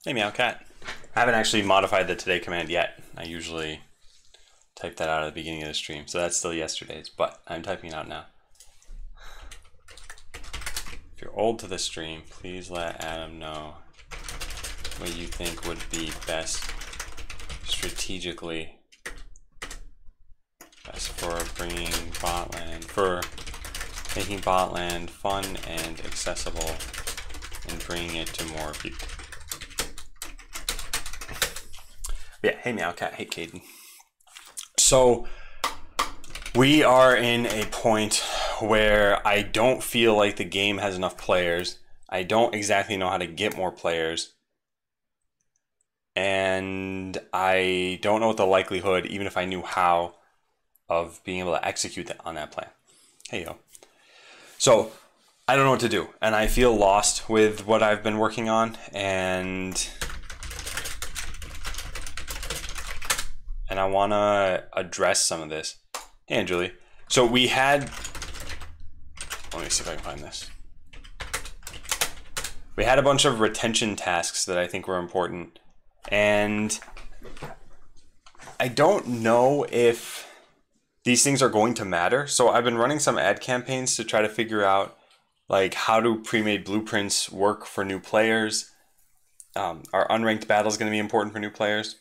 Hey meow cat. I haven't actually modified the today command yet. I usually type that out at the beginning of the stream, so that's still yesterday's, but I'm typing it out now. If you're old to the stream, please let Adam know what you think would be best strategically. Best for bringing botland, for making botland fun and accessible and bringing it to more people. Yeah, hey meow cat, hey Caden. So we are in a point where I don't feel like the game has enough players. I don't exactly know how to get more players. And I don't know what the likelihood, even if I knew how, of being able to execute that on that plan. Hey yo. So I don't know what to do, and I feel lost with what I've been working on, and I want to address some of this. Hey, Julie. So we had, let me see if I can find this. We had a bunch of retention tasks that I think were important, and I don't know if these things are going to matter. So I've been running some ad campaigns to try to figure out like how do pre-made blueprints work for new players. Are unranked battles going to be important for new players?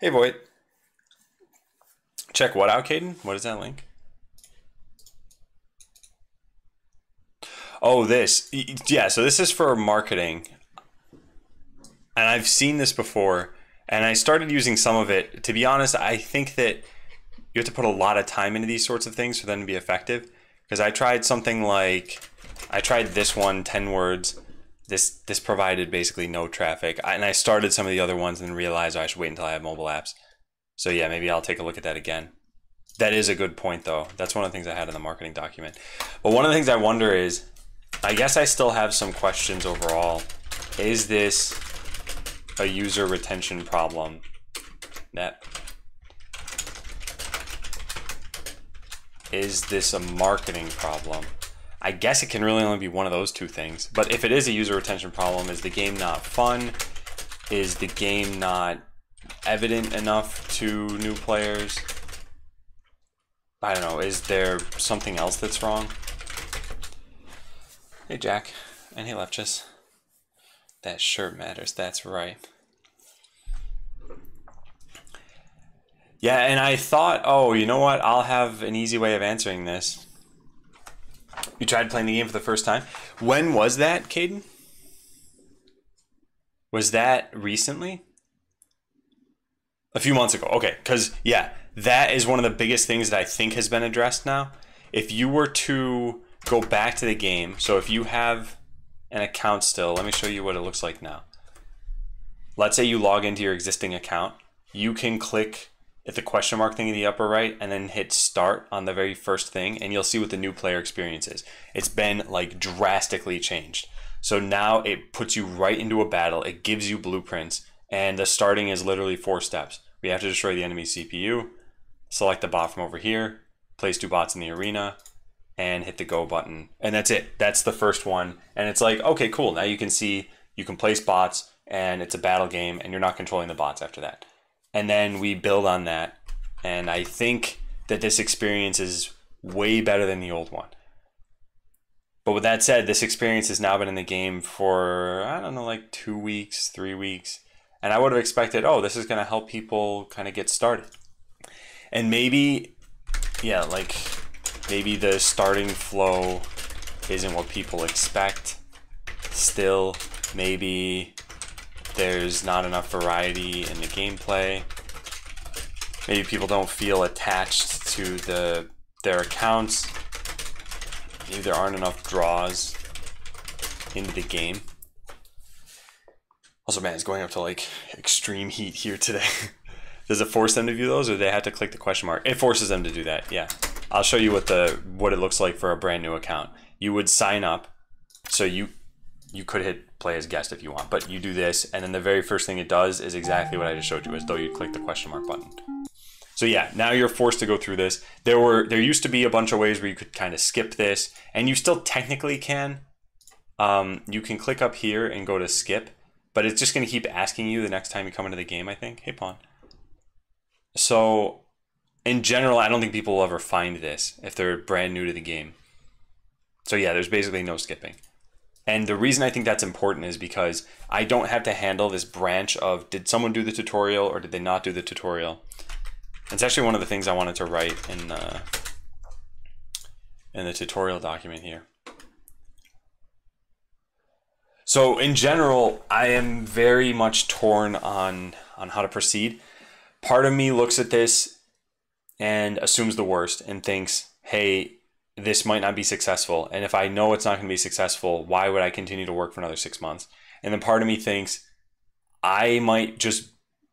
Hey Void. Check what out, Caden? What is that link? Oh, this. Yeah, so this is for marketing. And I've seen this before, and I started using some of it. To be honest, I think that you have to put a lot of time into these sorts of things for them to be effective. Because I tried something like, I tried this one, 10 words. This provided basically no traffic. And I started some of the other ones and then realized I should wait until I have mobile apps. So yeah, maybe I'll take a look at that again. That is a good point though. That's one of the things I had in the marketing document. But one of the things I wonder is, I guess I still have some questions overall. Is this a user retention problem? Is this a marketing problem? I guess it can really only be one of those two things. But if it is a user retention problem, is the game not fun? Is the game not evident enough to new players? I don't know. Is there something else that's wrong? Hey Jack, and hey Lepchus. That shirt matters, that's right. Yeah, and I thought, oh, you know what? I'll have an easy way of answering this. You tried playing the game for the first time. When was that, Caden? Was that recently? A few months ago. Okay, because, yeah, that is one of the biggest things that I think has been addressed now. If you were to go back to the game, so if you have an account still, let me show you what it looks like now. Let's say you log into your existing account. You can click at the question mark thing in the upper right and then hit start on the very first thing, and you'll see what the new player experience is. It's been like drastically changed. So now it puts you right into a battle. It gives you blueprints, and the starting is literally 4 steps. We have to destroy the enemy CPU, select the bot from over here, place 2 bots in the arena, and hit the go button. And that's it. That's the first one. And it's like, okay, cool. Now you can see you can place bots, and it's a battle game, and you're not controlling the bots after that. And then we build on that, and I think that this experience is way better than the old one. But with that said, this experience has now been in the game for, I don't know, like 2 weeks, 3 weeks. And I would have expected, oh, this is going to help people kind of get started. And maybe, yeah, like maybe the starting flow isn't what people expect. Still, maybe there's not enough variety in the gameplay. Maybe people don't feel attached to their accounts. Maybe there aren't enough draws into the game. Also, man, it's going up to like extreme heat here today. Does it force them to view those, or do they have to click the question mark? It forces them to do that, yeah. I'll show you what it looks like for a brand new account. You would sign up, so you could hit play as guest if you want, but you do this, and then the very first thing it does is exactly what I just showed you, as though you click the question mark button. So yeah, now you're forced to go through this. There used to be a bunch of ways where you could kind of skip this, and you still technically can. You can click up here and go to skip, but it's just going to keep asking you the next time you come into the game, I think. Hey, pawn. So in general, I don't think people will ever find this if they're brand new to the game. So yeah, there's basically no skipping. And the reason I think that's important is because I don't have to handle this branch of did someone do the tutorial or did they not do the tutorial. It's actually one of the things I wanted to write in the tutorial document here. So in general, I am very much torn on how to proceed. Part of me looks at this and assumes the worst and thinks, hey, this might not be successful. And if I know it's not going to be successful, why would I continue to work for another 6 months? And then part of me thinks I might just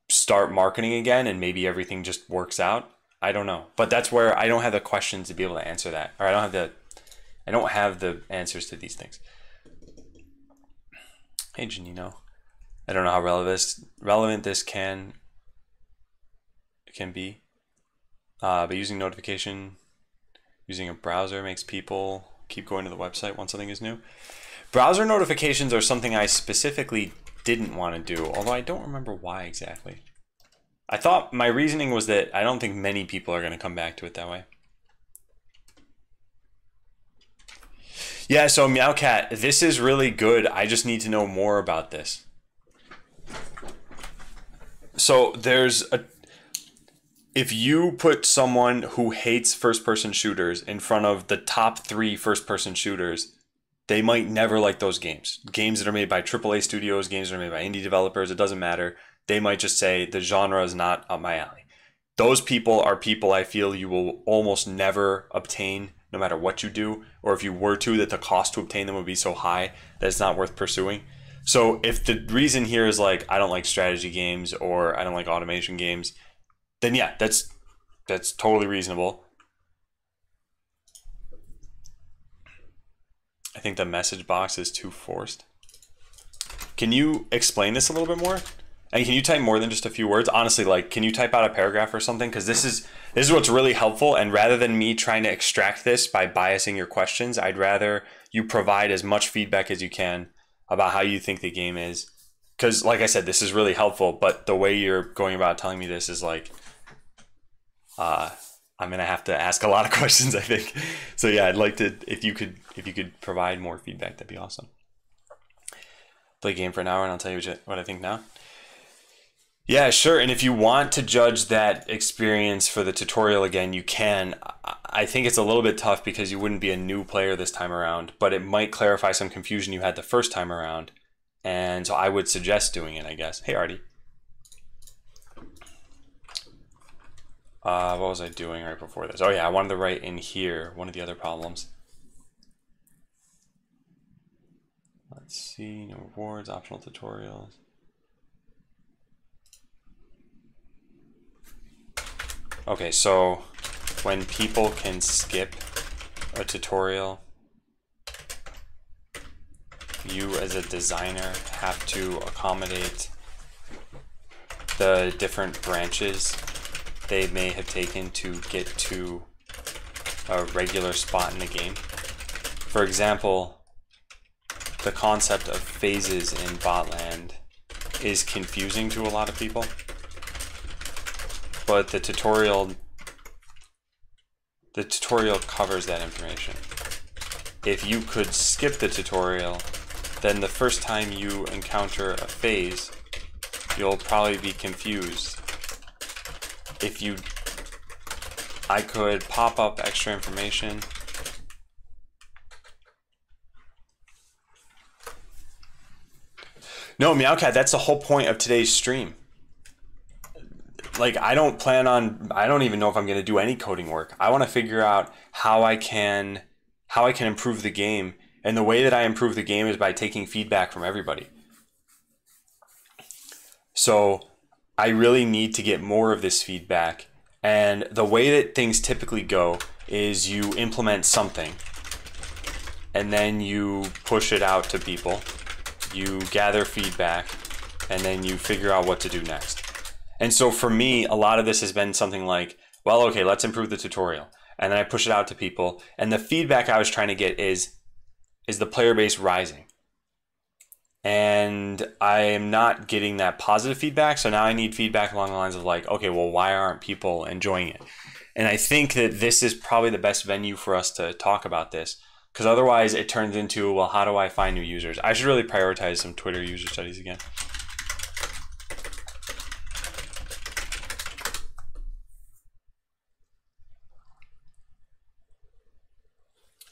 start marketing again and maybe everything just works out. I don't know. But that's where I don't have the questions to be able to answer that. Or I don't have the answers to these things. Hey, Janino. I don't know how relevant this can be. But using a browser makes people keep going to the website once something is new. Browser notifications are something I specifically didn't want to do, although I don't remember why exactly. I thought my reasoning was that I don't think many people are going to come back to it that way. Yeah, so Meowcat, this is really good. I just need to know more about this. So if you put someone who hates first-person shooters in front of the top 3 first-person shooters, they might never like those games. Games that are made by AAA studios, games that are made by indie developers, it doesn't matter. They might just say, the genre is not up my alley. Those people are people I feel you will almost never obtain, no matter what you do. Or if you were to, that the cost to obtain them would be so high that it's not worth pursuing. So if the reason here is like, I don't like strategy games or I don't like automation games, then yeah, that's totally reasonable. I think the message box is too forced. Can you explain this a little bit more? And can you type more than just a few words? Honestly, like, can you type out a paragraph or something? Because this is what's really helpful. And rather than me trying to extract this by biasing your questions, I'd rather you provide as much feedback as you can about how you think the game is. Because like I said, this is really helpful. But the way you're going about telling me this is like, I'm gonna have to ask a lot of questions, I think. So yeah, I'd like to, if you could provide more feedback, that'd be awesome. Play a game for an hour and I'll tell you what I think now. Yeah, sure. And if you want to judge that experience for the tutorial again, you can. I think it's a little bit tough because you wouldn't be a new player this time around, but it might clarify some confusion you had the first time around. And so I would suggest doing it, I guess. Hey, Artie. What was I doing right before this? Oh yeah, I wanted to write in here one of the other problems. Let's see, no rewards, optional tutorials. Okay, so when people can skip a tutorial, you as a designer have to accommodate the different branches they may have taken to get to a regular spot in the game. For example, the concept of phases in Botland is confusing to a lot of people, but the tutorial covers that information. If you could skip the tutorial, then the first time you encounter a phase, you'll probably be confused. I could pop up extra information. No, Meowcat, that's the whole point of today's stream. Like, I don't even know if I'm going to do any coding work. I want to figure out how I can improve the game. And the way that I improve the game is by taking feedback from everybody. So I really need to get more of this feedback. And the way that things typically go is you implement something and then you push it out to people. You gather feedback and then you figure out what to do next. And so for me, a lot of this has been something like, well, okay, let's improve the tutorial. And then I push it out to people. And the feedback I was trying to get is the player base rising? and I am not getting that positive feedback. So now I need feedback along the lines of like, okay, well, why aren't people enjoying it? And I think that this is probably the best venue for us to talk about this, because otherwise it turns into, well, how do I find new users? I should really prioritize some Twitter user studies again.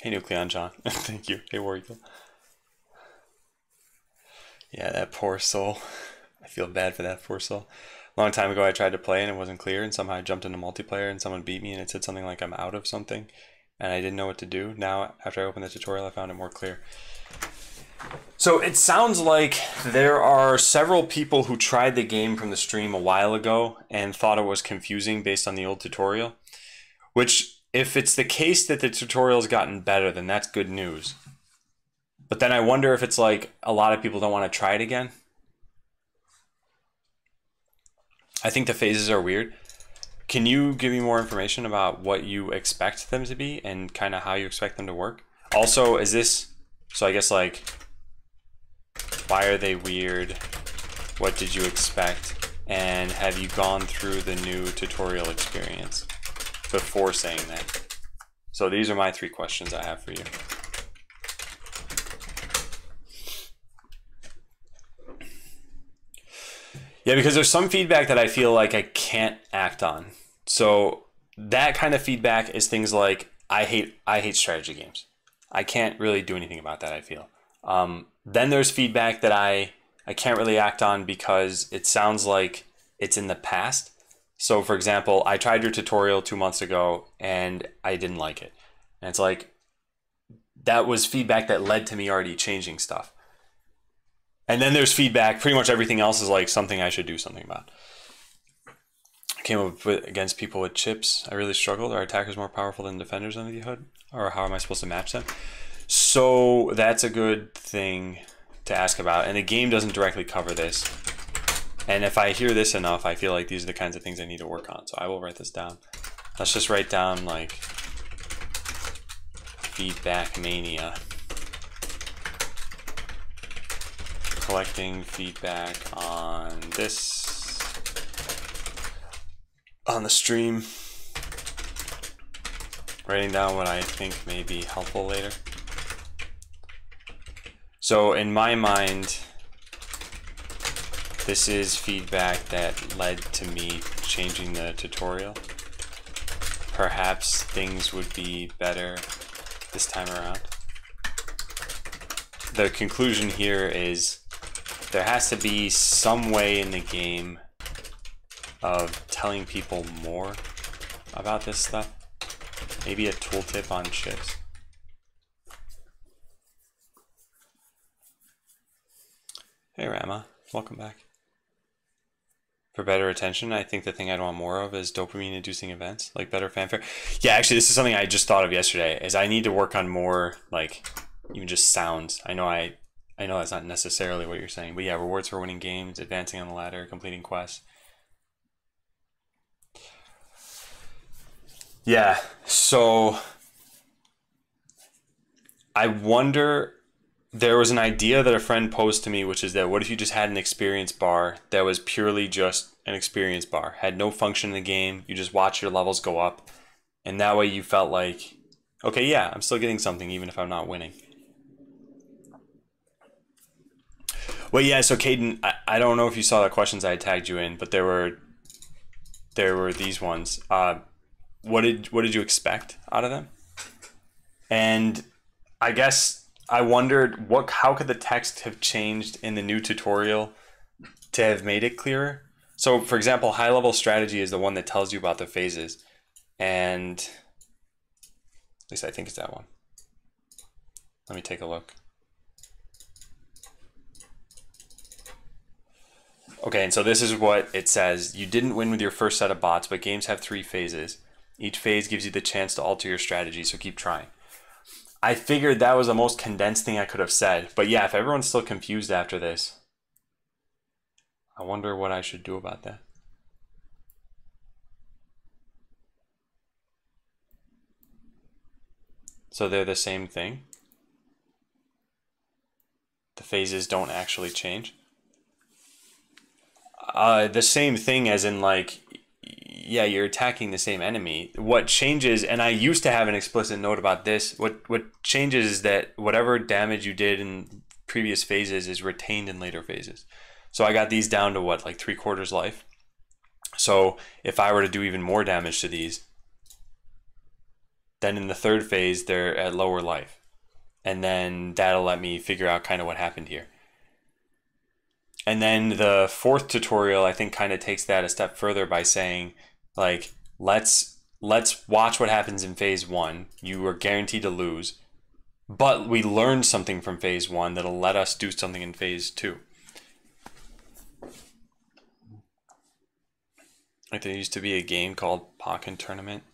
Hey, Nucleon John. Thank you. Hey, War Eagle. Yeah, that poor soul. I feel bad for that poor soul. A long time ago, I tried to play and it wasn't clear, and somehow I jumped into multiplayer and someone beat me and it said something like I'm out of something, and I didn't know what to do. Now, after I opened the tutorial, I found it more clear. So it sounds like there are several people who tried the game from the stream a while ago and thought it was confusing based on the old tutorial, which, if it's the case that the tutorial's gotten better, then that's good news. But then I wonder if it's like a lot of people don't want to try it again. I think the phases are weird. Can you give me more information about what you expect them to be and kind of how you expect them to work? Also, is this, so I guess like, why are they weird? What did you expect? And have you gone through the new tutorial experience before saying that? So these are my 3 questions I have for you. Yeah, because there's some feedback that I feel like I can't act on. So that kind of feedback is things like, I hate strategy games. I can't really do anything about that, I feel. Then there's feedback that I can't really act on because it sounds like it's in the past. So for example, I tried your tutorial 2 months ago and I didn't like it. And it's like, that was feedback that led to me already changing stuff. And then there's feedback, pretty much everything else is like something I should do something about. I came up against people with chips. I really struggled. Are attackers more powerful than defenders under the hood? Or how am I supposed to match them? So that's a good thing to ask about. And the game doesn't directly cover this. And if I hear this enough, I feel like these are the kinds of things I need to work on. So I will write this down. Let's just write down like feedback mania. Collecting feedback on this, on the stream, writing down what I think may be helpful later. So in my mind, this is feedback that led to me changing the tutorial. Perhaps things would be better this time around. The conclusion here is there has to be some way in the game of telling people more about this stuff. Maybe a tooltip on chips. Hey Rama, welcome back. For better attention, I think the thing I'd want more of is dopamine inducing events, like better fanfare. Yeah, actually this is something I just thought of yesterday, is I need to work on more like even just sounds. I know that's not necessarily what you're saying, but yeah, rewards for winning games, advancing on the ladder, completing quests. Yeah, so I wonder, there was an idea that a friend posed to me, which is that what if you just had an experience bar that was purely just an experience bar, had no function in the game, you just watch your levels go up, and that way you felt like, okay, yeah, I'm still getting something even if I'm not winning. Well, yeah, so Caden, I don't know if you saw the questions I had tagged you in, but there were these ones. What did you expect out of them? And I guess I wondered how could the text have changed in the new tutorial to have made it clearer? So for example, high level strategy is the one that tells you about the phases, and at least I think it's that one. Let me take a look. Okay, and so this is what it says. You didn't win with your first set of bots, but games have 3 phases. Each phase gives you the chance to alter your strategy, so keep trying. I figured that was the most condensed thing I could have said. But yeah, if everyone's still confused after this, I wonder what I should do about that. So they're the same thing? The phases don't actually change. The same thing as in like, yeah, you're attacking the same enemy. What changes, and I used to have an explicit note about this, what changes is that whatever damage you did in previous phases is retained in later phases. So I got these down to what, like 3/4 life? So if I were to do even more damage to these, then in the third phase, they're at lower life. And then that'll let me figure out kind of what happened here. And then the fourth tutorial, I think, kind of takes that a step further by saying, like, let's watch what happens in phase 1. You are guaranteed to lose, but we learned something from phase 1 that'll let us do something in phase 2. Like there used to be a game called Pokken Tournament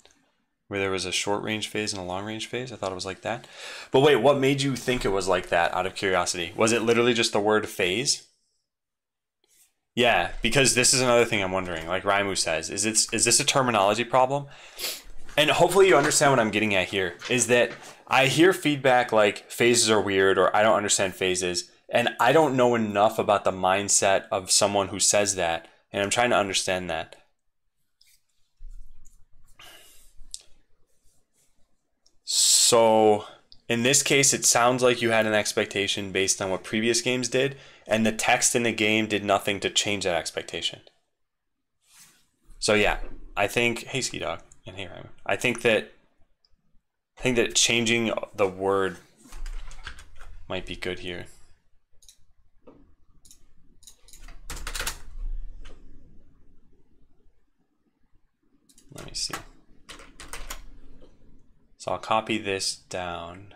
where there was a short range phase and a long range phase. I thought it was like that. But wait, what made you think it was like that out of curiosity? Was it literally just the word phase? Yeah, because this is another thing I'm wondering, like Raimu says, is this a terminology problem? And hopefully you understand what I'm getting at here, is that I hear feedback like phases are weird or I don't understand phases, and I don't know enough about the mindset of someone who says that, and I'm trying to understand that. So in this case, it sounds like you had an expectation based on what previous games did, and the text in the game did nothing to change that expectation. So yeah, I think, hey Ski Dog, and hey Raimu, I think that changing the word might be good here. Let me see. So I'll copy this down.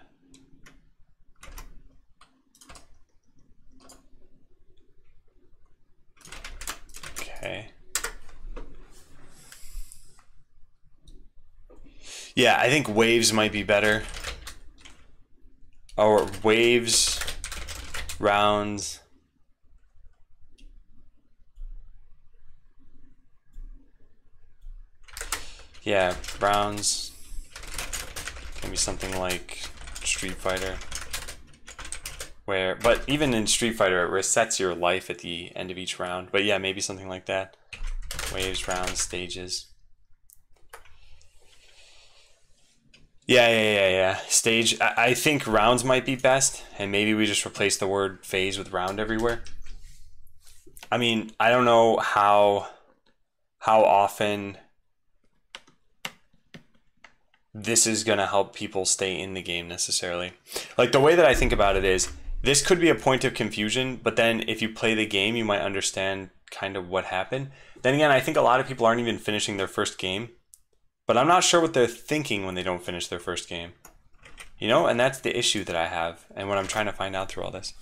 Okay. Yeah, I think waves might be better. Or waves, rounds. Yeah, rounds. Can be something like Street Fighter. But even in Street Fighter, it resets your life at the end of each round. But yeah, maybe something like that. Waves, rounds, stages. Yeah. Stage. I think rounds might be best, and maybe we just replace the word phase with round everywhere. I mean, I don't know how often this is going to help people stay in the game necessarily. Like the way that I think about it is, this could be a point of confusion, but then if you play the game, you might understand kind of what happened. Then again, I think a lot of people aren't even finishing their first game, but I'm not sure what they're thinking when they don't finish their first game. You know, and that's the issue that I have and what I'm trying to find out through all this.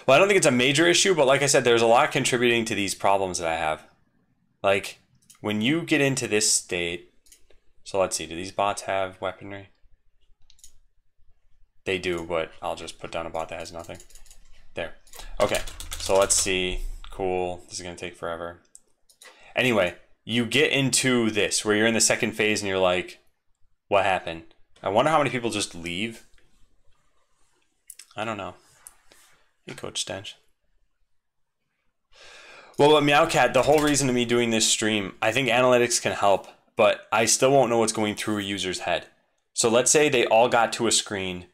Well, I don't think it's a major issue, but like I said, there's a lot contributing to these problems that I have. Like, when you get into this state, so let's see, do these bots have weaponry? They do, but I'll just put down a bot that has nothing. There. Okay, so let's see. Cool, this is gonna take forever. Anyway, you get into this, where you're in the second phase and you're like, what happened? I wonder how many people just leave. I don't know. Hey, Coach Stench. Well, at Meowcat, the whole reason of me doing this stream, I think analytics can help, but I still won't know what's going through a user's head. So let's say they all got to a screen.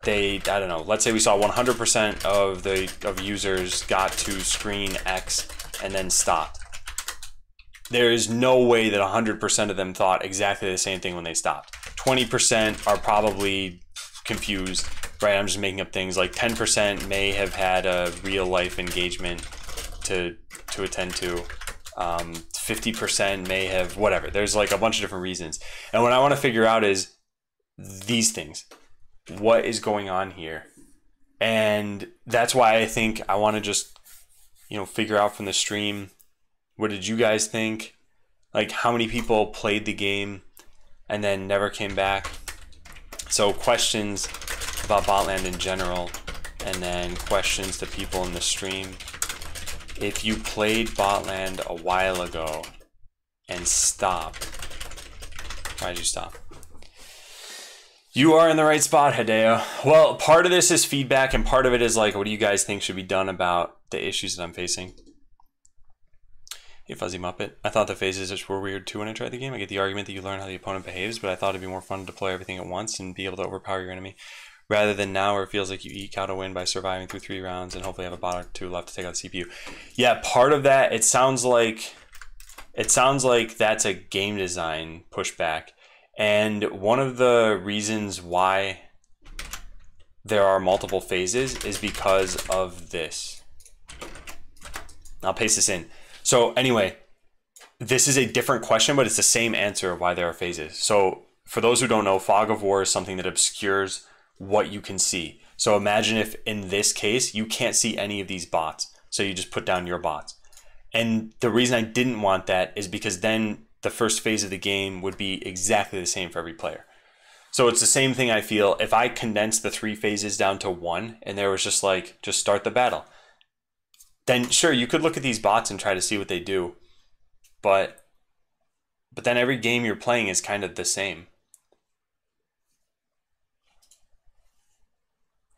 I don't know, let's say we saw 100% of users got to screen X and then stopped. There is no way that 100% of them thought exactly the same thing when they stopped. 20% are probably confused, right? I'm just making up things. Like 10% may have had a real life engagement to attend to. 50% may have whatever. There's like a bunch of different reasons. And what I want to figure out is these things. What is going on here? And that's why I think I want to just, figure out from the stream, what did you guys think? Like how many people played the game and then never came back? So questions about Botland in general, and then questions to people in the stream. If you played Botland a while ago and stopped, why did you stop? You are in the right spot, Hideo. Well, part of this is feedback, and part of it is like, what do you guys think should be done about the issues that I'm facing? Hey, Fuzzy Muppet. I thought the phases just were weird too when I tried the game. I get the argument that you learn how the opponent behaves, but I thought it'd be more fun to deploy everything at once and be able to overpower your enemy, rather than now where it feels like you eke out a win by surviving through 3 rounds and hopefully have a bot or 2 left to take out the CPU. Yeah, part of that, it sounds like that's a game design pushback. And one of the reasons why there are multiple phases is because of this. I'll paste this in. So anyway, this is a different question, but it's the same answer of why there are phases. So for those who don't know, Fog of War is something that obscures what you can see. So imagine if in this case, you can't see any of these bots. So you just put down your bots. And the reason I didn't want that is because then the first phase of the game would be exactly the same for every player. So it's the same thing I feel if I condensed the 3 phases down to 1 and there was just like, just start the battle. Then sure, you could look at these bots and try to see what they do. But then every game you're playing is kind of the same.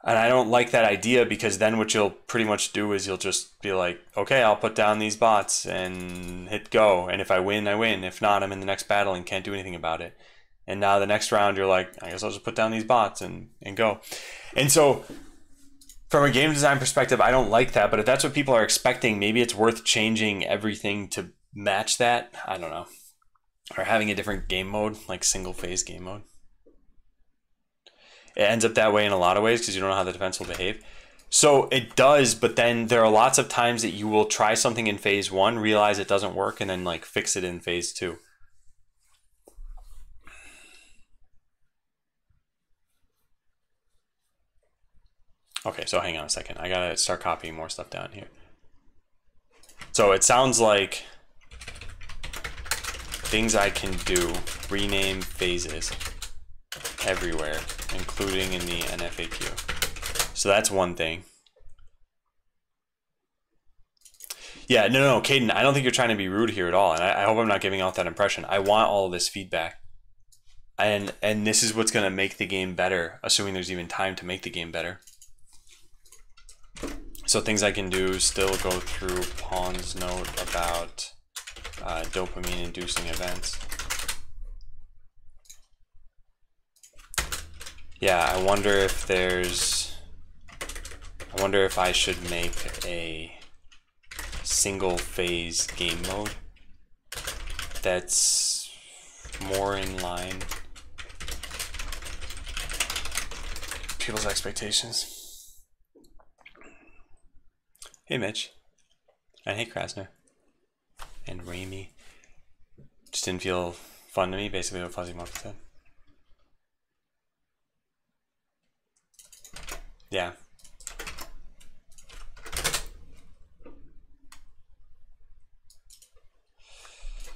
And I don't like that idea, because then what you'll pretty much do is you'll just be like, okay, I'll put down these bots and hit go. And if I win, I win. If not, I'm in the next battle and can't do anything about it. And now the next round, you're like, I guess I'll just put down these bots and go. And so from a game design perspective, I don't like that. But if that's what people are expecting, maybe it's worth changing everything to match that. I don't know. Or having a different game mode, like single phase game mode. It ends up that way in a lot of ways because you don't know how the defense will behave. So it does, but then there are lots of times that you will try something in phase 1, realize it doesn't work, and then like fix it in phase 2. Okay, so hang on a second. I gotta start copying more stuff down here. So it sounds like things I can do, rename phases everywhere, including in the NFAQ. So that's one thing. Yeah, no, Caden, I don't think you're trying to be rude here at all. And I hope I'm not giving out that impression. I want all of this feedback. And this is what's going to make the game better, assuming there's even time to make the game better. So things I can do, still go through Pawn's note about dopamine-inducing events. Yeah, I wonder if I should make a single phase game mode that's more in line with people's expectations. Hey Mitch, and hey Krasner, and Ramy. Just didn't feel fun to me, basically what Fuzzy Muppet said. Yeah.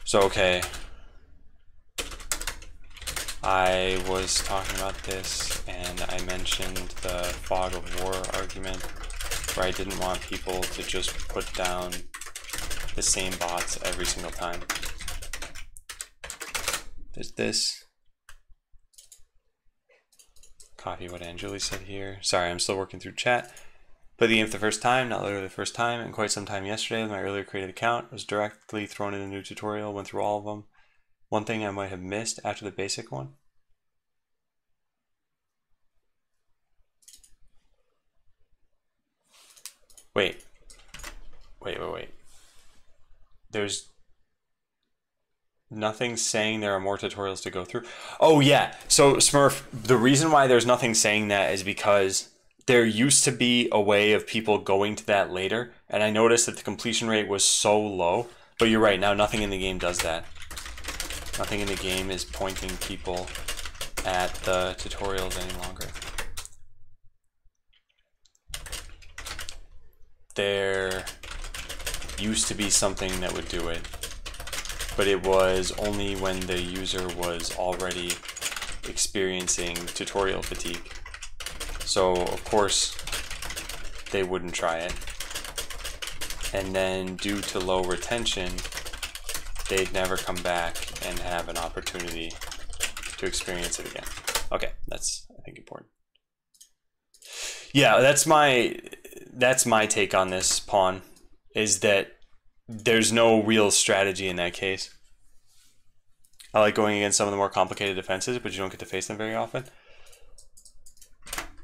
So, okay. I was talking about this and I mentioned the Fog of War argument where I didn't want people to just put down the same bots every single time. There's this. Copy what Anjuli said here. Sorry, I'm still working through chat. Played the game for the first time, not literally the first time, and quite some time yesterday with my earlier created account. Was directly thrown in a new tutorial, went through all of them. One thing I might have missed after the basic one. Wait. There's nothing saying there are more tutorials to go through. Oh yeah, so Smurf, the reason why there's nothing saying that is because there used to be a way of people going to that later, and I noticed that the completion rate was so low. But you're right, now nothing in the game does that. Nothing in the game is pointing people at the tutorials any longer. There used to be something that would do it, but it was only when the user was already experiencing tutorial fatigue. So of course they wouldn't try it. And then due to low retention, they'd never come back and have an opportunity to experience it again. Okay, that's, I think, important. Yeah, that's my take on this pawn, is that there's no real strategy in that case. I like going against some of the more complicated defenses, but you don't get to face them very often.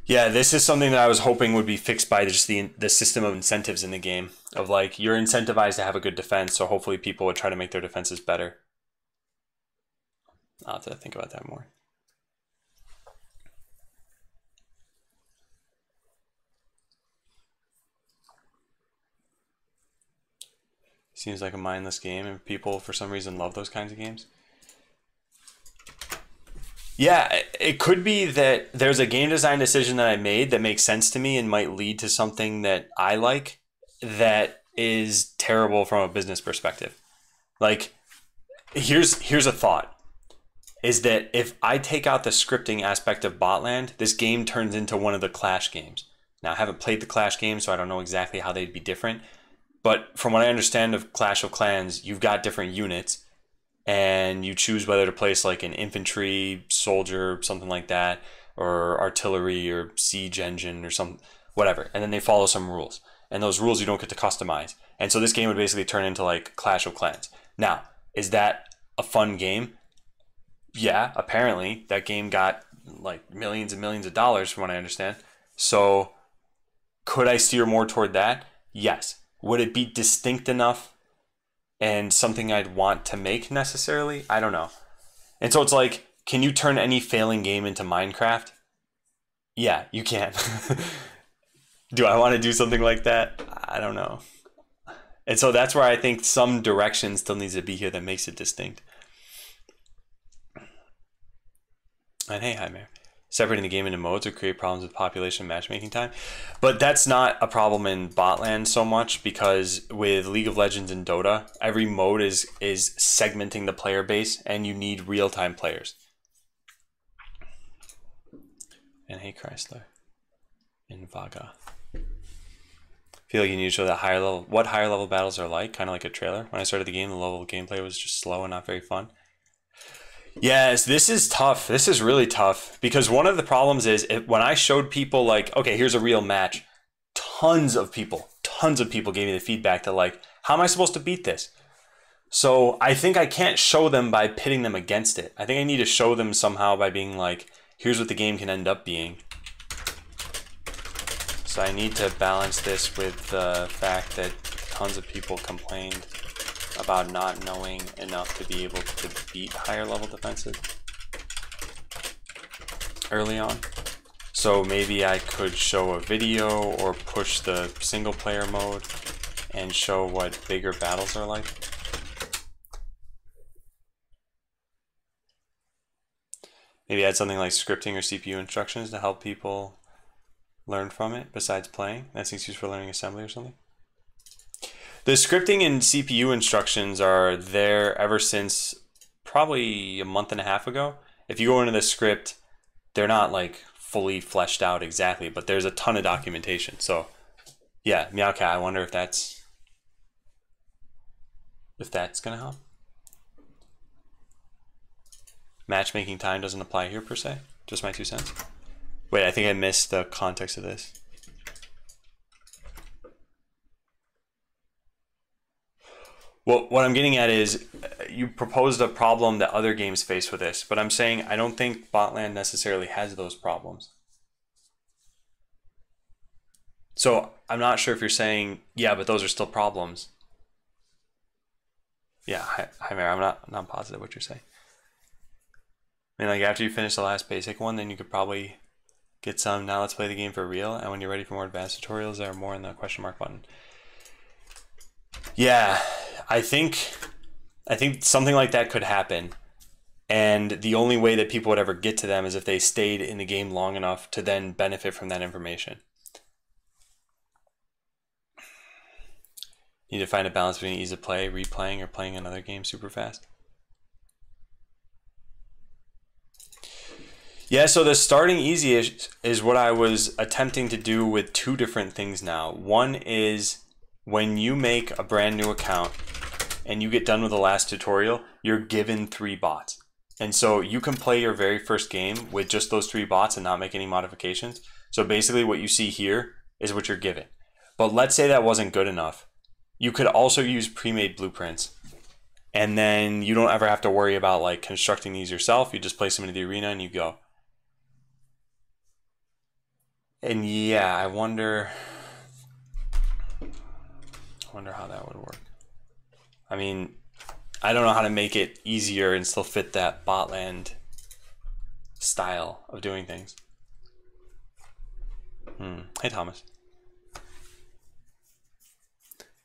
Yeah, this is something that I was hoping would be fixed by just the system of incentives in the game. Of like, you're incentivized to have a good defense, so hopefully people would try to make their defenses better. I'll have to think about that more. Seems like a mindless game, and people, for some reason, love those kinds of games. Yeah, it could be that there's a game design decision that I made that makes sense to me and might lead to something that I like that is terrible from a business perspective. Like, here's a thought, is that if I take out the scripting aspect of Botland, this game turns into one of the Clash games. Now, I haven't played the Clash games, so I don't know exactly how they'd be different. But from what I understand of Clash of Clans, you've got different units, and you choose whether to place like an infantry, soldier, something like that, or artillery, or siege engine, or some whatever. And then they follow some rules. And those rules you don't get to customize. And so this game would basically turn into like Clash of Clans. Now, is that a fun game? Yeah, apparently. That game got like millions and millions of dollars from what I understand. So could I steer more toward that? Yes. Would it be distinct enough and something I'd want to make necessarily? I don't know. And so it's like, can you turn any failing game into Minecraft? Yeah, you can. Do I want to do something like that? I don't know. And so that's where I think some direction still needs to be here that makes it distinct. And hey, hi, Mayor. Separating the game into modes would create problems with population matchmaking time. But that's not a problem in Botland so much, because with League of Legends and Dota, every mode is segmenting the player base, and you need real-time players. And hey, Chrysler. In Vaga. I feel like you need to show that higher level, what higher level battles are like, kind of like a trailer. When I started the game, the level of gameplay was just slow and not very fun. Yes, this is tough. This is really tough, because one of the problems is when I showed people like, okay, here's a real match, tons of people gave me the feedback that like, how am I supposed to beat this? So I think I can't show them by pitting them against it. I think I need to show them somehow by being like, here's what the game can end up being. So I need to balance this with the fact that tons of people complained about not knowing enough to be able to beat higher level defenses early on. So maybe I could show a video or push the single player mode and show what bigger battles are like. Maybe add something like scripting or CPU instructions to help people learn from it besides playing. That's an excuse for learning assembly or something. The scripting and CPU instructions are there ever since probably a month and a half ago. If you go into the script, they're not like fully fleshed out exactly, but there's a ton of documentation. So yeah, Meowcat, I wonder if that's gonna help. Matchmaking time doesn't apply here per se, just my 2 cents. Wait, I think I missed the context of this. Well, what I'm getting at is you proposed a problem that other games face with this, but I'm saying I don't think Botland necessarily has those problems. So I'm not sure if you're saying, yeah, but those are still problems. Yeah, hi Mary, I'm not positive what you're saying. I mean, like after you finish the last basic one, then you could probably get some, now let's play the game for real, and when you're ready for more advanced tutorials, there are more in the question mark button. Yeah, I think something like that could happen, and the only way that people would ever get to them is if they stayed in the game long enough to then benefit from that information. You need to find a balance between ease of play, replaying, or playing another game super fast. Yeah, so the starting easy is what I was attempting to do with 2 different things now. One is when you make a brand new account and you get done with the last tutorial, you're given 3 bots. And so you can play your very first game with just those 3 bots and not make any modifications. So basically what you see here is what you're given. But let's say that wasn't good enough. You could also use pre-made blueprints. And then you don't ever have to worry about like constructing these yourself. You just place them into the arena and you go. And yeah, I wonder how that would work. I mean, I don't know how to make it easier and still fit that botland style of doing things. Hey, Thomas.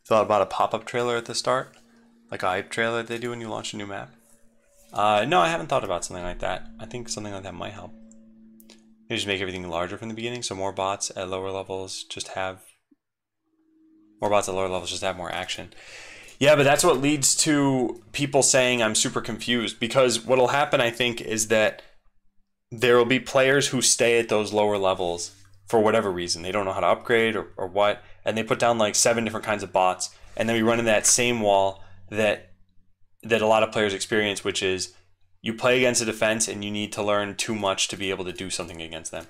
Thought about a pop-up trailer at the start? Like a hype trailer they do when you launch a new map? No, I haven't thought about something like that. I think something like that might help. You just make everything larger from the beginning, so more bots at lower levels just have more action. Yeah, but that's what leads to people saying I'm super confused, because what'll happen, I think, is that there will be players who stay at those lower levels for whatever reason. They don't know how to upgrade or what, and they put down like 7 different kinds of bots, and then we run into that same wall that a lot of players experience, which is you play against a defense and you need to learn too much to be able to do something against them.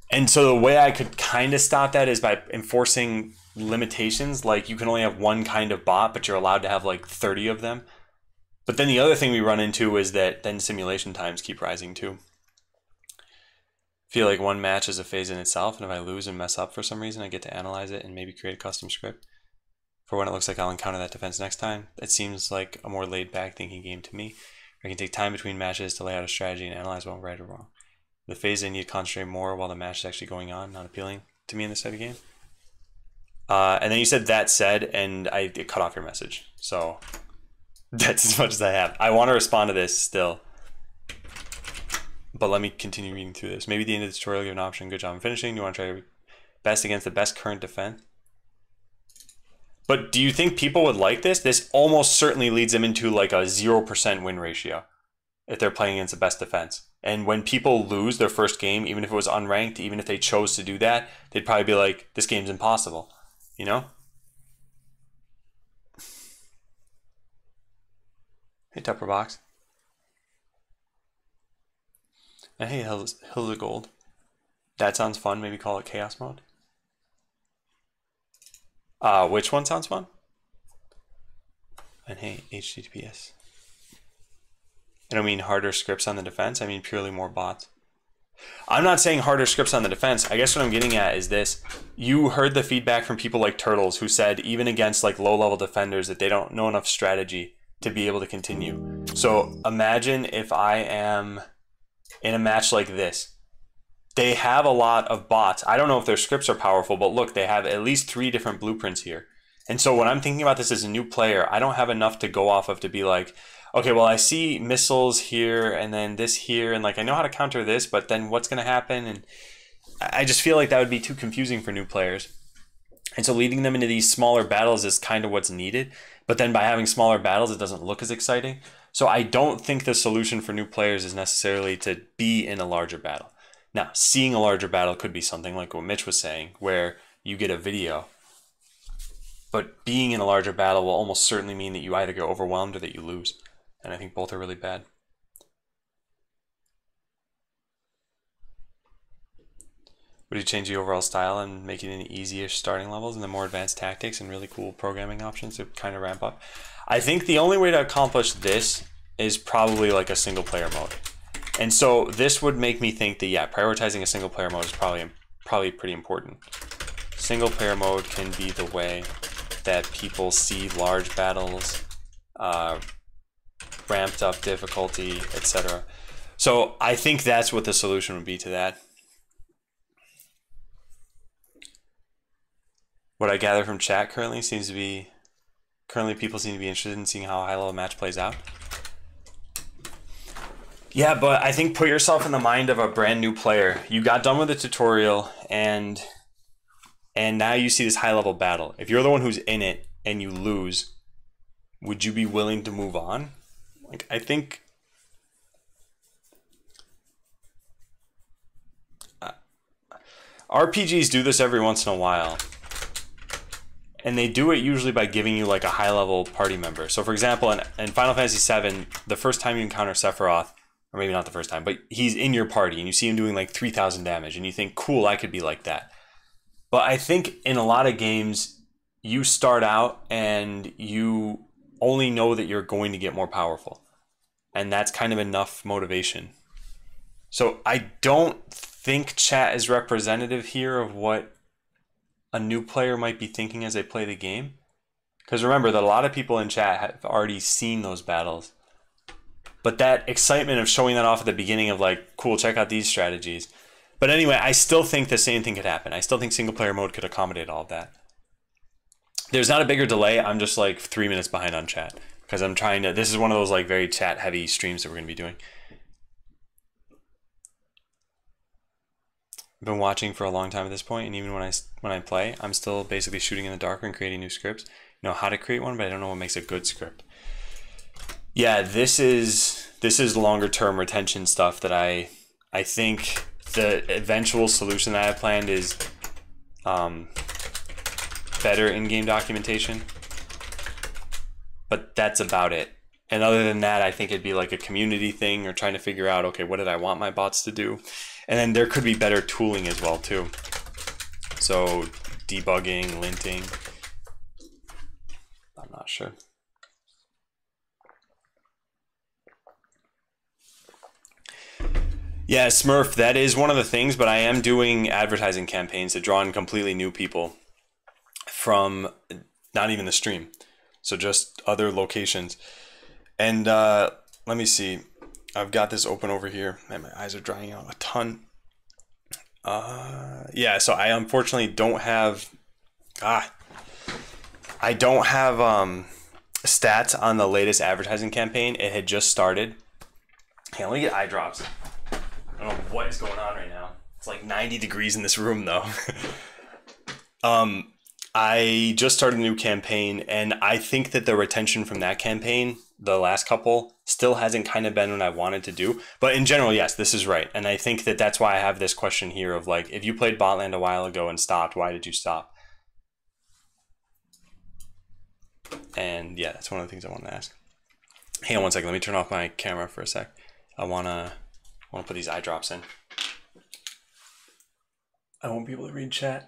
And so the way I could kind of stop that is by enforcing limitations, like you can only have 1 kind of bot, but you're allowed to have like 30 of them. But then the other thing we run into is that then simulation times keep rising too. I feel like one match is a phase in itself, and if I lose and mess up for some reason, I get to analyze it and maybe create a custom script for when it looks like I'll encounter that defense next time. It seems like a more laid-back thinking game to me. I can take time between matches to lay out a strategy and analyze what went right or wrong. The phase I need to concentrate more while the match is actually going on, not appealing to me in this type of game. And then you said that said, and I cut off your message. So that's as much as I have. I want to respond to this still, but let me continue reading through this. Maybe at the end of the tutorial, you have an option. Good job in finishing. You want to try your best against the best current defense. But do you think people would like this? This almost certainly leads them into like a 0% win ratio if they're playing against the best defense. And when people lose their first game, even if it was unranked, even if they chose to do that, they'd probably be like, this game's impossible, you know? Hey, Tupper Box. And hey, Hills of Gold. That sounds fun. Maybe call it Chaos Mode. Which one sounds fun? And hey, HTTPS. I don't mean harder scripts on the defense. I mean purely more bots. I'm not saying harder scripts on the defense. I guess what I'm getting at is this. You heard the feedback from people like Turtles who said even against like low-level defenders that they don't know enough strategy to be able to continue. So imagine if I am in a match like this. They have a lot of bots. I don't know if their scripts are powerful, but look, they have at least 3 different blueprints here. And so when I'm thinking about this as a new player, I don't have enough to go off of to be like, okay, well, I see missiles here and then this here, and like I know how to counter this, but then what's going to happen? And I just feel like that would be too confusing for new players. And so leading them into these smaller battles is kind of what's needed. But then by having smaller battles, it doesn't look as exciting. So I don't think the solution for new players is necessarily to be in a larger battle. Now, seeing a larger battle could be something like what Mitch was saying, where you get a video. But being in a larger battle will almost certainly mean that you either get overwhelmed or that you lose. And I think both are really bad. Would you change the overall style and make it an easy-ish starting levels and then more advanced tactics and really cool programming options to kind of ramp up? I think the only way to accomplish this is probably like a single player mode. And so this would make me think that, yeah, prioritizing a single player mode is probably pretty important. Single player mode can be the way that people see large battles, ramped up difficulty, etc. So I think that's what the solution would be to that. What I gather from chat currently people seem to be interested in seeing how a high-level match plays out. Yeah, but I think put yourself in the mind of a brand new player. You got done with the tutorial and now you see this high-level battle. If you're the one who's in it and you lose, would you be willing to move on? Like, I think RPGs do this every once in a while. And they do it usually by giving you like a high-level party member. So for example, in Final Fantasy VII, the first time you encounter Sephiroth, or maybe not the first time, but he's in your party and you see him doing like 3,000 damage and you think, cool, I could be like that. But I think in a lot of games, you start out and you only know that you're going to get more powerful. And that's kind of enough motivation. So I don't think chat is representative here of what a new player might be thinking as they play the game. Because remember that a lot of people in chat have already seen those battles. But that excitement of showing that off at the beginning of like, cool, check out these strategies. But anyway, I still think the same thing could happen. I still think single player mode could accommodate all of that. There's not a bigger delay. I'm just like 3 minutes behind on chat. Because I'm trying to, this is one of those like very chat heavy streams that we're going to be doing. I've been watching for a long time at this point, and even when I play, I'm still basically shooting in the dark and creating new scripts. I know how to create one, but I don't know what makes a good script. Yeah, this is longer term retention stuff that I think the eventual solution that I have planned is better in-game documentation. But that's about it. And other than that, I think it'd be like a community thing or trying to figure out, okay, what did I want my bots to do? And then there could be better tooling as well too. So debugging, linting, I'm not sure. Yeah, Smurf, that is one of the things, but I am doing advertising campaigns to draw in completely new people from not even the stream. So just other locations. And let me see. I've got this open over here. Man, my eyes are drying out a ton. Yeah, so I unfortunately don't have... I don't have stats on the latest advertising campaign. It had just started. Okay, let me get eye drops. I don't know what is going on right now. It's like 90 degrees in this room, though. I just started a new campaign, and I think that the retention from that campaign, the last couple, still hasn't kind of been what I wanted to do. But in general, yes, this is right. And I think that that's why I have this question here of like, if you played Botland a while ago and stopped, why did you stop? And yeah, that's one of the things I want to ask. Hang on one second. Let me turn off my camera for a sec. I want to put these eye drops in. I won't be able to read chat.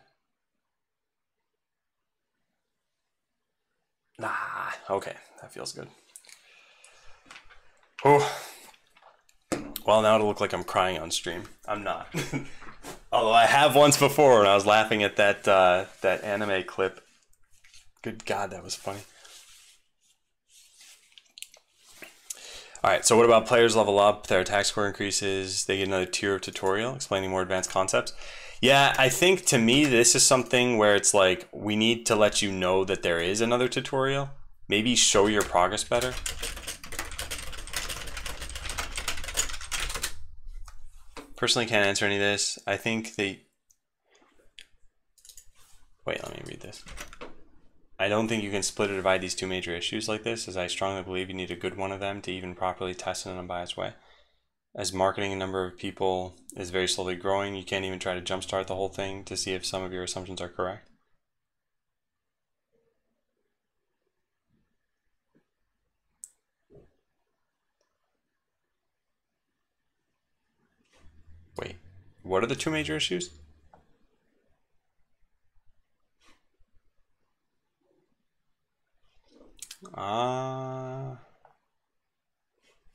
Okay, that feels good. Oh, well, now it'll look like I'm crying on stream. I'm not. Although I have once before when I was laughing at that that anime clip. Good God, that was funny. All right, so what about players level up, their attack score increases, they get another tier of tutorial explaining more advanced concepts? Yeah, I think to me, this is something where it's like, we need to let you know that there is another tutorial. Maybe show your progress better. Personally, can't answer any of this. I think they... Wait, let me read this. I don't think you can split or divide these two major issues like this, as I strongly believe you need a good one of them to even properly test in an unbiased way. As marketing a number of people is very slowly growing, you can't even try to jumpstart the whole thing to see if some of your assumptions are correct. Wait, what are the two major issues?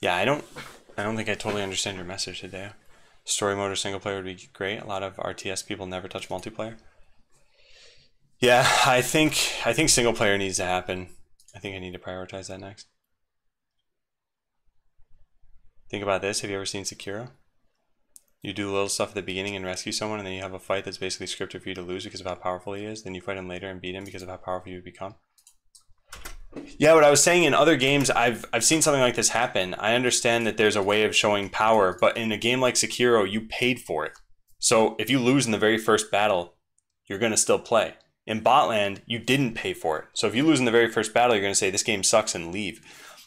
Yeah, I don't think I totally understand your message today. Story mode or single player would be great. A lot of RTS people never touch multiplayer. Yeah, I think single player needs to happen. I think I need to prioritize that next. Think about this. Have you ever seen Sekiro? You do little stuff at the beginning and rescue someone, and then you have a fight that's basically scripted for you to lose because of how powerful he is. Then you fight him later and beat him because of how powerful you become. Yeah, what I was saying, in other games, I've seen something like this happen. I understand that there's a way of showing power, but in a game like Sekiro, you paid for it. So if you lose in the very first battle, you're going to still play. In Botland, you didn't pay for it. So if you lose in the very first battle, you're going to say, this game sucks, and leave.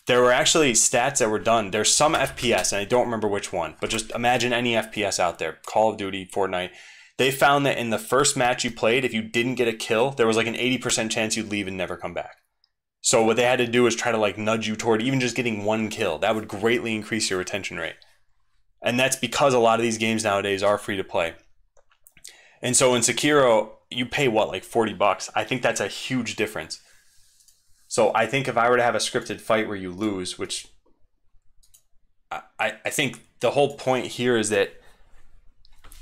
There were actually stats that were done. There's some FPS, and I don't remember which one, but just imagine any FPS out there, Call of Duty, Fortnite. They found that in the first match you played, if you didn't get a kill, there was like an 80% chance you'd leave and never come back. So what they had to do is try to like nudge you toward even just getting one kill. That would greatly increase your retention rate. And that's because a lot of these games nowadays are free to play. And so in Sekiro, you pay what, like $40? I think that's a huge difference. So I think if I were to have a scripted fight where you lose, which I think the whole point here is that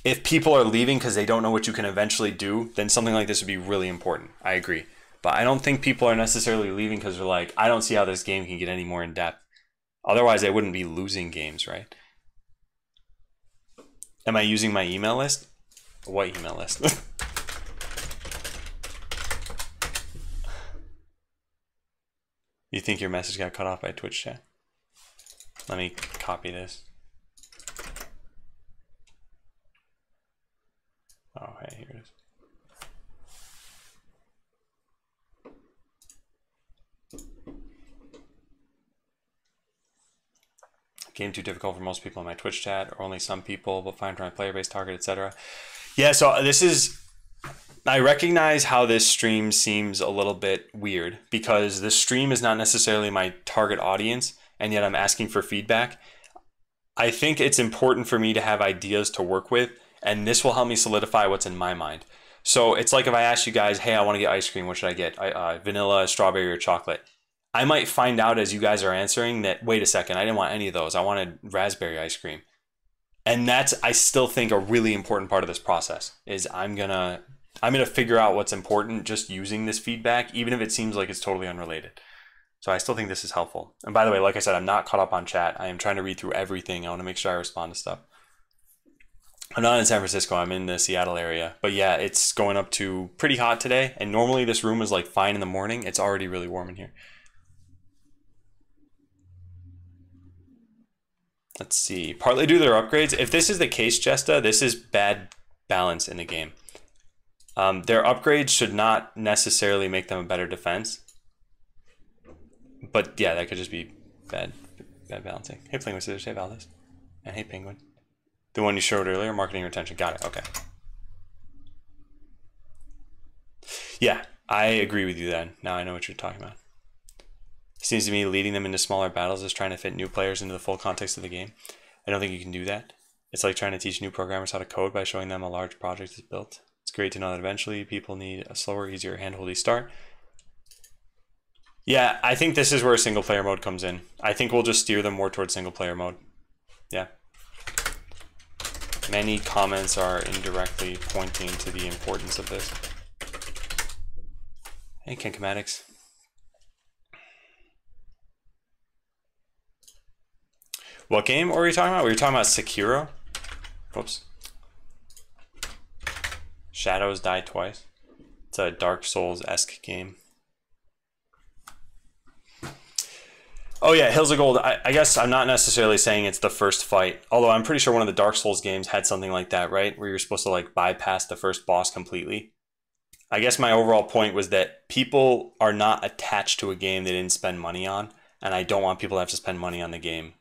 if people are leaving because they don't know what you can eventually do, then something like this would be really important. I agree. But I don't think people are necessarily leaving because they're like, I don't see how this game can get any more in depth. Otherwise, they wouldn't be losing games, right? Am I using my email list? What email list? You think your message got cut off by Twitch chat? Let me copy this. Oh, hey, here it is. Game too difficult for most people in my Twitch chat, or only some people, but fine for my player base, target, etc. Yeah, so this is... I recognize how this stream seems a little bit weird because the stream is not necessarily my target audience, and yet I'm asking for feedback. I think it's important for me to have ideas to work with, and this will help me solidify what's in my mind. So it's like if I ask you guys, hey, I want to get ice cream, what should I get? Vanilla, strawberry, or chocolate? I might find out as you guys are answering that, wait a second, I didn't want any of those. I wanted raspberry ice cream. And that's, I still think, a really important part of this process is I'm gonna figure out what's important just using this feedback, even if it seems like it's totally unrelated. So I still think this is helpful. And by the way, like I said, I'm not caught up on chat. I am trying to read through everything. I want to make sure I respond to stuff. I'm not in San Francisco. I'm in the Seattle area. But yeah, it's going up to pretty hot today. And normally this room is like fine in the morning. It's already really warm in here. Let's see. Partly due to their upgrades. If this is the case, Jesta, this is bad balance in the game. Their upgrades should not necessarily make them a better defense. But yeah, that could just be bad balancing. Hey, Playing with Scissors. Hey, Valdez. And hey, Penguin. The one you showed earlier, marketing retention. Got it. Okay. Yeah, I agree with you then. Now I know what you're talking about. It seems to me leading them into smaller battles is trying to fit new players into the full context of the game. I don't think you can do that. It's like trying to teach new programmers how to code by showing them a large project is built. It's great to know that eventually people need a slower, easier, handholdy start. Yeah, I think this is where single player mode comes in. I think we'll just steer them more towards single player mode. Yeah. Many comments are indirectly pointing to the importance of this. Hey, Kincomatics. What game were we talking about? We were talking about Sekiro. Whoops. Shadows Die Twice. It's a Dark Souls-esque game. Oh yeah, Hills of Gold. I guess I'm not necessarily saying it's the first fight, although I'm pretty sure one of the Dark Souls games had something like that, right? Where you're supposed to like bypass the first boss completely. I guess my overall point was that people are not attached to a game they didn't spend money on, and I don't want people to have to spend money on the game.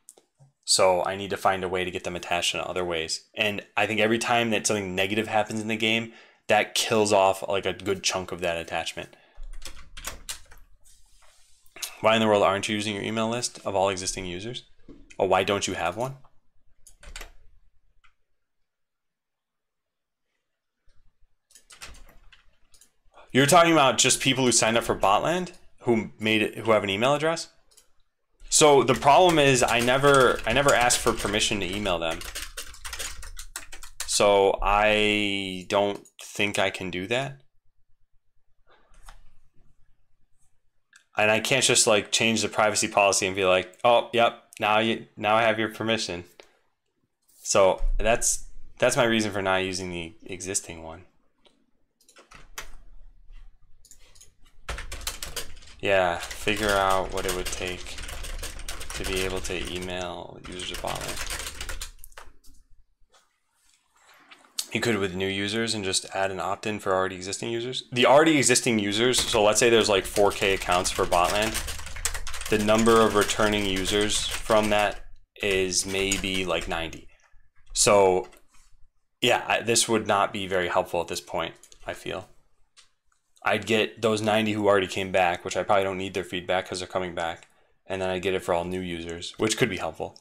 So I need to find a way to get them attached in other ways. And I think every time that something negative happens in the game, that kills off like a good chunk of that attachment. Why in the world aren't you using your email list of all existing users? Or why don't you have one? You're talking about just people who signed up for Botland, who have an email address? So the problem is I never asked for permission to email them. So I don't think I can do that. And I can't just like change the privacy policy and be like, oh, yep, now I have your permission. So that's my reason for not using the existing one. Yeah, figure out what it would take to be able to email users of Botland. You could with new users and just add an opt-in for already existing users. The already existing users, so let's say there's like 4K accounts for Botland. The number of returning users from that is maybe like 90. So yeah, this would not be very helpful at this point, I feel. I'd get those 90 who already came back, which I probably don't need their feedback because they're coming back. And then I get it for all new users, which could be helpful.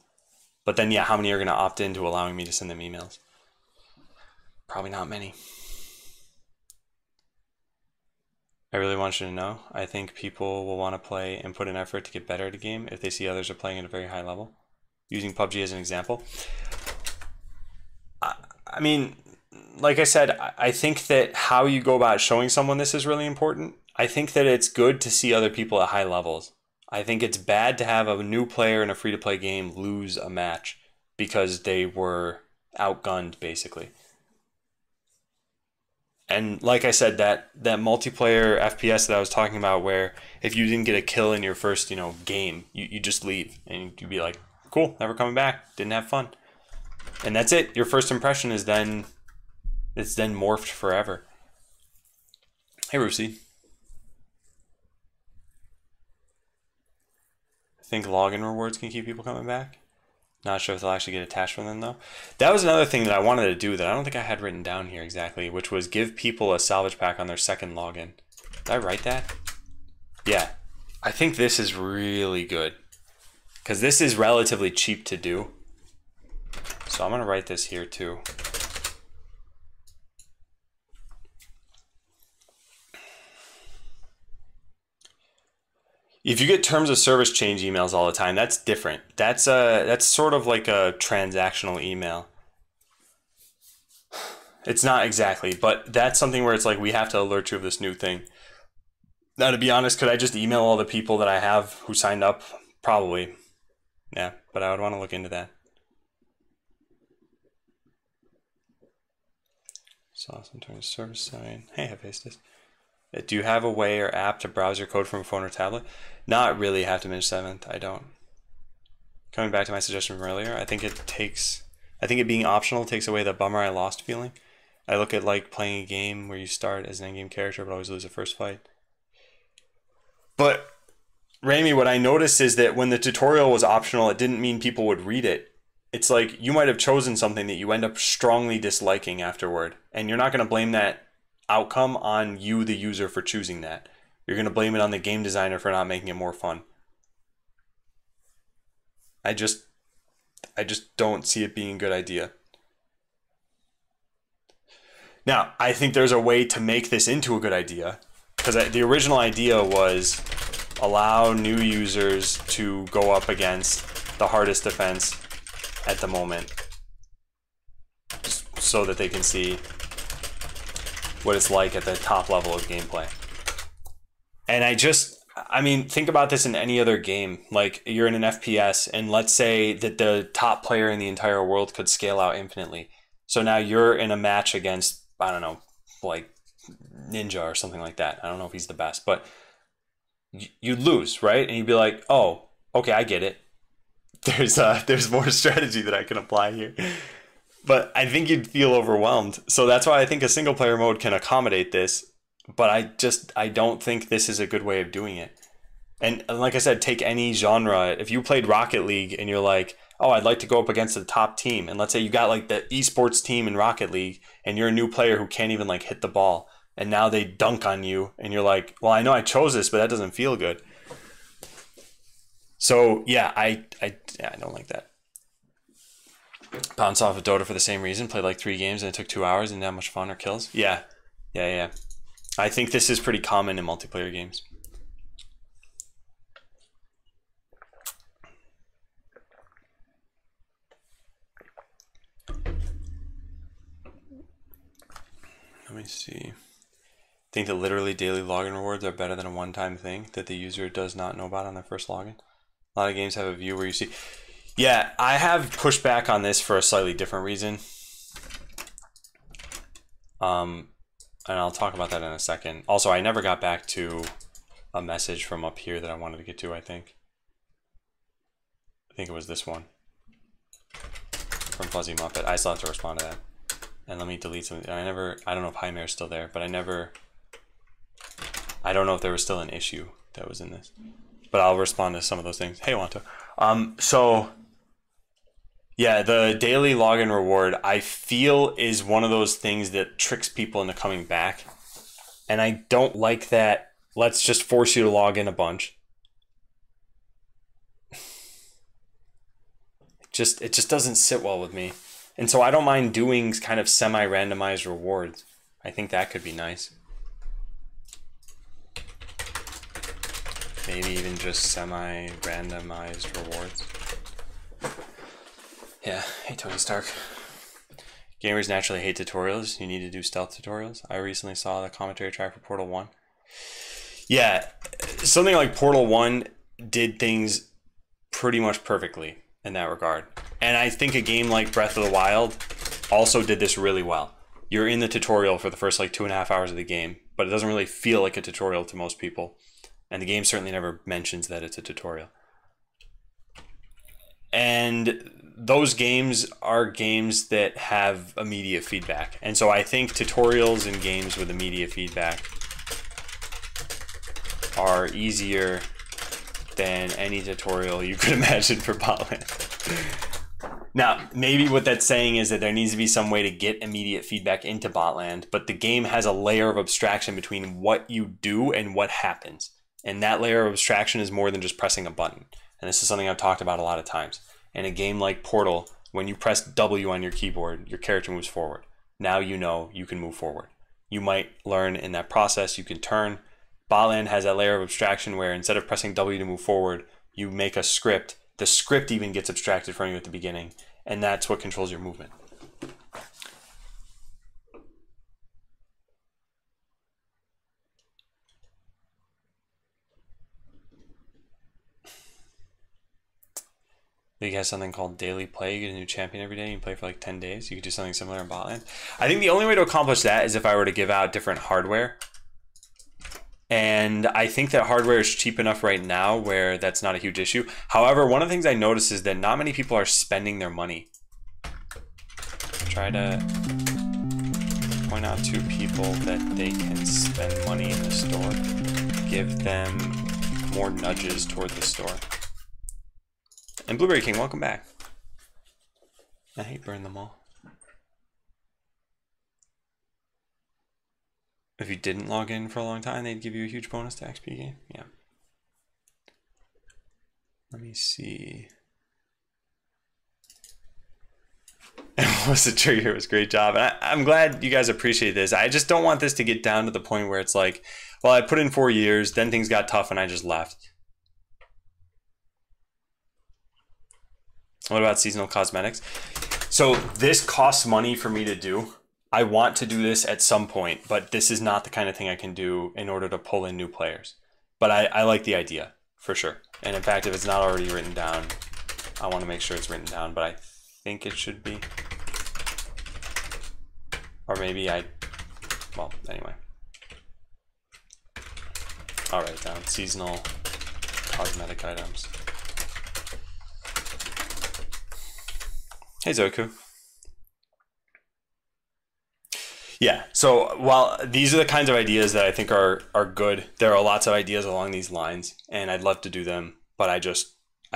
But then, yeah, how many are going to opt into allowing me to send them emails? Probably not many. I really want you to know, I think people will want to play and put in effort to get better at a game if they see others are playing at a very high level. Using PUBG as an example. I mean, like I said, I think that how you go about showing someone this is really important. I think that it's good to see other people at high levels. I think it's bad to have a new player in a free-to-play game lose a match because they were outgunned, basically. And like I said, that multiplayer FPS that I was talking about, where if you didn't get a kill in your first, game, you just leave and you'd be like, cool, never coming back, didn't have fun. And that's it. Your first impression is then morphed forever. Hey, Rusi. I think login rewards can keep people coming back. Not sure if they'll actually get attached from them, though. That was another thing that I wanted to do that I don't think I had written down here exactly, which was give people a salvage pack on their second login. Did I write that? Yeah. I think this is really good, because this is relatively cheap to do. So I'm going to write this here, too. If you get terms of service change emails all the time, that's different. That's sort of like a transactional email. It's not exactly, but that's something where it's like, we have to alert you of this new thing. Now, to be honest, could I just email all the people that I have who signed up? Probably. Yeah, but I would want to look into that. So some terms of service sign. Hey, Hephaestus. Do you have a way or app to browse your code from a phone or tablet? Not really, have to minute 7th. I don't. Coming back to my suggestion from earlier, I think it being optional takes away the bummer I lost feeling. I look at like playing a game where you start as an endgame character but always lose the first fight. But Rami, what I noticed is that when the tutorial was optional, it didn't mean people would read it. It's like you might have chosen something that you end up strongly disliking afterward, and you're not going to blame that outcome on you, the user, for choosing that. You're going to blame it on the game designer for not making it more fun. I just don't see it being a good idea. Now, I think there's a way to make this into a good idea, because the original idea was allow new users to go up against the hardest defense at the moment, so that they can see what it's like at the top level of gameplay. And I mean, think about this in any other game. Like, you're in an FPS, and let's say that the top player in the entire world could scale out infinitely. So now you're in a match against, I don't know, like Ninja or something like that. I don't know if he's the best, but you'd lose, right? And you'd be like, oh, okay, I get it. There's more strategy that I can apply here. But I think you'd feel overwhelmed. So that's why I think a single player mode can accommodate this. But I don't think this is a good way of doing it. And like I said, take any genre. If you played Rocket League and you're like, oh, I'd like to go up against the top team. And let's say you got like the esports team in Rocket League and you're a new player who can't even like hit the ball. And now they dunk on you and you're like, well, I know I chose this, but that doesn't feel good. So yeah, I don't like that. Bounce off of Dota for the same reason. Played like 3 games and it took 2 hours and not much fun or kills. Yeah. I think this is pretty common in multiplayer games. Let me see. Think that literally daily login rewards are better than a one-time thing that the user does not know about on their first login. A lot of games have a view where you see... Yeah, I have pushed back on this for a slightly different reason. And I'll talk about that in a second. Also, I never got back to a message from up here that I wanted to get to, I think. I think it was this one. From Fuzzy Muppet. I still have to respond to that. And let me delete something. I don't know if Jaime is still there, but I don't know if there was still an issue that was in this. But I'll respond to some of those things. Hey, Wanto. So Yeah, the daily login reward, I feel, is one of those things that tricks people into coming back. And I don't like that. Let's just force you to log in a bunch. It just doesn't sit well with me. And so I don't mind doing kind of semi-randomized rewards. I think that could be nice. Maybe even just semi-randomized rewards. Yeah, hey Tony Stark. Gamers naturally hate tutorials. You need to do stealth tutorials. I recently saw the commentary track for Portal 1. Yeah, something like Portal 1 did things pretty much perfectly in that regard. And I think a game like Breath of the Wild also did this really well. You're in the tutorial for the first like 2.5 hours of the game, but it doesn't really feel like a tutorial to most people. And the game certainly never mentions that it's a tutorial. And those games are games that have immediate feedback. And so I think tutorials in games with immediate feedback are easier than any tutorial you could imagine for Botland. Now, maybe what that's saying is that there needs to be some way to get immediate feedback into Botland, but the game has a layer of abstraction between what you do and what happens. And that layer of abstraction is more than just pressing a button. And this is something I've talked about a lot of times. In a game like Portal, when you press W on your keyboard, your character moves forward. Now you know you can move forward. You might learn in that process you can turn. Botland has that layer of abstraction where instead of pressing W to move forward, you make a script. The script even gets abstracted from you at the beginning, and that's what controls your movement. League has something called Daily Play. You get a new champion every day. You play for like 10 days. You could do something similar in Botland. I think the only way to accomplish that is if I were to give out different hardware. And I think that hardware is cheap enough right now where that's not a huge issue. However, one of the things I notice is that not many people are spending their money. Try to point out to people that they can spend money in the store. Give them more nudges toward the store. And Blueberry King, welcome back. I hate burn them all. If you didn't log in for a long time, they'd give you a huge bonus to XP game. Yeah. Let me see. Was the Trigger Heroes great job. And I'm glad you guys appreciate this. I just don't want this to get down to the point where it's like, well, I put in 4 years, then things got tough and I just left. What about seasonal cosmetics? So this costs money for me to do. I want to do this at some point, but this is not the kind of thing I can do in order to pull in new players. But I like the idea, for sure. And in fact, if it's not already written down, I want to make sure it's written down, but I think it should be. Or maybe well, anyway. I'll write it down. Seasonal cosmetic items. Hey, Zoku. Yeah, so while these are the kinds of ideas that I think are good, there are lots of ideas along these lines, and I'd love to do them, but I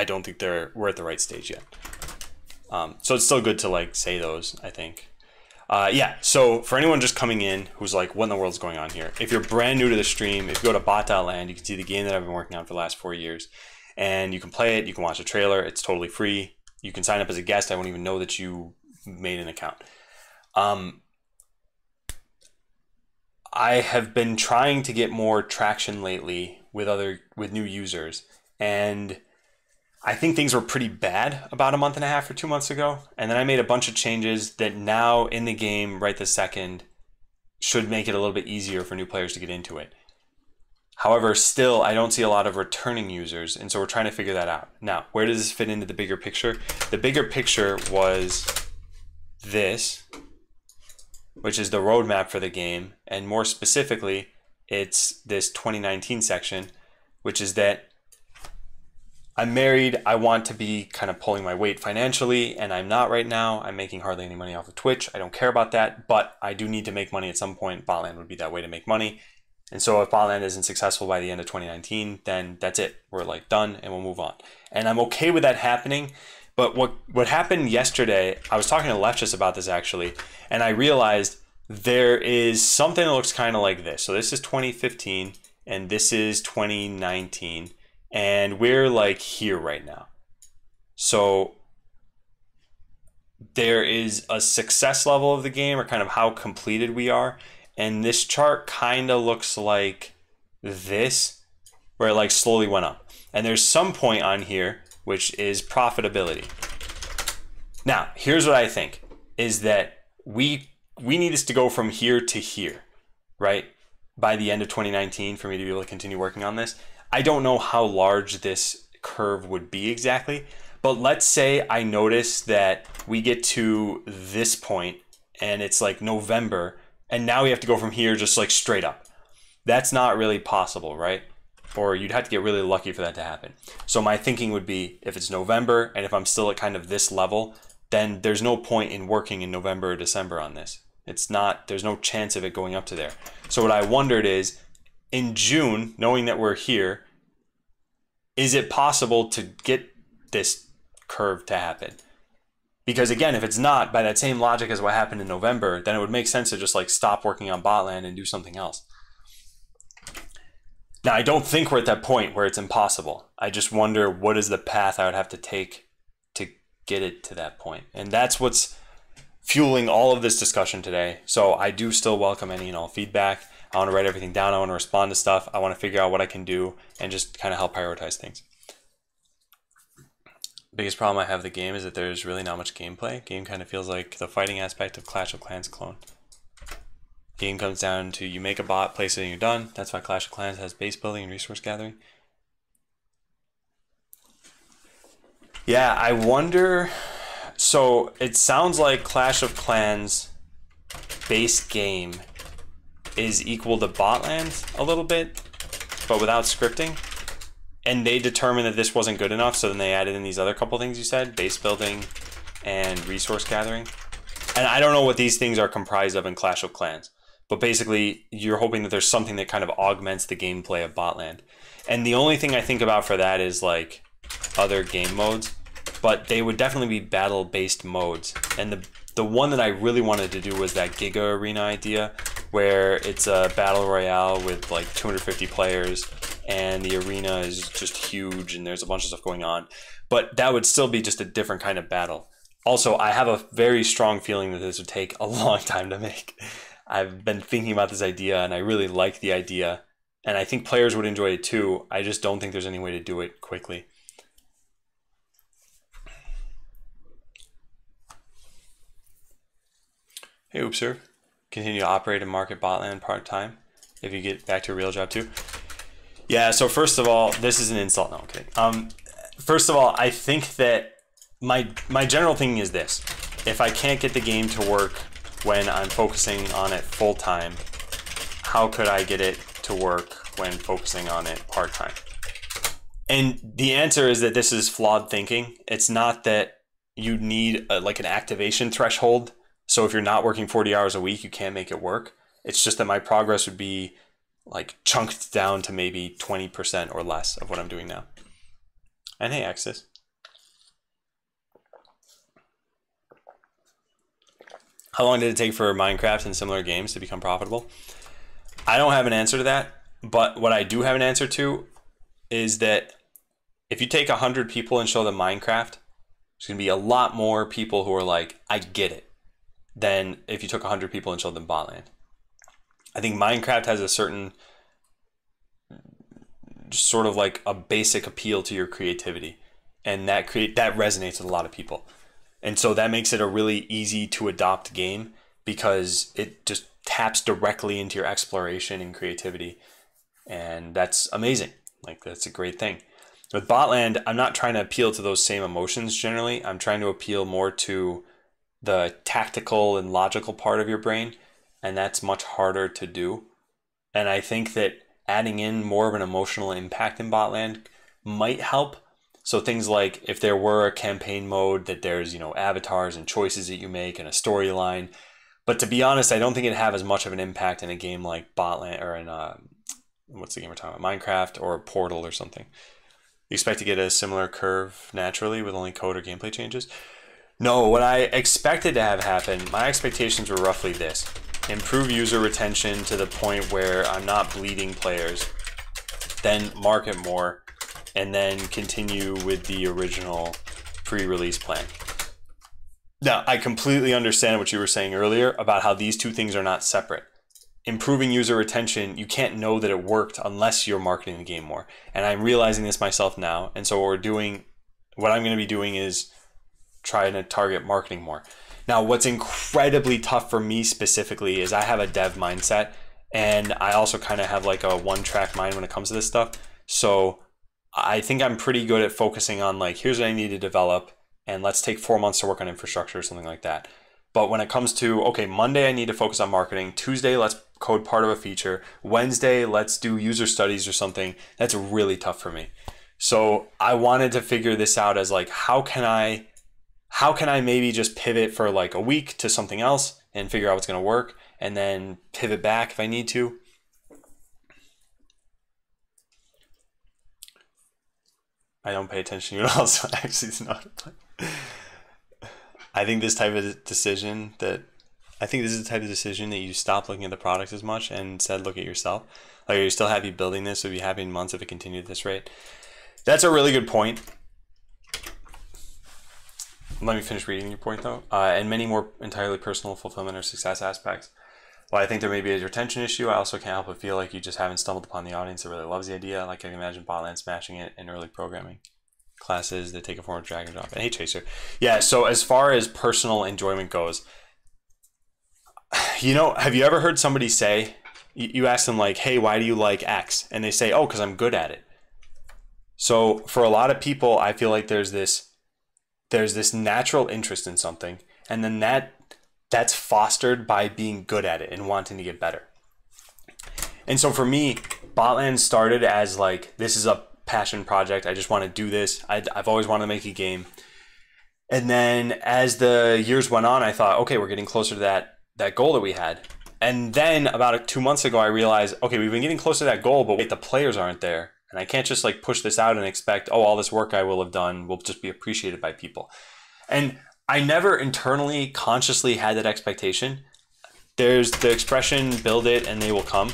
don't think we're at the right stage yet. So it's still good to like say those, I think. Yeah, so for anyone just coming in who's like, what in the world's going on here? If you're brand new to the stream, if you go to bot.land, you can see the game that I've been working on for the last 4 years, and you can play it, you can watch a trailer, it's totally free. You can sign up as a guest. I won't even know that you made an account. I have been trying to get more traction lately with new users, and I think things were pretty bad about a month and a half or 2 months ago. And then I made a bunch of changes that now in the game right this second should make it a little bit easier for new players to get into it. However, still, I don't see a lot of returning users, and so we're trying to figure that out. Now, where does this fit into the bigger picture? The bigger picture was this, which is the roadmap for the game, and more specifically, it's this 2019 section, which is that I'm married, I want to be kind of pulling my weight financially, and I'm not right now. I'm making hardly any money off of Twitch. I don't care about that, but I do need to make money at some point. Botland would be that way to make money. And so if Botland isn't successful by the end of 2019, then that's it. We're like done and we'll move on. And I'm okay with that happening But what happened yesterday, I was talking to Leftis about this actually, and I realized there is something that looks kind of like this. So this is 2015 and this is 2019, and we're like here right now. So there is a success level of the game, or kind of how completed we are, and this chart kind of looks like this, where it like slowly went up. And there's some point on here which is profitability. Now, here's what I think is that we need this to go from here to here, right? By the end of 2019 for me to be able to continue working on this. I don't know how large this curve would be exactly, but let's say I notice that we get to this point and it's like November, and now we have to go from here just like straight up. That's not really possible, right? Or you'd have to get really lucky for that to happen. So my thinking would be, if it's November and if I'm still at kind of this level, then there's no point in working in November or December on this. It's not, there's no chance of it going up to there. So what I wondered is, in June, knowing that we're here, is it possible to get this curve to happen? Because again, if it's not, by that same logic as what happened in November, then it would make sense to just like stop working on Botland and do something else. Now, I don't think we're at that point where it's impossible. I just wonder what is the path I would have to take to get it to that point. And that's what's fueling all of this discussion today. So I do still welcome any and all feedback. I want to write everything down. I want to respond to stuff. I want to figure out what I can do and just kind of help prioritize things. Biggest problem I have with the game is that there's really not much gameplay. Game kind of feels like the fighting aspect of Clash of Clans clone. Game comes down to you make a bot, place it, and you're done. That's why Clash of Clans has base building and resource gathering. Yeah, I wonder. So it sounds like Clash of Clans base game is equal to Botland a little bit, but without scripting. And they determined that this wasn't good enough, so then they added in these other couple things you said, base building and resource gathering. And I don't know what these things are comprised of in Clash of Clans. But basically, you're hoping that there's something that kind of augments the gameplay of Botland. And the only thing I think about for that is like other game modes. But they would definitely be battle-based modes. And the one that I really wanted to do was that Giga Arena idea, where it's a battle royale with like 250 players, and the arena is just huge, and there's a bunch of stuff going on. But that would still be just a different kind of battle. Also, I have a very strong feeling that this would take a long time to make. I've been thinking about this idea, and I really like the idea, and I think players would enjoy it too. I just don't think there's any way to do it quickly. Hey, Oopser. Continue to operate and market Botland part-time if you get back to a real job too. Yeah, so first of all, this is an insult. No, I'm kidding. First of all, I think that my general thinking is this. If I can't get the game to work when I'm focusing on it full-time, how could I get it to work when focusing on it part-time? And the answer is that this is flawed thinking. It's not that you need like an activation threshold. So if you're not working 40 hours a week, you can't make it work. It's just that my progress would be like chunked down to maybe 20% or less of what I'm doing now. And hey, Axis. How long did it take for Minecraft and similar games to become profitable? I don't have an answer to that, but what I do have an answer to is that if you take 100 people and show them Minecraft, there's going to be a lot more people who are like, I get it, than if you took 100 people and showed them Botland. I think Minecraft has a certain sort of like a basic appeal to your creativity, and that resonates with a lot of people. And so that makes it a really easy to adopt game because it just taps directly into your exploration and creativity. And that's amazing. Like, that's a great thing. With Botland, I'm not trying to appeal to those same emotions generally. I'm trying to appeal more to the tactical and logical part of your brain. And that's much harder to do. And I think that adding in more of an emotional impact in Botland might help. So things like if there were a campaign mode that there's, avatars and choices that you make and a storyline. But to be honest, I don't think it'd have as much of an impact in a game like Botland or in what's the game we're talking about? Minecraft or Portal or something. You expect to get a similar curve naturally with only code or gameplay changes? No, what I expected to have happen, my expectations were roughly this. Improve user retention to the point where I'm not bleeding players, then market more, and then continue with the original pre-release plan. Now, I completely understand what you were saying earlier about how these two things are not separate. Improving user retention, you can't know that it worked unless you're marketing the game more. And I'm realizing this myself now. And so what I'm going to be doing is trying to target marketing more. Now, what's incredibly tough for me specifically is I have a dev mindset, and I also kind of have like a one-track mind when it comes to this stuff. So I think I'm pretty good at focusing on like, here's what I need to develop, and let's take 4 months to work on infrastructure or something like that. But when it comes to, okay, Monday I need to focus on marketing, Tuesday let's code part of a feature, Wednesday let's do user studies or something, that's really tough for me. So I wanted to figure this out as like, how can I maybe just pivot for like a week to something else and figure out what's going to work, and then pivot back if I need to. I don't pay attention to you else. I actually do not. I think this is the type of decision that you stop looking at the products as much and instead look at yourself. Like, are you still happy building this? Would you be happy in months if it continued at this rate? That's a really good point. Let me finish reading your point though. And many more entirely personal fulfillment or success aspects. While I think there may be a retention issue, I also can't help but feel like you just haven't stumbled upon the audience that really loves the idea. Like I can imagine Botland smashing it in early programming classes that take a form of drag and drop. And hey, Chaser. Yeah, so as far as personal enjoyment goes, you know, have you ever heard somebody say, you ask them like, hey, why do you like X? And they say, oh, because I'm good at it. So for a lot of people, I feel like there's this natural interest in something, and then that's fostered by being good at it and wanting to get better. And so for me, Botland started as like, this is a passion project. I just want to do this. I've always wanted to make a game. And then as the years went on, I thought, okay, we're getting closer to that goal that we had. And then about 2 months ago, I realized, okay, we've been getting close to that goal, but wait, the players aren't there. And I can't just like push this out and expect, oh, all this work I will have done will just be appreciated by people. And I never internally consciously had that expectation. There's the expression, build it and they will come.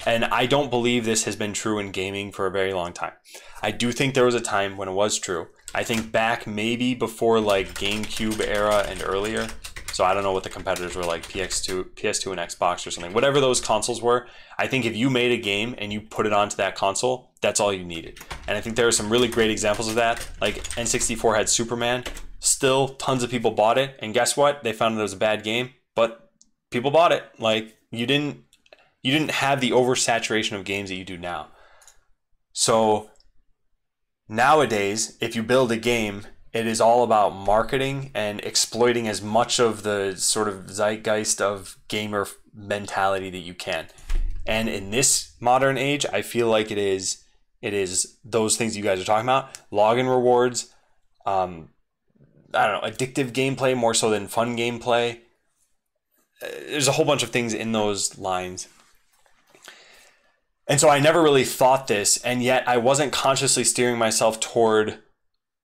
And I don't believe this has been true in gaming for a very long time. I do think there was a time when it was true. I think back maybe before like GameCube era and earlier. So I don't know what the competitors were like, PS2 and Xbox or something. Whatever those consoles were, I think if you made a game and you put it onto that console, that's all you needed. And I think there are some really great examples of that. Like N64 had Superman. Still, tons of people bought it. And guess what? They found it was a bad game, but people bought it. Like you didn't have the oversaturation of games that you do now. So nowadays, if you build a game, it is all about marketing and exploiting as much of the sort of zeitgeist of gamer mentality that you can. And in this modern age, I feel like it is those things you guys are talking about. Login rewards, I don't know, addictive gameplay more so than fun gameplay. There's a whole bunch of things in those lines. And so I never really thought this, and yet I wasn't consciously steering myself toward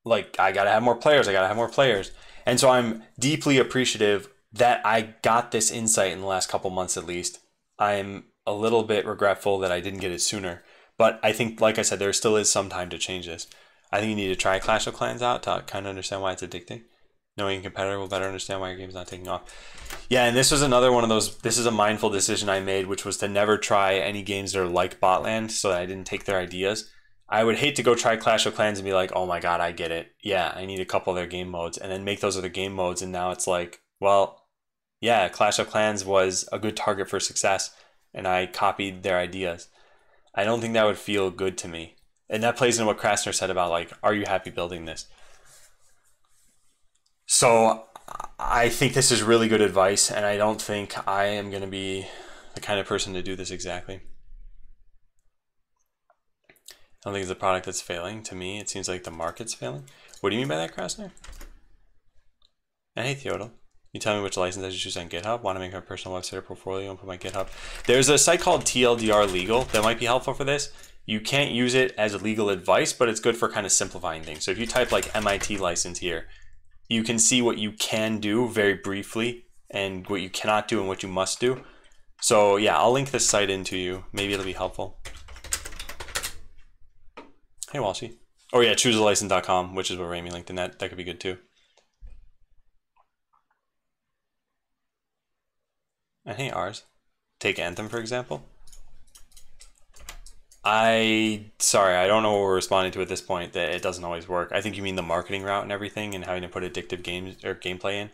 like, I gotta have more players. And so I'm deeply appreciative that I got this insight in the last couple months at least. I'm a little bit regretful that I didn't get it sooner, but I think, like I said, there still is some time to change this. I think you need to try Clash of Clans out to kind of understand why it's addicting. Knowing a competitor will better understand why your game's not taking off. Yeah, and this was another one of those, this is a mindful decision I made, which was to never try any games that are like Botland so that I didn't take their ideas. I would hate to go try Clash of Clans and be like, oh my god, I get it. Yeah, I need a couple of their game modes, and then make those other game modes, and now it's like, well, yeah, Clash of Clans was a good target for success, and I copied their ideas. I don't think that would feel good to me. And that plays into what Krasner said about, like, are you happy building this? So I think this is really good advice, and I don't think I am going to be the kind of person to do this exactly. I don't think it's a product that's failing. To me, it seems like the market's failing. What do you mean by that, Krasner? And hey, Theodore. You tell me which license I should choose on GitHub. Want to make my personal website or portfolio and put my GitHub. There's a site called TLDR Legal that might be helpful for this. You can't use it as legal advice, but it's good for kind of simplifying things. So if you type like MIT license here, you can see what you can do very briefly and what you cannot do and what you must do. So yeah, I'll link this site into you. Maybe it'll be helpful. Hey, Walshy. Oh yeah, choosealicense.com, which is what Rami linked in that. That could be good too. And hey, ours. Take Anthem, for example. Sorry, I don't know what we're responding to at this point, that it doesn't always work. I think you mean the marketing route and everything and having to put addictive games or gameplay in.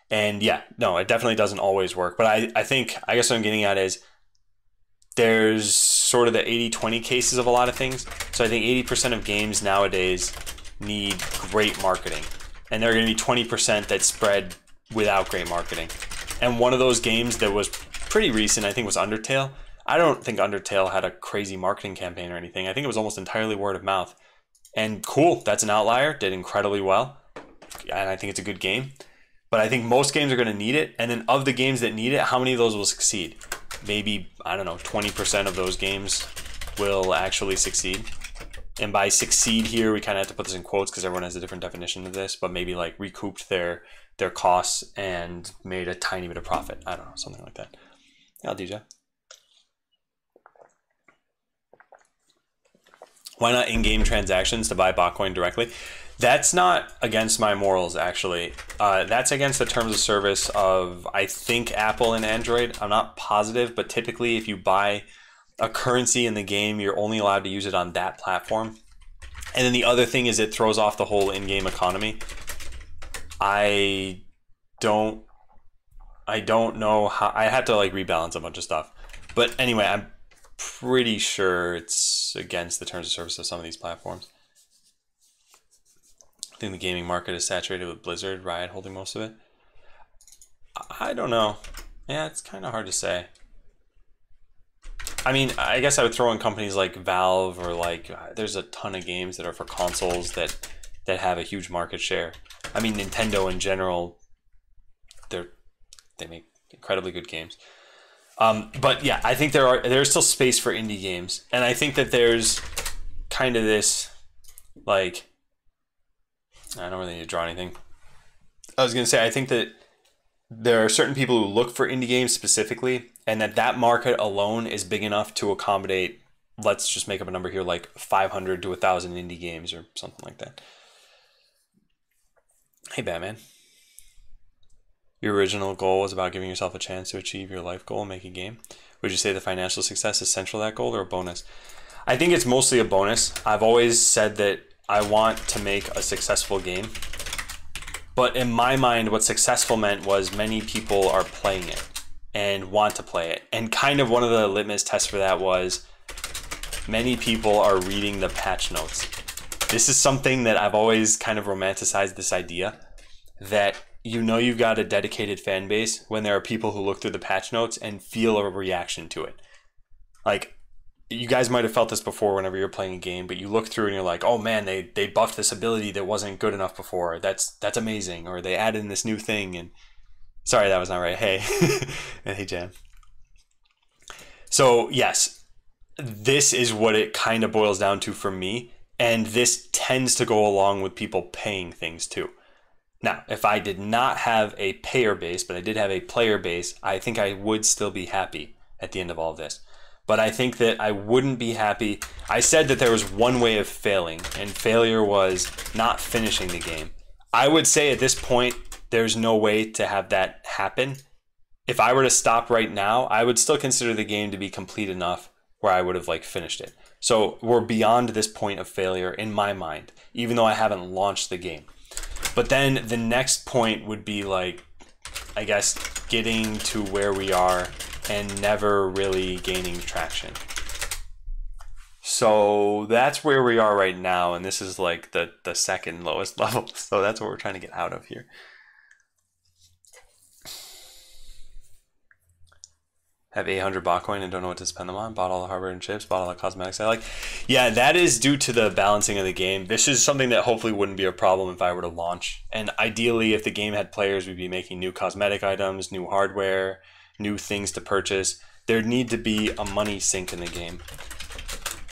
And yeah, no, it definitely doesn't always work. But I guess what I'm getting at is there's sort of the 80-20 cases of a lot of things. So I think 80% of games nowadays need great marketing. And there are going to be 20% that spread without great marketing. And one of those games that was pretty recent, I think, was Undertale. I don't think Undertale had a crazy marketing campaign or anything. I think it was almost entirely word of mouth. And cool, that's an outlier, did incredibly well. And I think it's a good game. But I think most games are going to need it. And then of the games that need it, how many of those will succeed? Maybe, I don't know, 20% of those games will actually succeed. And by succeed here, we kind of have to put this in quotes because everyone has a different definition of this, but maybe like recouped their costs and made a tiny bit of profit. I don't know, something like that. Yeah, DJ. Why not in-game transactions to buy Botcoin directly? That's not against my morals, actually. That's against the terms of service of, I think, Apple and Android. I'm not positive, but typically if you buy a currency in the game, you're only allowed to use it on that platform. And then the other thing is it throws off the whole in-game economy. I don't know how. I had to like rebalance a bunch of stuff. But anyway, I'm pretty sure it's against the terms of service of some of these platforms. I think the gaming market is saturated with Blizzard, Riot holding most of it. I don't know. Yeah, it's kind of hard to say. I mean, I guess I would throw in companies like Valve or like, there's a ton of games that are for consoles that have a huge market share. I mean, Nintendo in general, they make incredibly good games. But yeah, I think there's still space for indie games. And I think that there's kind of this, like, I don't really need to draw anything. I was going to say, I think that there are certain people who look for indie games specifically, and that market alone is big enough to accommodate, let's just make up a number here, like 500 to 1,000 indie games or something like that. Hey, Batman. Your original goal was about giving yourself a chance to achieve your life goal and make a game. Would you say the financial success is central to that goal or a bonus? I think it's mostly a bonus. I've always said that I want to make a successful game. But in my mind, what successful meant was many people are playing it and want to play it. And kind of one of the litmus tests for that was many people are reading the patch notes. This is something that I've always kind of romanticized, this idea that you know you've got a dedicated fan base when there are people who look through the patch notes and feel a reaction to it. Like, you guys might have felt this before whenever you're playing a game, but you look through and you're like, oh man, they buffed this ability that wasn't good enough before. That's amazing. Or they added in this new thing. And sorry, that was not right. Hey, and hey, Jam. So yes, this is what it kind of boils down to for me. And this tends to go along with people paying things too. Now, if I did not have a payer base, but I did have a player base, I think I would still be happy at the end of all of this. But I think that I wouldn't be happy. I said that there was one way of failing, and failure was not finishing the game. I would say at this point, there's no way to have that happen. If I were to stop right now, I would still consider the game to be complete enough where I would have like finished it. So we're beyond this point of failure in my mind, even though I haven't launched the game. But then the next point would be like, I guess, getting to where we are and never really gaining traction. So that's where we are right now, and this is like the second lowest level. So that's what we're trying to get out of here. Have 800 Botcoin and don't know what to spend them on. Bought all the hardware and chips, bought all the cosmetics I like. Yeah, that is due to the balancing of the game. This is something that hopefully wouldn't be a problem if I were to launch. And ideally, if the game had players, we'd be making new cosmetic items, new hardware, new things to purchase. There'd need to be a money sink in the game.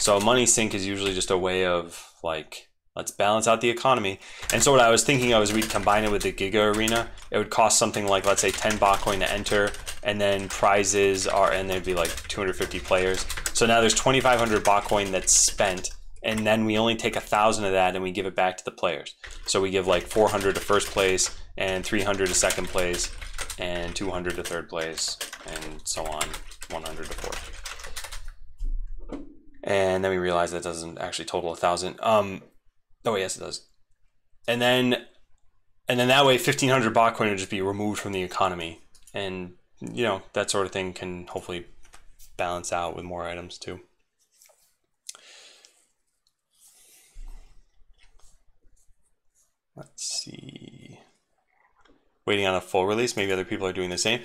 So money sink is usually just a way of like, let's balance out the economy. And so what I was thinking of is we'd combine it with the Giga Arena. It would cost something like, let's say 10 Botcoin to enter, and then prizes are, and there'd be like 250 players. So now there's 2,500 Botcoin that's spent, and then we only take 1,000 of that and we give it back to the players. So we give like 400 to first place, and 300 to second place, and 200 to third place, and so on, 100 to fourth. And then we realize that doesn't actually total 1,000. Oh yes, it does. And then that way 1,500 Botcoin would just be removed from the economy, and you know, that sort of thing can hopefully balance out with more items too. Let's see. Waiting on a full release. Maybe other people are doing the same.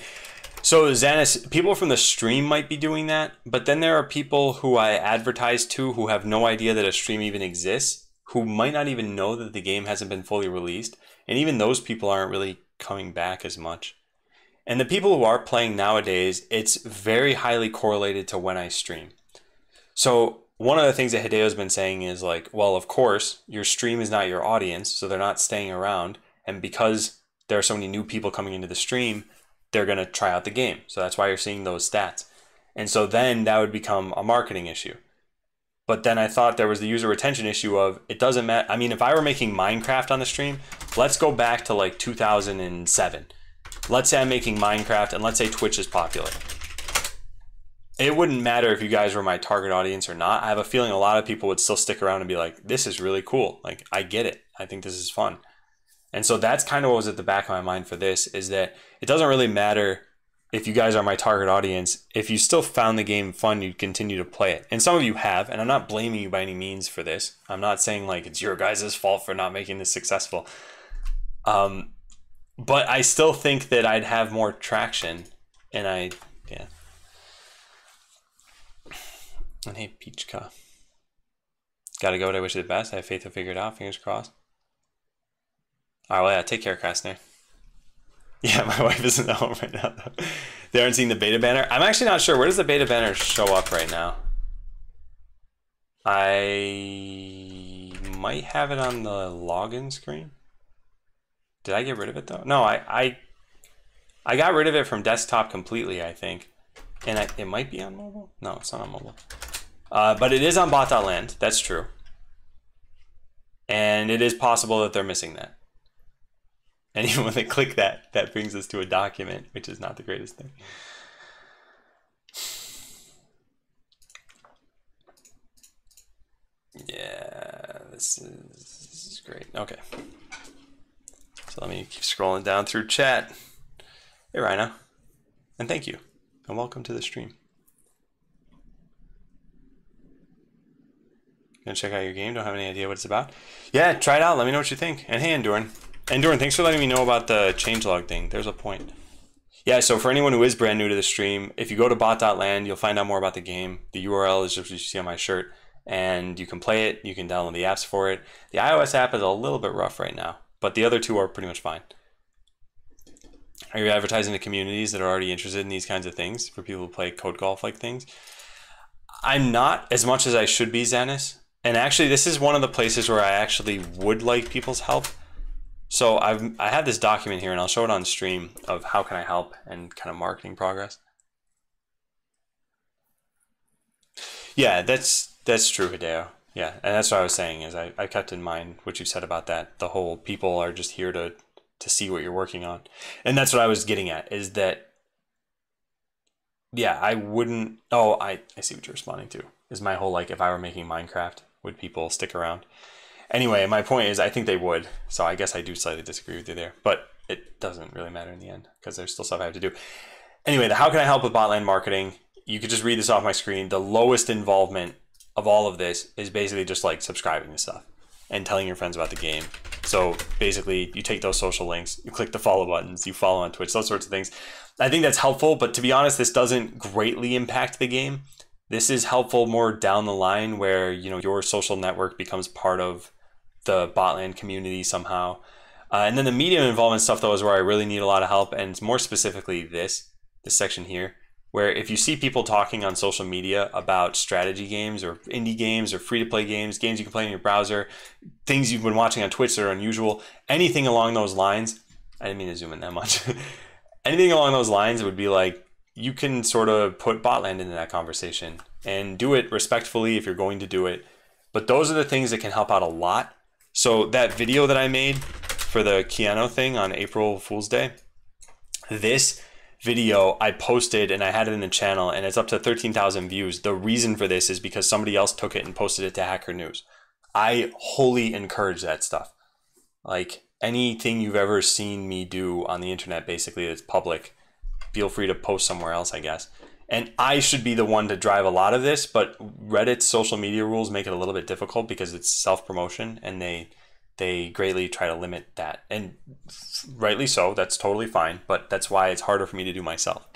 So Xanis, people from the stream might be doing that, but then there are people who I advertise to who have no idea that a stream even exists, who might not even know that the game hasn't been fully released, and even those people aren't really coming back as much. And the people who are playing nowadays, it's very highly correlated to when I stream. So one of the things that Hideo's been saying is like, well, of course, your stream is not your audience, so they're not staying around, and because there are so many new people coming into the stream, they're going to try out the game. So that's why you're seeing those stats. And so then that would become a marketing issue. But then I thought there was the user retention issue of, it doesn't matter. I mean, if I were making Minecraft on the stream, let's go back to like 2007. Let's say I'm making Minecraft, and let's say Twitch is popular. It wouldn't matter if you guys were my target audience or not. I have a feeling a lot of people would still stick around and be like, this is really cool. Like, I get it. I think this is fun. And so that's kind of what was at the back of my mind for this, is that it doesn't really matter if you guys are my target audience. If you still found the game fun, you'd continue to play it. And some of you have, and I'm not blaming you by any means for this. I'm not saying like it's your guys' fault for not making this successful. But I still think that I'd have more traction, and yeah. And hey, Peachka. Gotta go, but I wish you the best. I have faith to figure it out. Fingers crossed. All right, well, yeah, take care, Kastner. Yeah, my wife isn't at home right now, though. They aren't seeing the beta banner. I'm actually not sure. Where does the beta banner show up right now? I might have it on the login screen. Did I get rid of it, though? No, I got rid of it from desktop completely, I think. And it might be on mobile? No, it's not on mobile. But it is on bot.land. That's true. And it is possible that they're missing that. And even when they click that, that brings us to a document, which is not the greatest thing. Yeah, this is great. Okay. So let me keep scrolling down through chat. Hey, Rhino. And thank you. And welcome to the stream. Gonna check out your game. Don't have any idea what it's about. Yeah, try it out. Let me know what you think. And hey, Endurin. Endurin, thanks for letting me know about the changelog thing. There's a point. Yeah, so for anyone who is brand new to the stream, if you go to bot.land, you'll find out more about the game. The URL is just what you see on my shirt. And you can play it. You can download the apps for it. The iOS app is a little bit rough right now, but the other two are pretty much fine. Are you advertising to communities that are already interested in these kinds of things for people who play code golf like things? I'm not as much as I should be, Xanis. And actually, this is one of the places where I actually would like people's help. So I have this document here, and I'll show it on stream, of how can I help and kind of marketing progress. Yeah, that's true, Hideo. Yeah, and that's what I was saying, is I kept in mind what you said about that. The whole people are just here to see what you're working on. And that's what I was getting at, is that, yeah, I wouldn't, oh, I see what you're responding to, is my whole, like, if I were making Minecraft, would people stick around? Anyway, my point is I think they would. So I guess I do slightly disagree with you there, but it doesn't really matter in the end because there's still stuff I have to do. Anyway, how can I help with Botland marketing? You could just read this off my screen. The lowest involvement of all of this is basically just like subscribing to stuff and telling your friends about the game. So basically you take those social links, you click the follow buttons, you follow on Twitch, those sorts of things. I think that's helpful, but to be honest, this doesn't greatly impact the game. This is helpful more down the line where, you know, your social network becomes part of the Botland community somehow. And then the medium involvement stuff, though, is where I really need a lot of help. And more specifically this section here. where if you see people talking on social media about strategy games or indie games or free-to-play games, games you can play in your browser, things you've been watching on Twitch that are unusual, anything along those lines, I didn't mean to zoom in that much, anything along those lines, it would be like, you can sort of put Botland into that conversation and do it respectfully if you're going to do it. But those are the things that can help out a lot. So that video that I made for the Keanu thing on April Fool's Day, this video I posted and I had it in the channel and it's up to 13,000 views. The reason for this is because somebody else took it and posted it to Hacker News. I wholly encourage that stuff. Like anything you've ever seen me do on the internet, basically that's public, feel free to post somewhere else, I guess. And I should be the one to drive a lot of this, but Reddit's social media rules make it a little bit difficult because it's self-promotion and they greatly try to limit that. And rightly so, that's totally fine, but that's why it's harder for me to do myself.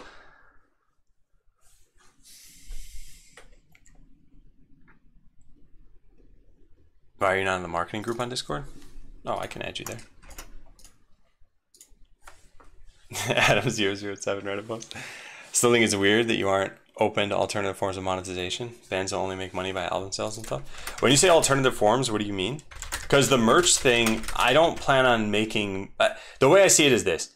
Why are you not in the marketing group on Discord? Oh, I can add you there. Adam007 Reddit post. Still think it's weird that you aren't open to alternative forms of monetization. Bands don't only make money by album sales and stuff. When you say alternative forms, what do you mean? Because the merch thing, I don't plan on making... the way I see it is this.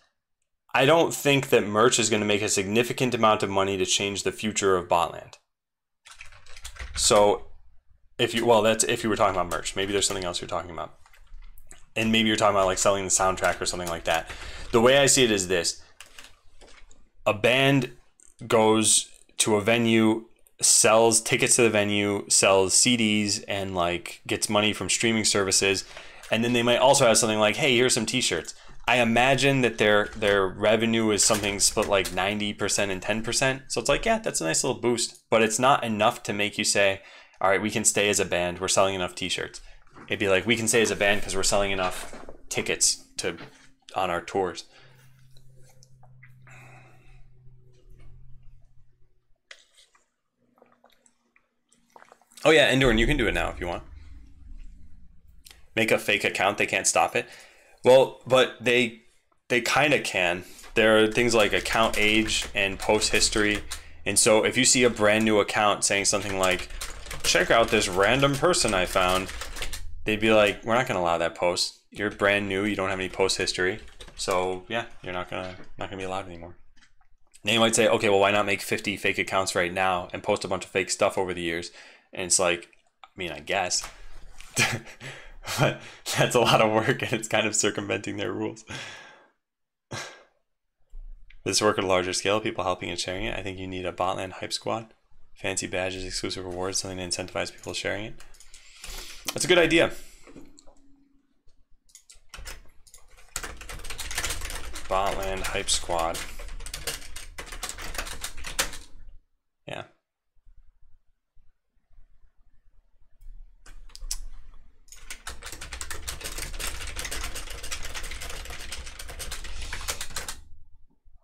I don't think that merch is going to make a significant amount of money to change the future of Botland. So, if you were talking about merch. Maybe there's something else you're talking about. And maybe you're talking about like selling the soundtrack or something like that. The way I see it is this. A band goes to a venue, sells tickets to the venue, sells CDs, and like gets money from streaming services. And then they might also have something like, hey, here's some t-shirts. I imagine that their revenue is something split like 90% and 10%. So it's like, yeah, that's a nice little boost. But it's not enough to make you say, all right, we can stay as a band. We're selling enough t-shirts. It'd be like, we can stay as a band because we're selling enough tickets on our tours. Oh yeah, Endurin, you can do it now if you want. Make a fake account, they can't stop it. Well, but they kind of can. There are things like account age and post history. And so if you see a brand new account saying something like, check out this random person I found, they'd be like, we're not going to allow that post. You're brand new, you don't have any post history. So yeah, you're not gonna be allowed anymore. Now you might say, okay, well, why not make 50 fake accounts right now and post a bunch of fake stuff over the years? And it's like, I mean, I guess. But that's a lot of work and it's kind of circumventing their rules. This work at a larger scale, people helping and sharing it. I think you need a Botland hype squad. Fancy badges, exclusive rewards, something to incentivize people sharing it. That's a good idea. Botland hype squad. Yeah.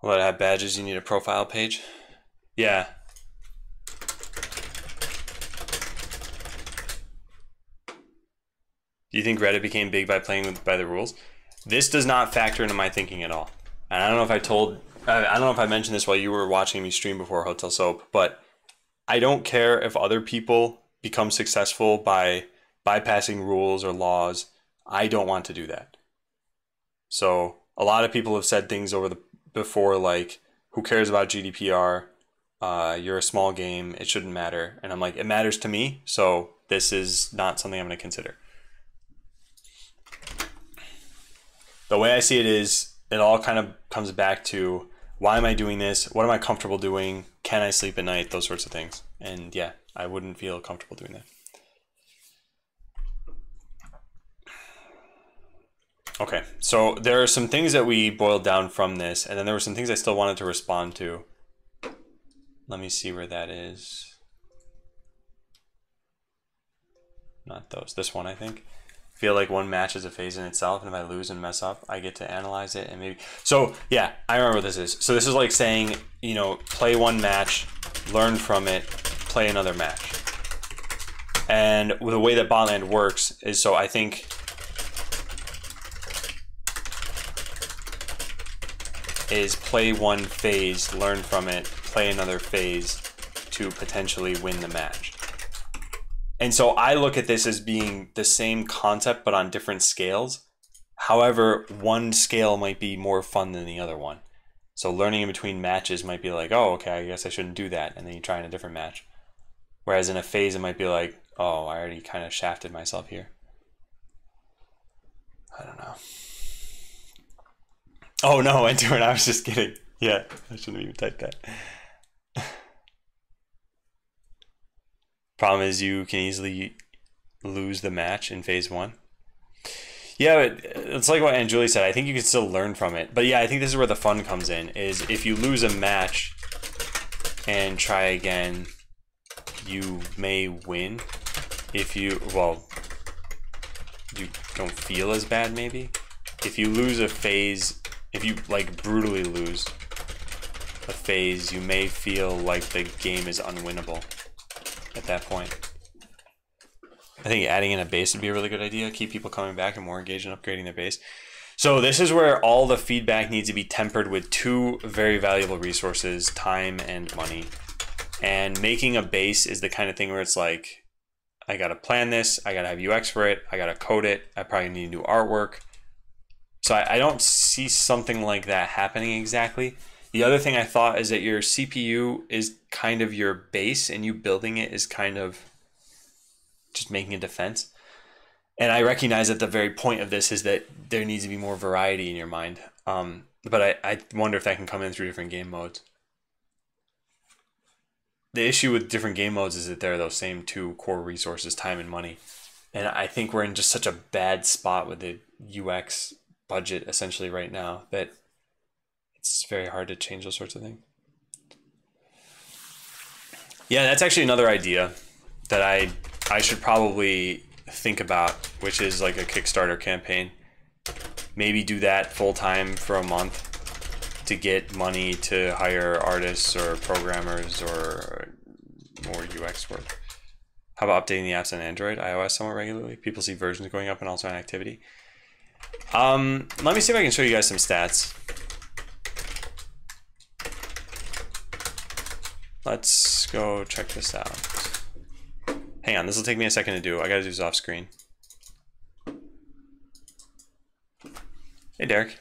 Will it have badges? You need a profile page? Yeah. Do you think Reddit became big by playing by the rules? This does not factor into my thinking at all. And I don't know if I don't know if I mentioned this while you were watching me stream before Hotel Soap, but I don't care if other people become successful by bypassing rules or laws. I don't want to do that. So a lot of people have said things before like, who cares about GDPR? You're a small game. It shouldn't matter. And I'm like, it matters to me. So this is not something I'm going to consider. The way I see it is, it all kind of comes back to, why am I doing this? What am I comfortable doing? Can I sleep at night? Those sorts of things. And yeah, I wouldn't feel comfortable doing that. Okay, so there are some things that we boiled down from this, and then there were some things I still wanted to respond to. Let me see where that is. Not those. This one, I think. Feel like one match is a phase in itself, and if I lose and mess up, I get to analyze it and maybe... So, yeah, I remember what this is. So this is like saying, you know, play one match, learn from it, play another match. And the way that Botland works is, so I think... is play one phase, learn from it, play another phase to potentially win the match. And so I look at this as being the same concept but on different scales. However, one scale might be more fun than the other one. So learning in between matches might be like, oh, okay, I guess I shouldn't do that. And then you try in a different match. Whereas in a phase, it might be like, oh, I already kind of shafted myself here. I don't know. Oh, no, Endurin, I was just kidding. Yeah, I shouldn't have even typed that. Problem is you can easily lose the match in phase one. Yeah, but it's like what Aunt Julie said. I think you can still learn from it. But yeah, I think this is where the fun comes in, is if you lose a match and try again, you may win. If you, well, you don't feel as bad maybe. If you lose a phase, if you like brutally lose a phase, you may feel like the game is unwinnable at that point. I think adding in a base would be a really good idea. Keep people coming back and more engaged in upgrading their base. So this is where all the feedback needs to be tempered with two very valuable resources, time and money. And making a base is the kind of thing where it's like, I gotta plan this, I gotta have UX for it, I gotta code it, I probably need to do artwork. So I don't see something like that happening exactly. The other thing I thought is that your CPU is kind of your base and you building it is kind of just making a defense. And I recognize that the very point of this is that there needs to be more variety in your mind. But I wonder if that can come in through different game modes. The issue with different game modes is that they're those same two core resources, time and money. And I think we're in just such a bad spot with the UX budget essentially right now that it's very hard to change those sorts of things. Yeah, that's actually another idea that I should probably think about, which is like a Kickstarter campaign. Maybe do that full time for a month to get money to hire artists or programmers or more UX work. How about updating the apps on Android, iOS somewhat regularly? People see versions going up and also on activity. Let me see if I can show you guys some stats. Let's go check this out. Hang on, this will take me a second to do. I gotta do this off screen. Hey, Derek.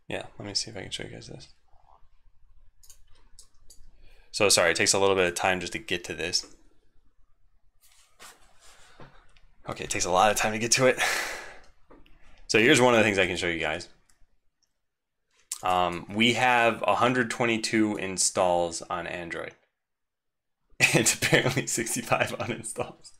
Yeah, let me see if I can show you guys this. So sorry, it takes a little bit of time just to get to this. Okay, it takes a lot of time to get to it. So here's one of the things I can show you guys. We have 122 installs on Android. And apparently 65 uninstalls.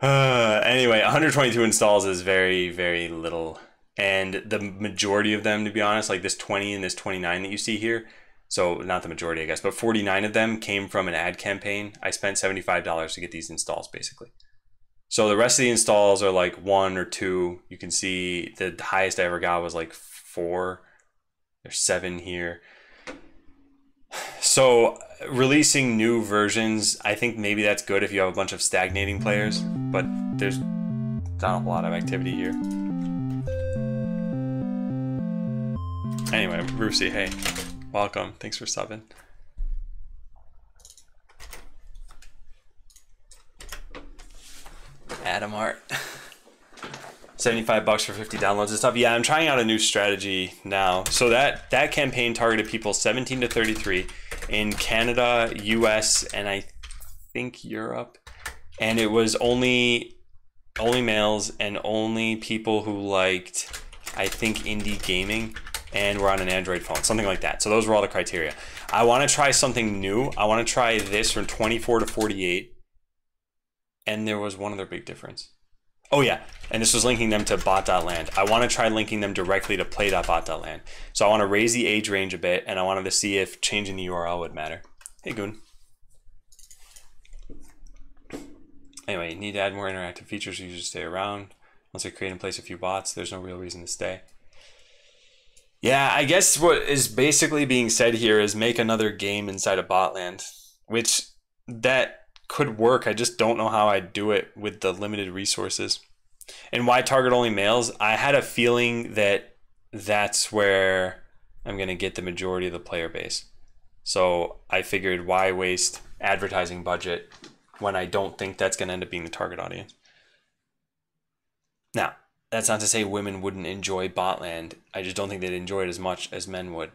Anyway, 122 installs is very, very little. And the majority of them, to be honest, like this 20 and this 29 that you see here, so not the majority, I guess, but 49 of them came from an ad campaign. I spent $75 to get these installs, basically. So the rest of the installs are like 1 or 2. You can see the highest I ever got was like 4. There's 7 here. So releasing new versions, I think maybe that's good if you have a bunch of stagnating players, but there's not a lot of activity here. Anyway, Brucey, hey, welcome. Thanks for subbing. Adam Art. 75 bucks for 50 downloads and stuff. Yeah, I'm trying out a new strategy now. So that campaign targeted people 17 to 33 in Canada, US, and I think Europe. And it was only males and only people who liked, I think, indie gaming and were on an Android phone, something like that. So those were all the criteria. I want to try something new. I want to try this from 24 to 48. And there was one other big difference. Oh yeah, and this was linking them to bot.land. I want to try linking them directly to play.bot.land. So I want to raise the age range a bit, and I wanted to see if changing the URL would matter. Hey, Goon. Anyway, you need to add more interactive features so users stay around. Once I create and place a few bots, there's no real reason to stay. Yeah, I guess what is basically being said here is make another game inside of Botland, which that could work. I just don't know how I'd do it with the limited resources. And why target only males? I had a feeling that that's where I'm going to get the majority of the player base. So I figured, why waste advertising budget when I don't think that's going to end up being the target audience? Now, that's not to say women wouldn't enjoy Botland. I just don't think they'd enjoy it as much as men would.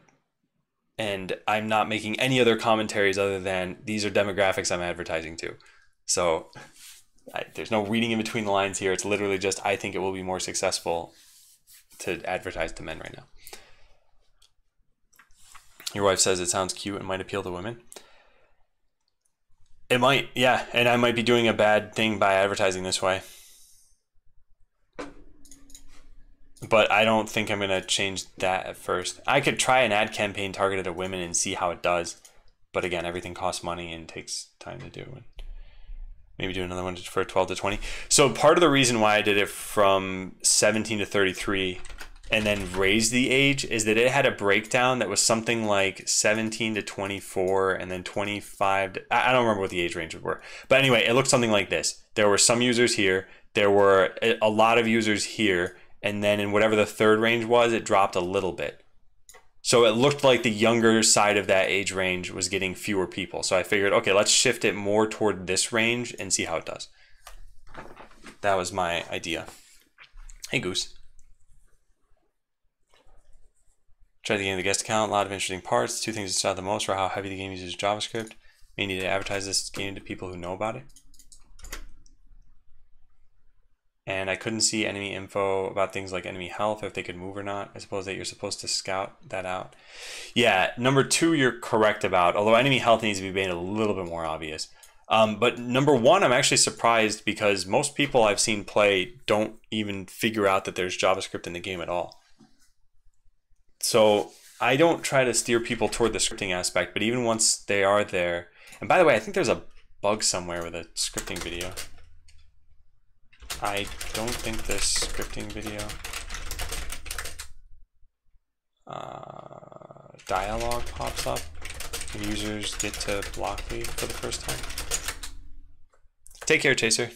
And I'm not making any other commentaries other than these are demographics I'm advertising to. So there's no reading in between the lines here. It's literally just, I think it will be more successful to advertise to men right now. Your wife says it sounds cute and might appeal to women. It might, yeah. And I might be doing a bad thing by advertising this way. But I don't think I'm going to change that at first. I could try an ad campaign targeted at women and see how it does. But again, everything costs money and takes time to do. And maybe do another one for 12 to 20. So part of the reason why I did it from 17 to 33 and then raised the age is that it had a breakdown that was something like 17 to 24 and then 25 to, I don't remember what the age ranges were. But anyway, it looked something like this. There were some users here. There were a lot of users here. And then in whatever the third range was, it dropped a little bit. So it looked like the younger side of that age range was getting fewer people. So I figured, okay, let's shift it more toward this range and see how it does. That was my idea. Hey, Goose. Tried the game of the guest account. A lot of interesting parts. Two things that stood out the most were how heavy the game uses JavaScript. May need to advertise this game to people who know about it. And I couldn't see enemy info about things like enemy health, if they could move or not. I suppose that you're supposed to scout that out. Yeah, number two, you're correct about, although enemy health needs to be made a little bit more obvious. But number one, I'm actually surprised because most people I've seen play don't even figure out that there's JavaScript in the game at all. So I don't try to steer people toward the scripting aspect, but even once they are there, and by the way, I think there's a bug somewhere with a scripting video. I don't think this scripting video dialogue pops up when users get to Blockly for the first time. Take care, Chaser.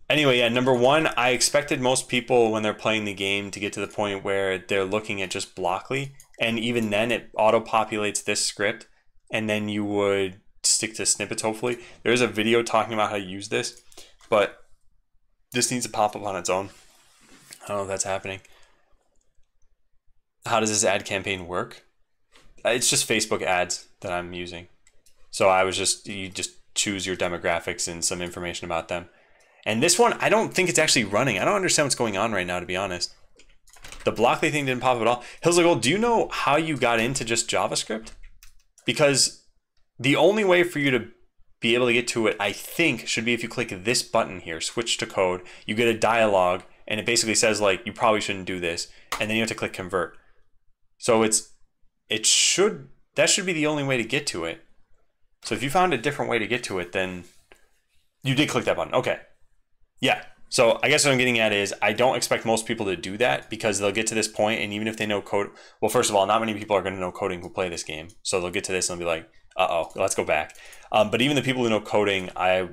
Anyway, yeah, number one, I expected most people when they're playing the game to get to the point where they're looking at just Blockly, and even then it auto-populates this script, and then you would stick to snippets, hopefully. There is a video talking about how to use this, but this needs to pop up on its own. I don't know if that's happening. How does this ad campaign work? It's just Facebook ads that I'm using. So you just choose your demographics and some information about them. And this one, I don't think it's actually running. I don't understand what's going on right now, to be honest. The Blockly thing didn't pop up at all. Hills of Gold, do you know how you got into just JavaScript? Because the only way for you to be able to get to it, I think, should be if you click this button here, switch to code, you get a dialogue, and it basically says, like, you probably shouldn't do this, and then you have to click convert. So that should be the only way to get to it. So if you found a different way to get to it, then you did click that button. Okay. Yeah. So I guess what I'm getting at is I don't expect most people to do that because they'll get to this point, and even if they know code, well, first of all, not many people are going to know coding who play this game. So they'll get to this and they'll be like, uh-oh, let's go back. But even the people who know coding, I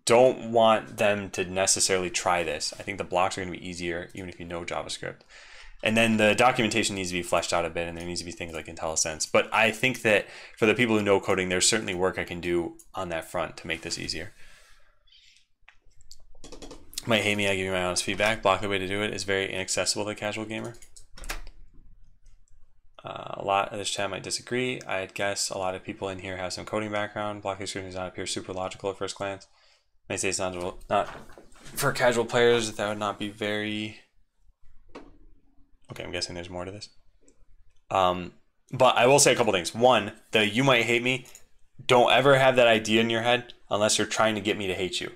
don't want them to necessarily try this. I think the blocks are going to be easier even if you know JavaScript. And then the documentation needs to be fleshed out a bit, and there needs to be things like IntelliSense. But I think that for the people who know coding, there's certainly work I can do on that front to make this easier. Might hate me, I give you my honest feedback. Blockly way to do it is very inaccessible to the casual gamer. A lot of this chat might disagree. I'd guess a lot of people in here have some coding background. Blockly scripting does not appear super logical at first glance. May say it's not for casual players. That would not be very. Okay, I'm guessing there's more to this. But I will say a couple things. One, the you might hate me. Don't ever have that idea in your head unless you're trying to get me to hate you.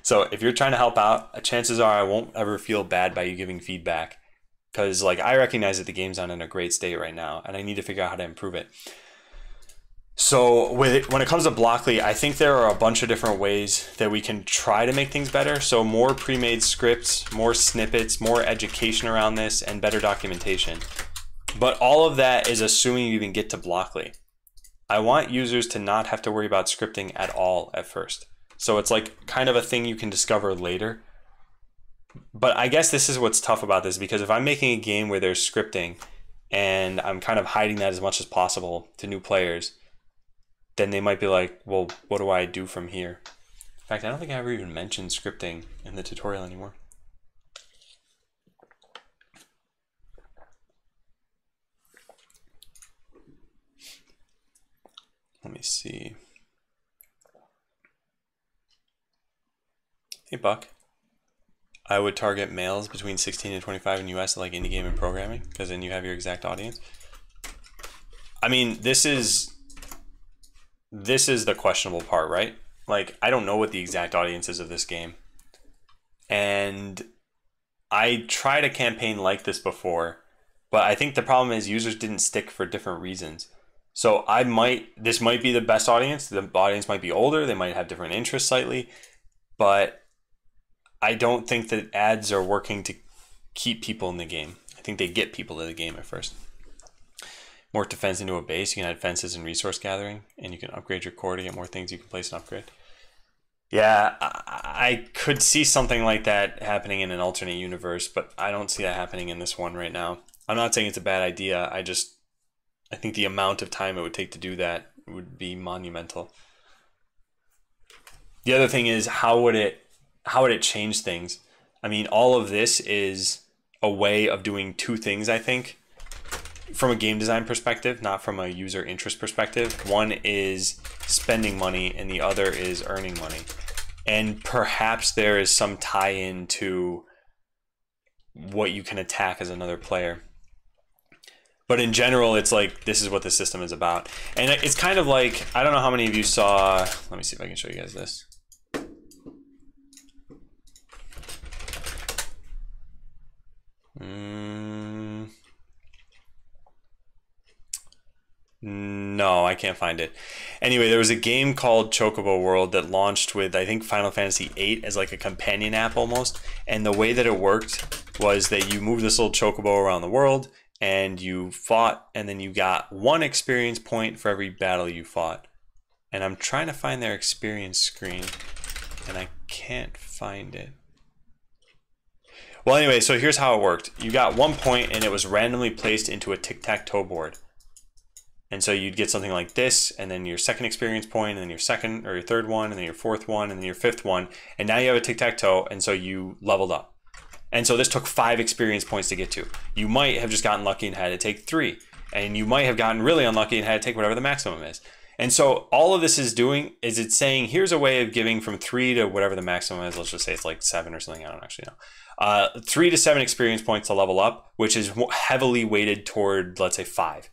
So if you're trying to help out, chances are I won't ever feel bad by you giving feedback. Because like I recognize that the game's not in a great state right now, and I need to figure out how to improve it. So when it comes to Blockly, I think there are a bunch of different ways that we can try to make things better. So more pre-made scripts, more snippets, more education around this, and better documentation. But all of that is assuming you even get to Blockly. I want users to not have to worry about scripting at all at first. So it's like kind of a thing you can discover later. But I guess this is what's tough about this, because if I'm making a game where there's scripting and I'm kind of hiding that as much as possible to new players, then they might be like, well, what do I do from here? In fact, I don't think I ever even mentioned scripting in the tutorial anymore. Let me see. Hey, Buck. I would target males between 16 and 25 in US, like indie game and programming, because then you have your exact audience. I mean, this is the questionable part, right? Like, I don't know what the exact audience is of this game. And I tried a campaign like this before, but I think the problem is users didn't stick for different reasons. So this might be the best audience. The audience might be older. They might have different interests slightly, but I don't think that ads are working to keep people in the game. I think they get people to the game at first. More defense into a base. You can add fences and resource gathering, and you can upgrade your core to get more things you can place and upgrade. Yeah, I could see something like that happening in an alternate universe, but I don't see that happening in this one right now. I'm not saying it's a bad idea. I think the amount of time it would take to do that would be monumental. The other thing is, how would it change things? I mean, all of this is a way of doing two things, I think, from a game design perspective, not from a user interest perspective. One is spending money and the other is earning money. And perhaps there is some tie-in to what you can attack as another player. But in general, it's like, this is what the system is about. And it's kind of like, I don't know how many of you saw, let me see if I can show you guys this. No, I can't find it. Anyway, there was a game called Chocobo World that launched with, I think, Final Fantasy VIII as like a companion app almost. And the way that it worked was that you moved this little Chocobo around the world, and you fought, and then you got 1 experience point for every battle you fought. And I'm trying to find their experience screen, and I can't find it. Well, anyway, so here's how it worked. You got 1 point, and it was randomly placed into a tic-tac-toe board. And so you'd get something like this, and then your second experience point, and then your second or your third one, and then your fourth one, and then your fifth one. And now you have a tic-tac-toe, and so you leveled up. And so this took 5 experience points to get to. You might have just gotten lucky and had to take 3. And you might have gotten really unlucky and had to take whatever the maximum is. And so all of this is doing is it's saying, here's a way of giving from 3 to whatever the maximum is. Let's just say it's like 7 or something. I don't actually know. 3 to 7 experience points to level up, which is heavily weighted toward, let's say, 5.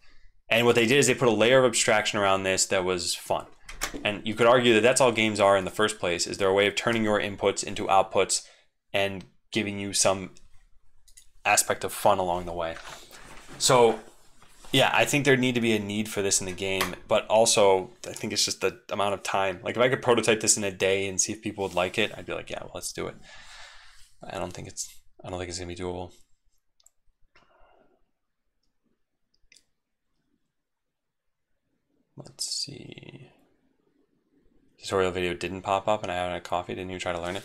And what they did is they put a layer of abstraction around this that was fun. And you could argue that that's all games are in the first place, is they're a way of turning your inputs into outputs and giving you some aspect of fun along the way. So yeah, I think there need to be a need for this in the game, but also I think it's just the amount of time. Like if I could prototype this in a day and see if people would like it, I'd be like, yeah, well, let's do it. I don't think it's gonna be doable. Let's see. Tutorial video didn't pop up and I had a coffee. Didn't you try to learn it?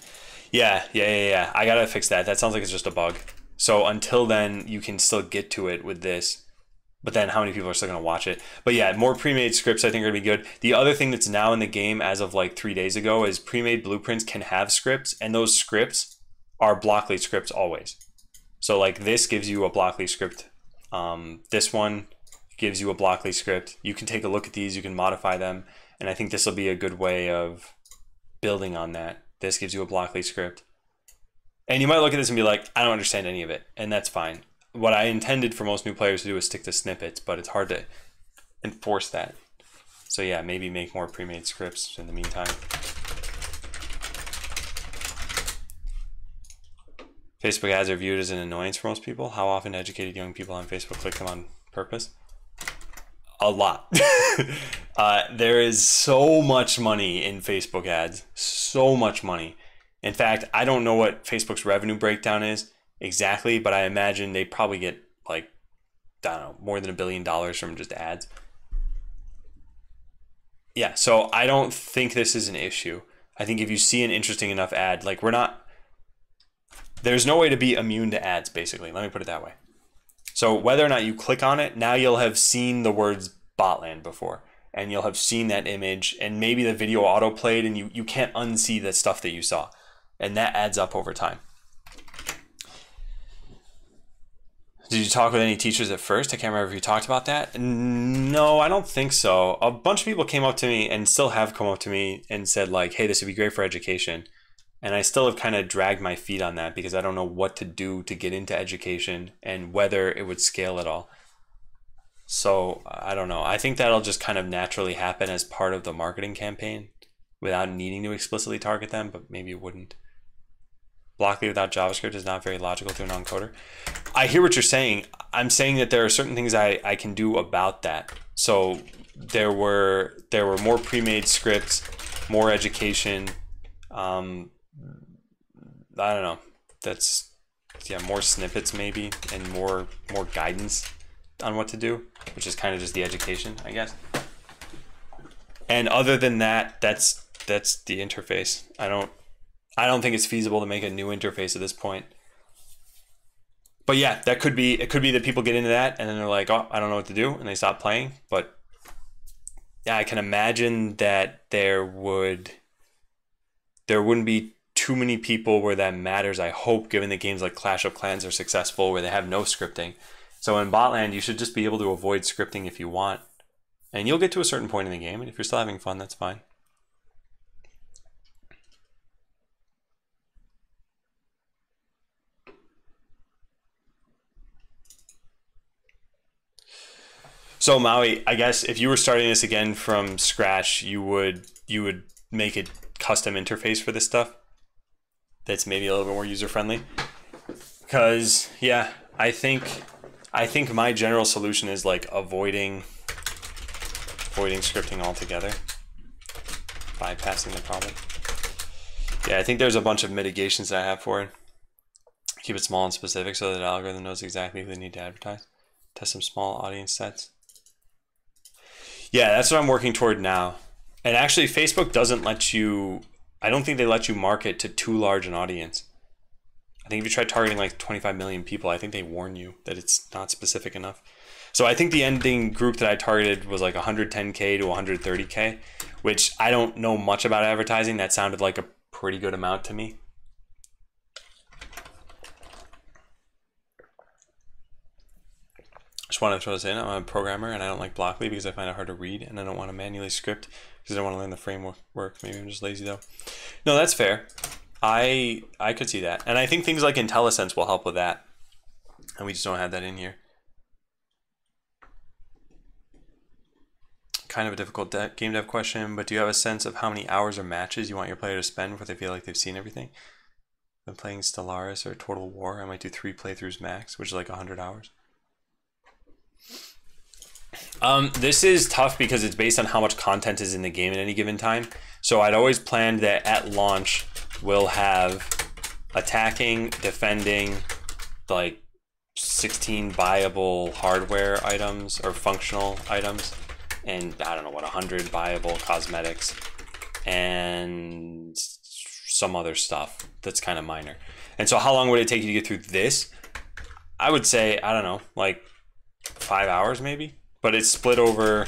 Yeah. I gotta fix that. That sounds like it's just a bug. So until then, you can still get to it with this. But then how many people are still gonna watch it? But yeah, more pre-made scripts I think are gonna be good. The other thing that's now in the game as of like 3 days ago is pre-made blueprints can have scripts, and those scripts are Blockly scripts always. So like this gives you a Blockly script. This one gives you a Blockly script. You can take a look at these, you can modify them, and I think this will be a good way of building on that. This gives you a Blockly script. And you might look at this and be like, I don't understand any of it, and that's fine. What I intended for most new players to do is stick to snippets, but it's hard to enforce that. So yeah, maybe make more pre-made scripts in the meantime. Facebook ads are viewed as an annoyance for most people. How often educated young people on Facebook click them on purpose? A lot. There is so much money in Facebook ads. So much money. In fact, I don't know what Facebook's revenue breakdown is exactly, but I imagine they probably get like don't know, more than $1 billion from just ads. Yeah, so I don't think this is an issue. I think if you see an interesting enough ad, like there's no way to be immune to ads, basically. Let me put it that way. So whether or not you click on it, now you'll have seen the words Botland before, and you'll have seen that image, and maybe the video auto-played, and you can't unsee the stuff that you saw. And that adds up over time. Did you talk with any teachers at first? I can't remember if you talked about that. No, I don't think so. A bunch of people came up to me and still have come up to me and said like, hey, this would be great for education. And I still have kind of dragged my feet on that because I don't know what to do to get into education and whether it would scale at all. So I don't know. I think that'll just kind of naturally happen as part of the marketing campaign without needing to explicitly target them, but maybe it wouldn't. Blockly without JavaScript is not very logical to a non-coder. I hear what you're saying. I'm saying that there are certain things I can do about that. So there were more pre-made scripts, more education. I don't know. That's more snippets maybe, and more guidance on what to do, which is kind of just the education, I guess. And other than that, that's the interface. I don't think it's feasible to make a new interface at this point. But yeah, it could be that people get into that and then they're like, oh, I don't know what to do, and they stop playing. But yeah, I can imagine that there wouldn't be too many people where that matters, I hope, given that games like Clash of Clans are successful where they have no scripting. So in Botland, you should just be able to avoid scripting if you want. And you'll get to a certain point in the game, and if you're still having fun, that's fine. So Maui, I guess if you were starting this again from scratch, you would make a custom interface for this stuff that's maybe a little bit more user friendly. Because yeah, I think my general solution is like avoiding scripting altogether, bypassing the problem. Yeah, I think there's a bunch of mitigations that I have for it. Keep it small and specific so that the algorithm knows exactly who they need to advertise. Test some small audience sets. Yeah, that's what I'm working toward now. And actually, Facebook doesn't let you, I don't think they let you market to too large an audience. I think if you try targeting like 25 million people, I think they warn you that it's not specific enough. So I think the ending group that I targeted was like 110K to 130K, which I don't know much about advertising. That sounded like a pretty good amount to me. Just want to throw this in. I'm a programmer and I don't like Blockly because I find it hard to read, and I don't want to manually script because I don't want to learn the framework. Maybe I'm just lazy though. No, that's fair. I could see that. And I think things like IntelliSense will help with that. And we just don't have that in here. Kind of a difficult game dev question, but do you have a sense of how many hours or matches you want your player to spend before they feel like they've seen everything? Been playing Stellaris or Total War, I might do 3 playthroughs max, which is like 100 hours. This is tough because it's based on how much content is in the game at any given time. So I'd always planned that at launch we'll have attacking, defending, like 16 buyable hardware items or functional items, and I don't know what, 100 buyable cosmetics, and some other stuff that's kind of minor. And so how long would it take you to get through this? I would say, I don't know, like 5 hours maybe, but it's split over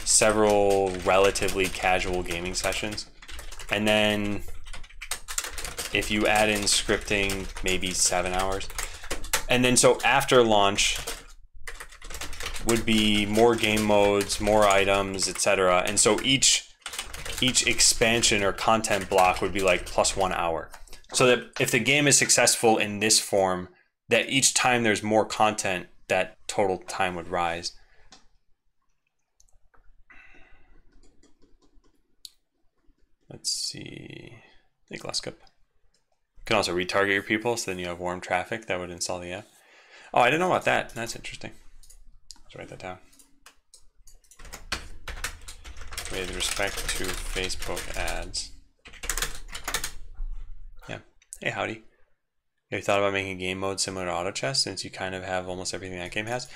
several relatively casual gaming sessions. And then if you add in scripting, maybe 7 hours. And then so after launch would be more game modes, more items, etc. And so each expansion or content block would be like plus 1 hour. So that if the game is successful in this form, that each time there's more content, that total time would rise. Let's see. I think Lescup. You can also retarget your people, so then you have warm traffic that would install the app. Oh, I didn't know about that. That's interesting. Let's write that down. With respect to Facebook ads. Yeah. Hey, howdy. Have you thought about making game mode similar to Auto Chess, since you kind of have almost everything that game has?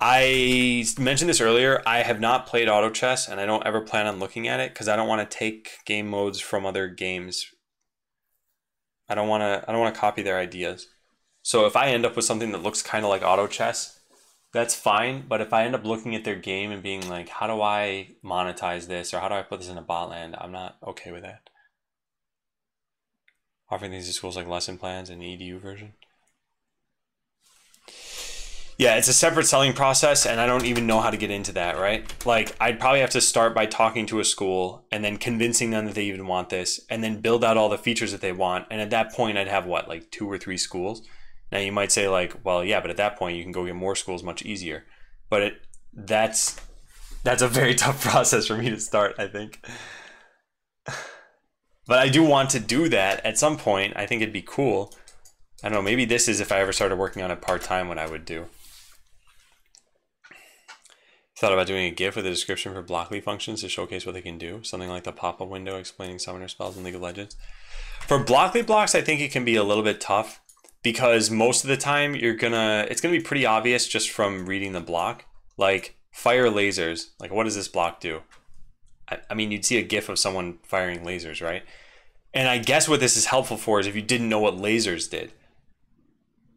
I mentioned this earlier. I have not played auto chess, and I don't ever plan on looking at it because I don't want to take game modes from other games. I don't want to copy their ideas. So if I end up with something that looks kind of like auto chess, that's fine. But if I end up looking at their game and being like, how do I monetize this, or how do I put this in a bot land, I'm not okay with that. Offering these to schools like lesson plans and EDU version. Yeah, it's a separate selling process, and I don't even know how to get into that, right? Like, I'd probably have to start by talking to a school and then convincing them that they even want this, and then build out all the features that they want. And at that point, I'd have what, like 2 or 3 schools? Now you might say like, well, yeah, but at that point you can go get more schools much easier. But that's a very tough process for me to start, I think. But I do want to do that at some point. I think it'd be cool. I don't know, maybe this is if I ever started working on it part-time what I would do. Thought about doing a GIF with a description for Blockly functions to showcase what they can do. Something like the pop-up window explaining summoner spells in League of Legends. For Blockly blocks, I think it can be a little bit tough because most of the time it's gonna be pretty obvious just from reading the block. Like fire lasers, like what does this block do? I mean, you'd see a GIF of someone firing lasers, right? And I guess what this is helpful for is if you didn't know what lasers did.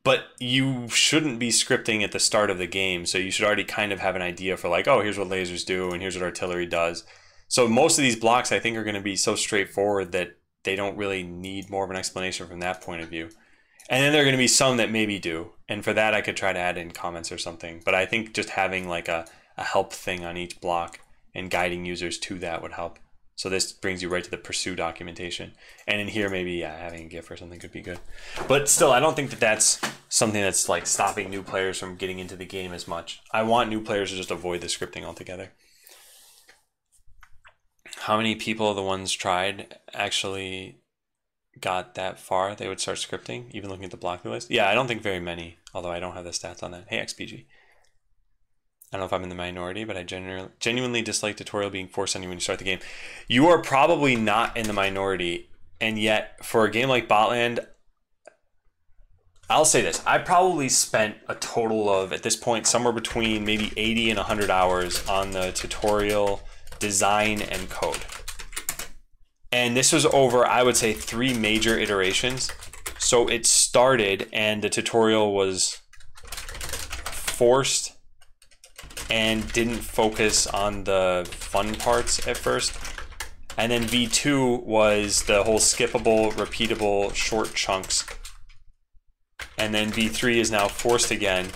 But you shouldn't be scripting at the start of the game, so you should already kind of have an idea for like, oh, here's what lasers do, and here's what artillery does. So most of these blocks, I think, are going to be so straightforward that they don't really need more of an explanation from that point of view. And then there are going to be some that maybe do, and for that I could try to add in comments or something. But I think just having like a help thing on each block and guiding users to that would help. So this brings you right to the pursue documentation. And in here, maybe having a GIF or something could be good. But still, I don't think that that's something that's like stopping new players from getting into the game as much. I want new players to just avoid the scripting altogether. How many people, the ones tried, actually got that far? They would start scripting, even looking at the Blockly list? Yeah, I don't think very many, although I don't have the stats on that. Hey, XPG. I don't know if I'm in the minority, but I genuinely dislike tutorial being forced on you when you start the game. You are probably not in the minority, and yet for a game like Botland, I'll say this. I probably spent a total of, at this point, somewhere between maybe 80 and 100 hours on the tutorial design and code. And this was over, I would say, 3 major iterations. So it started and the tutorial was forced and didn't focus on the fun parts at first. And then V2 was the whole skippable, repeatable, short chunks. And then V3 is now forced again,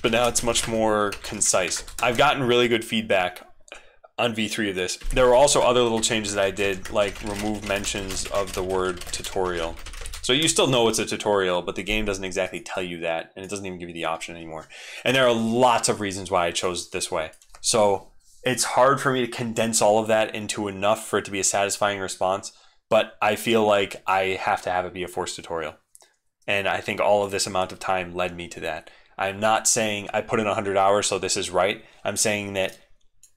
but now it's much more concise. I've gotten really good feedback on V3 of this. There were also other little changes that I did, like remove mentions of the word tutorial. So you still know it's a tutorial, but the game doesn't exactly tell you that, and it doesn't even give you the option anymore. And there are lots of reasons why I chose it this way. So it's hard for me to condense all of that into enough for it to be a satisfying response, but I feel like I have to have it be a forced tutorial. And I think all of this amount of time led me to that. I'm not saying I put in 100 hours, so this is right. I'm saying that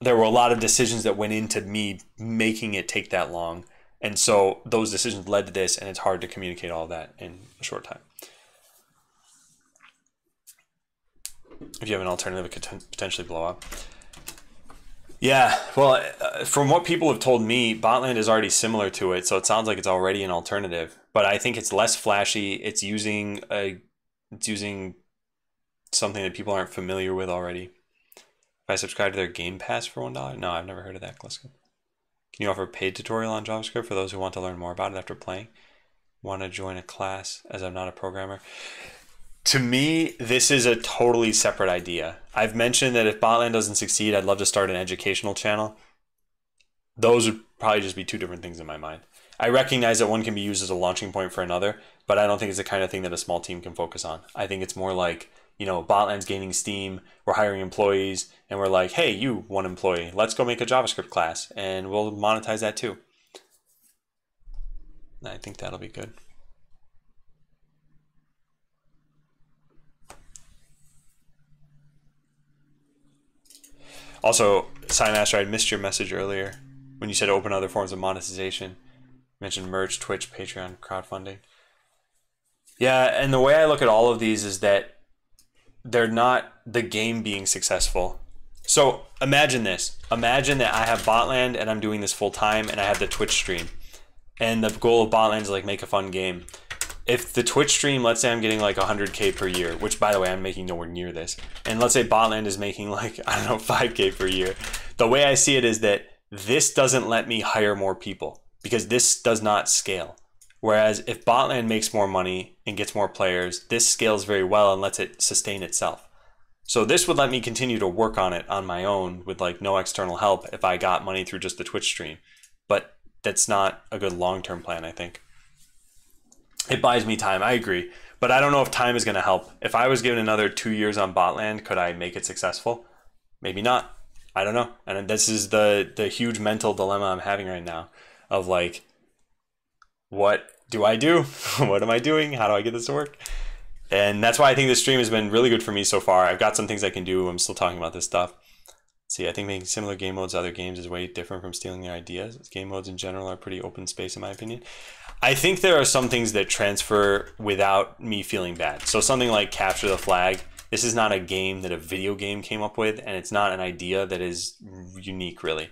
there were a lot of decisions that went into me making it take that long. And so those decisions led to this, and it's hard to communicate all that in a short time. If you have an alternative, it could potentially blow up. Yeah, well, from what people have told me, Botland is already similar to it, so it sounds like it's already an alternative. But I think it's less flashy. It's using something that people aren't familiar with already. If I subscribe to their Game Pass for $1, no, I've never heard of that, Gliskin. Can you offer a paid tutorial on JavaScript for those who want to learn more about it after playing? Want to join a class as I'm not a programmer? To me, this is a totally separate idea. I've mentioned that if Botland doesn't succeed, I'd love to start an educational channel. Those would probably just be 2 different things in my mind. I recognize that one can be used as a launching point for another, but I don't think it's the kind of thing that a small team can focus on. I think it's more like, you know, Botland's gaining steam, we're hiring employees, and we're like, hey, you, one employee, let's go make a JavaScript class, and we'll monetize that too. I think that'll be good. Also, Cymaster, I missed your message earlier when you said open other forms of monetization. You mentioned merch, Twitch, Patreon, crowdfunding. Yeah, and the way I look at all of these is that they're not the game being successful. So imagine this. Imagine that I have Botland and I'm doing this full time and I have the Twitch stream. And the goal of Botland is like make a fun game. If the Twitch stream, let's say I'm getting like 100K per year, which by the way, I'm making nowhere near this. And let's say Botland is making like, I don't know, 5K per year. The way I see it is that this doesn't let me hire more people because this does not scale. Whereas if Botland makes more money and gets more players, this scales very well and lets it sustain itself. So this would let me continue to work on it on my own with like no external help if I got money through just the Twitch stream. But that's not a good long-term plan, I think. It buys me time, I agree. But I don't know if time is going to help. If I was given another 2 years on Botland, could I make it successful? Maybe not. I don't know. And this is the huge mental dilemma I'm having right now of like, what do I do? What am I doing? How do I get this to work? And that's why I think this stream has been really good for me so far. I've got some things I can do. I'm still talking about this stuff. See, I think making similar game modes to other games is way different from stealing their ideas. Game modes in general are pretty open space in my opinion. I think there are some things that transfer without me feeling bad. So something like Capture the Flag, this is not a game that a video game came up with, and it's not an idea that is unique really.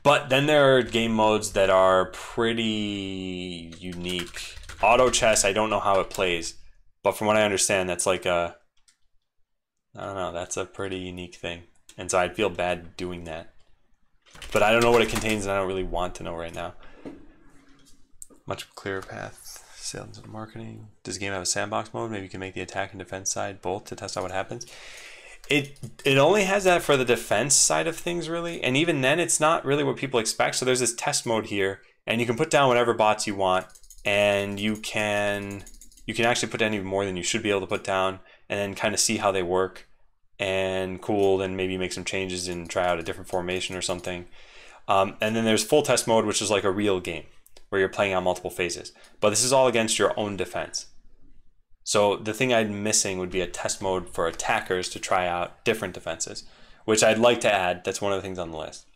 But then there are game modes that are pretty unique. Auto chess, I don't know how it plays, but from what I understand, that's like a, I don't know, that's a pretty unique thing. And so I'd feel bad doing that. But I don't know what it contains and I don't really want to know right now. Much clearer path, sales and marketing. Does the game have a sandbox mode? Maybe you can make the attack and defense side both to test out what happens. It only has that for the defense side of things really. And even then it's not really what people expect. So there's this test mode here and you can put down whatever bots you want and you can actually put down even more than you should be able to put down and then kind of see how they work. And cool, then maybe make some changes and try out a different formation or something. And then there's full test mode, which is like a real game where you're playing on multiple phases. But this is all against your own defense. So the thing I'm missing would be a test mode for attackers to try out different defenses, which I'd like to add. That's one of the things on the list.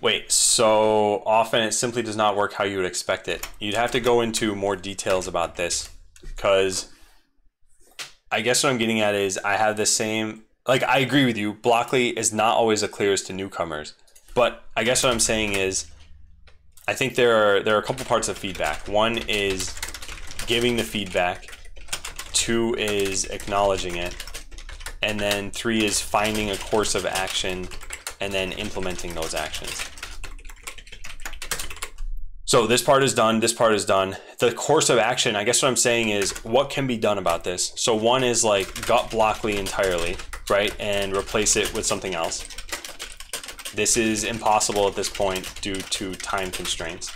Wait, so often it simply does not work how you would expect it. You'd have to go into more details about this because I guess what I'm getting at is I have the same, like I agree with you, Blockly is not always the clearest to newcomers, but I guess what I'm saying is I think there are a couple parts of feedback. One is giving the feedback, 2 is acknowledging it, and then 3 is finding a course of action and then implementing those actions. So this part is done, this part is done. The course of action, I guess what I'm saying is what can be done about this? So one is like gut Blockly entirely, right? And replace it with something else. This is impossible at this point due to time constraints.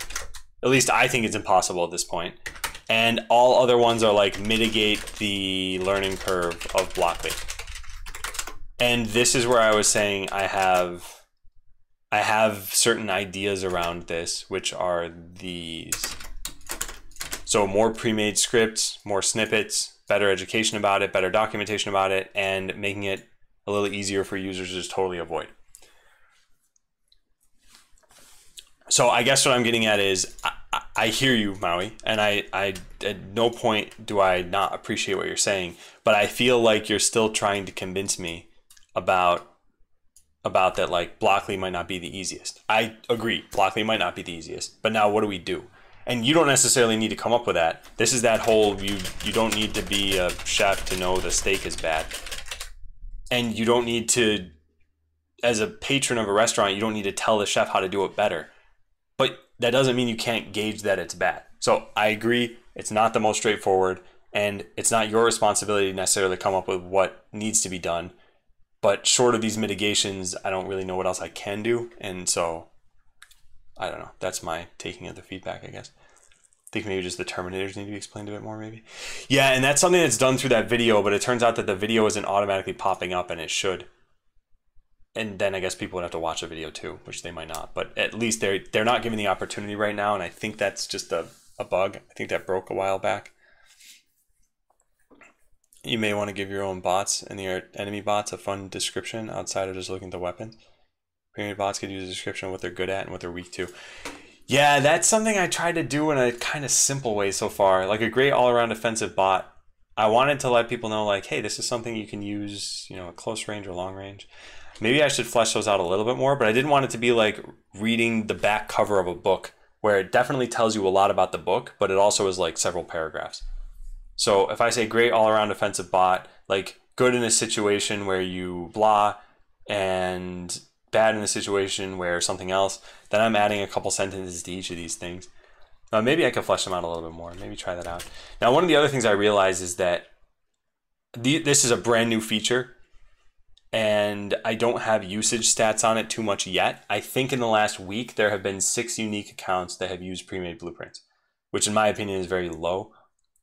At least I think it's impossible at this point. And all other ones are like mitigate the learning curve of Blockly. And this is where I was saying I have certain ideas around this, which are these. So more pre-made scripts, more snippets, better education about it, better documentation about it, and making it a little easier for users to just totally avoid. So I guess what I'm getting at is I hear you, Maui, and I at no point do I not appreciate what you're saying, but I feel like you're still trying to convince me about that, like Blockly might not be the easiest. I agree, Blockly might not be the easiest, but now what do we do? And you don't necessarily need to come up with that. This is that whole, you don't need to be a chef to know the steak is bad. And you don't need to, as a patron of a restaurant, you don't need to tell the chef how to do it better. But that doesn't mean you can't gauge that it's bad. So I agree, it's not the most straightforward, and it's not your responsibility to necessarily come up with what needs to be done. But short of these mitigations, I don't really know what else I can do. And so, I don't know. That's my taking of the feedback, I guess. I think maybe just the terminators need to be explained a bit more, maybe. Yeah, and that's something that's done through that video, but it turns out that the video isn't automatically popping up, and it should. And then I guess people would have to watch the video too, which they might not. But at least they're not given the opportunity right now, and I think that's just a bug. I think that broke a while back. You may want to give your own bots and your enemy bots a fun description outside of just looking at the weapons. Premium bots could use a description of what they're good at and what they're weak to. Yeah, that's something I tried to do in a kind of simple way so far. Like a great all-around defensive bot. I wanted to let people know, like, hey, this is something you can use, you know, at close range or long range. Maybe I should flesh those out a little bit more, but I didn't want it to be like reading the back cover of a book, where it definitely tells you a lot about the book, but it also is like several paragraphs. So if I say great all-around defensive bot, like good in a situation where you blah, and bad in a situation where something else, then I'm adding a couple sentences to each of these things. Maybe I could flesh them out a little bit more. Maybe try that out. Now, one of the other things I realized is that this is a brand new feature, and I don't have usage stats on it too much yet. I think in the last week, there have been 6 unique accounts that have used pre-made blueprints, which in my opinion is very low,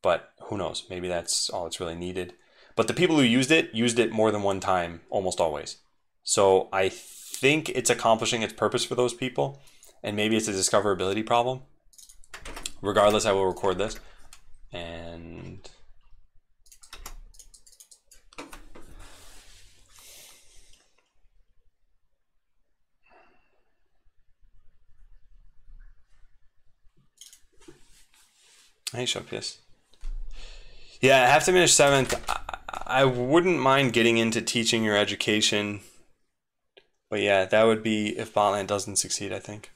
but who knows? Maybe that's all it's really needed. But the people who used it more than one time, almost always. So I think it's accomplishing its purpose for those people, and maybe it's a discoverability problem. Regardless, I will record this, and hey, Showcase. Yeah, I have to finish 7th. I wouldn't mind getting into teaching your education, but yeah, that would be if Botland doesn't succeed, I think.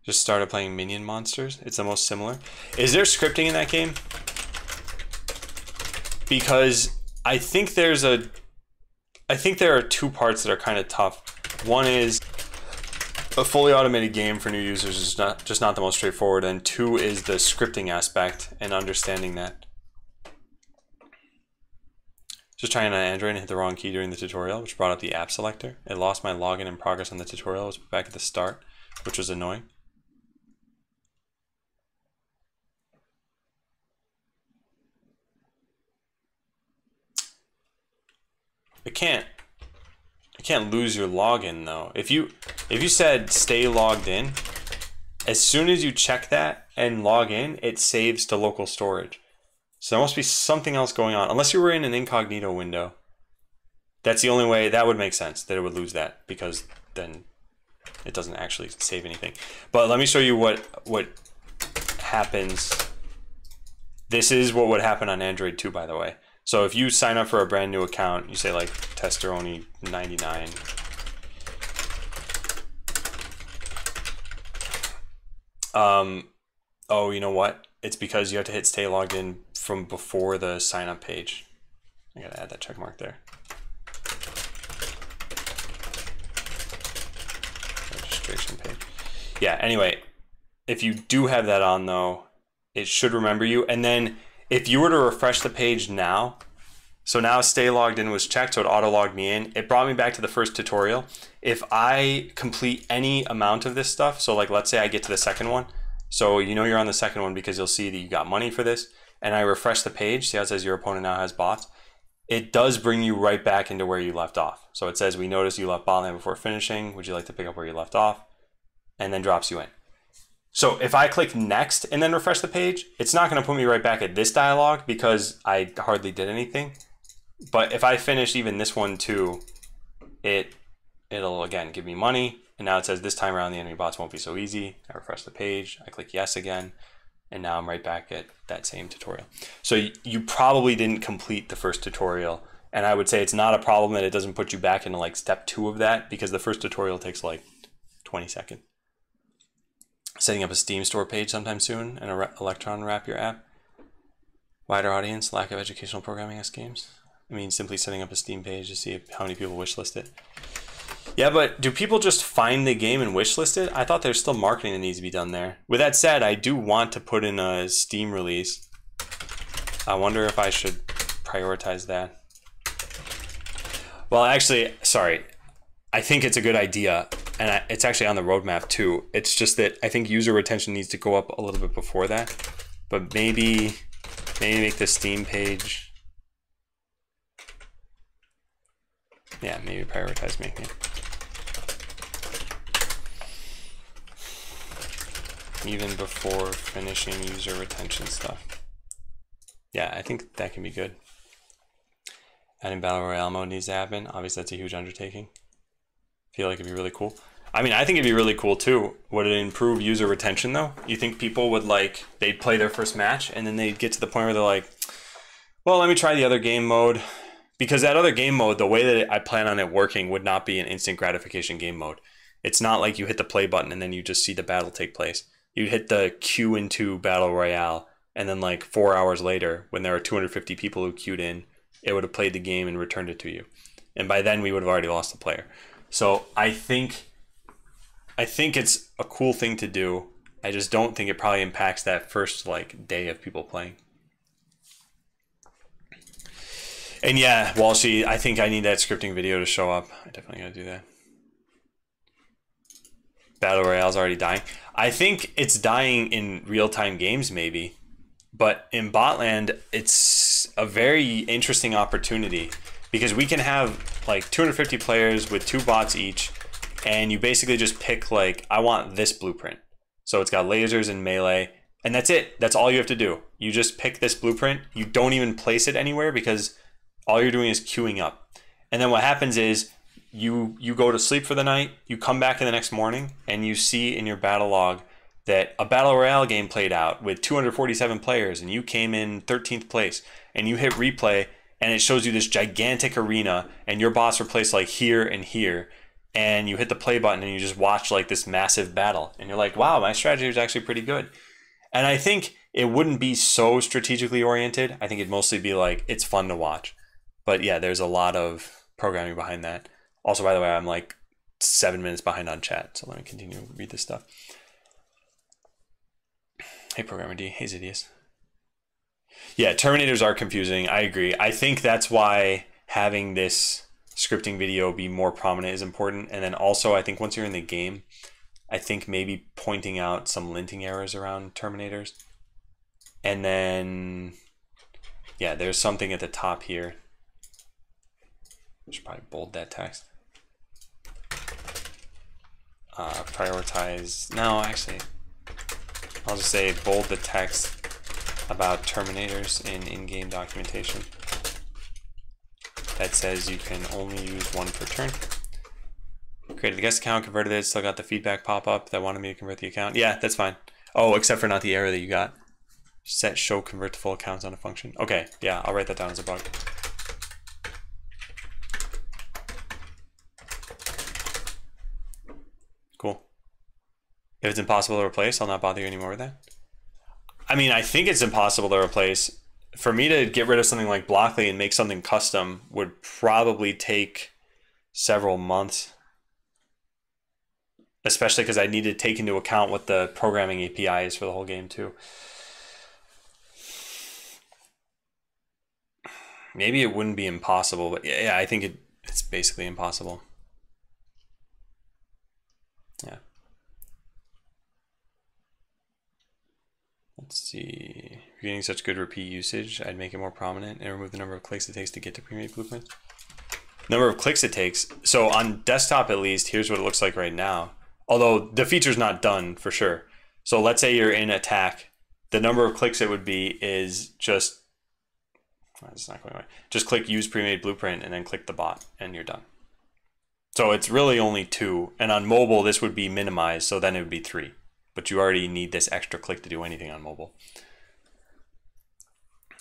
Just started playing Minion Monsters. It's the most similar. Is there scripting in that game? Because I think there are 2 parts that are kind of tough. One is a fully automated game for new users is just not the most straightforward, and 2 is the scripting aspect and understanding that. Just trying on Android and hit the wrong key during the tutorial, which brought up the app selector. It lost my login and progress on the tutorial. It was back at the start, which was annoying. It can't lose your login though. If you said stay logged in, as soon as you check that and log in, it saves to local storage. So there must be something else going on, unless you were in an incognito window. That's the only way that would make sense, that it would lose that, because then it doesn't actually save anything. But let me show you what happens. This is what would happen on Android too, by the way. So if you sign up for a brand new account, you say like Testeroni 99. Oh, you know what? It's because you have to hit stay logged in from before the sign up page. I gotta add that check mark there. Registration page. Yeah, anyway, if you do have that on though, it should remember you. And then if you were to refresh the page now, so now stay logged in was checked, so it auto-logged me in. It brought me back to the first tutorial. If I complete any amount of this stuff, so like let's say I get to the second one, so you know you're on the second one because you'll see that you got money for this, and I refresh the page, see how it says your opponent now has bots, it does bring you right back into where you left off. So it says, we noticed you left Botland before finishing, would you like to pick up where you left off? And then drops you in. So if I click next and then refresh the page, it's not going to put me right back at this dialogue because I hardly did anything. But if I finish even this one too, it'll again give me money. And now it says this time around the enemy bots won't be so easy. I refresh the page, I click yes again, and now I'm right back at that same tutorial. So you probably didn't complete the first tutorial, and I would say it's not a problem that it doesn't put you back into like step 2 of that, because the first tutorial takes like 20 seconds. Setting up a Steam store page sometime soon and Electron wrap your app. Wider audience, lack of educational programming as games. I mean, simply setting up a Steam page to see how many people wishlist it. Yeah, but do people just find the game and wishlist it? I thought there's still marketing that needs to be done there. With that said, I do want to put in a Steam release. I wonder if I should prioritize that. Well, actually, sorry. I think it's a good idea, and it's actually on the roadmap too. It's just that I think user retention needs to go up a little bit before that. But maybe make the Steam page. Yeah, maybe prioritize making it. Even before finishing user retention stuff. Yeah, I think that can be good. Adding Battle Royale mode needs to happen. Obviously, that's a huge undertaking. Feel like it'd be really cool. I mean, I think it'd be really cool too. Would it improve user retention though? You think people would like, they'd play their first match and then they'd get to the point where they're like, well, let me try the other game mode. Because that other game mode, the way that I plan on it working would not be an instant gratification game mode. It's not like you hit the play button and then you just see the battle take place. You hit the queue into Battle Royale and then like 4 hours later, when there were 250 people who queued in, it would have played the game and returned it to you. And by then we would have already lost the player. So I think it's a cool thing to do. I just don't think it probably impacts that first like day of people playing. And yeah, Walshy, I think I need that scripting video to show up. I definitely gotta do that. Battle Royale's already dying. I think it's dying in real-time games maybe, but in Botland, it's a very interesting opportunity because we can have like 250 players with 2 bots each, and you basically just pick like, I want this blueprint. So it's got lasers and melee, and that's it. That's all you have to do. You just pick this blueprint. You don't even place it anywhere because all you're doing is queuing up. And then what happens is you go to sleep for the night, you come back in the next morning, and you see in your battle log that a Battle Royale game played out with 247 players, and you came in 13th place, and you hit replay, and it shows you this gigantic arena, and your bots were placed like here and here, and you hit the play button, and you just watch like this massive battle, and you're like, wow, my strategy was actually pretty good. And I think it wouldn't be so strategically oriented. I think it'd mostly be like, it's fun to watch. But yeah, there's a lot of programming behind that. Also, by the way, I'm like 7 minutes behind on chat, so let me continue to read this stuff. Hey, Programmer D. Hey, Zidius. Yeah, Terminators are confusing. I agree. I think that's why having this scripting video be more prominent is important. And then also, I think once you're in the game, I think maybe pointing out some linting errors around Terminators. And then, yeah, there's something at the top here. I should probably bold that text. Prioritize. No, actually, I'll just say bold the text about Terminators in in-game documentation that says you can only use 1 per turn. Created the guest account, converted it, still got the feedback pop-up that wanted me to convert the account. Yeah, that's fine. Oh, except for not the error that you got. Set show convert to full accounts on a function. Okay, yeah, I'll write that down as a bug. Cool. If it's impossible to replace, I'll not bother you anymore with that. I mean, I think it's impossible to replace. For me to get rid of something like Blockly and make something custom would probably take several months. Especially because I need to take into account what the programming API is for the whole game too. Maybe it wouldn't be impossible, but yeah, I think it's basically impossible. Yeah. Let's see. If you're getting such good repeat usage, I'd make it more prominent and remove the number of clicks it takes to get to pre-made blueprints. Number of clicks it takes. So on desktop at least, here's what it looks like right now. Although the feature's not done for sure. So let's say you're in attack. The number of clicks it would be is just, it's not going away. Just click use pre-made blueprint and then click the bot and you're done. So it's really only 2. And on mobile, this would be minimized. So then it would be 3. But you already need this extra click to do anything on mobile.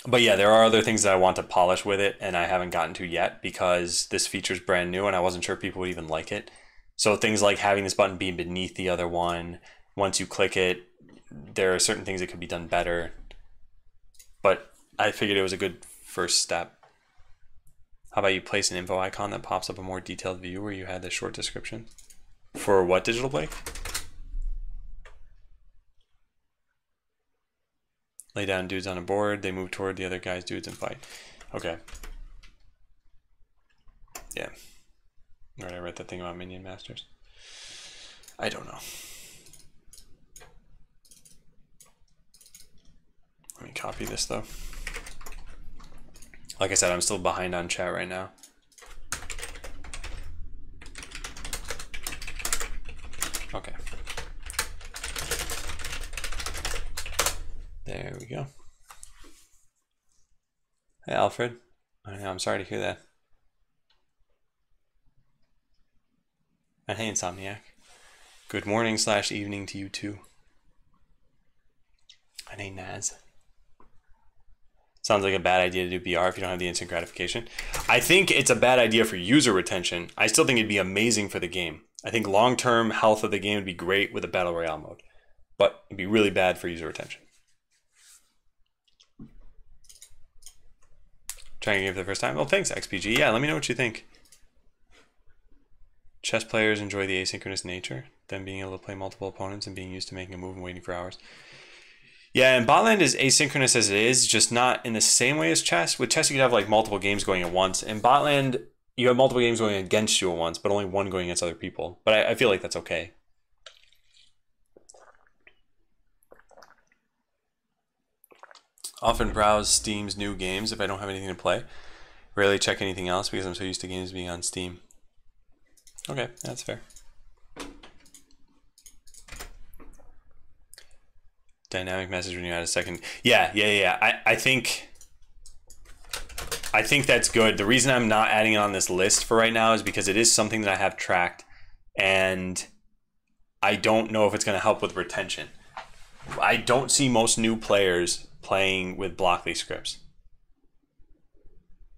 But yeah, there are other things that I want to polish with it and I haven't gotten to yet because this feature's brand new and I wasn't sure people would even like it. So things like having this button be beneath the other one, once you click it, there are certain things that could be done better. But I figured it was a good first step. How about you place an info icon that pops up a more detailed view where you had the short description? For what, Digital Blake? Lay down dudes on a board, they move toward the other guy's dudes and fight. Okay. Yeah. Alright, I read that thing about Minion Masters. I don't know. Let me copy this though. Like I said, I'm still behind on chat right now. Okay. There we go. Hey, Alfred. I'm sorry to hear that. And hey, Insomniac. Good morning / evening to you too. And hey, Naz. Sounds like a bad idea to do BR if you don't have the instant gratification. I think it's a bad idea for user retention. I still think it'd be amazing for the game. I think long-term health of the game would be great with a Battle Royale mode. But it'd be really bad for user retention. Trying a game for the first time? Well, thanks, XPG. Yeah, let me know what you think. Chess players enjoy the asynchronous nature, them being able to play multiple opponents and being used to making a move and waiting for hours. Yeah, and botland is asynchronous as it is, just not in the same way as chess. With chess, you could have like multiple games going at once. In botland, you have multiple games going against you at once, but only one going against other people. But I feel like that's okay. Often browse Steam's new games if I don't have anything to play. Rarely check anything else because I'm so used to games being on Steam. Okay, that's fair. Dynamic message when you add a second. Yeah. I think that's good. The reason I'm not adding it on this list for right now is because it is something that I have tracked, and I don't know if it's going to help with retention. I don't see most new players playing with Blockly scripts.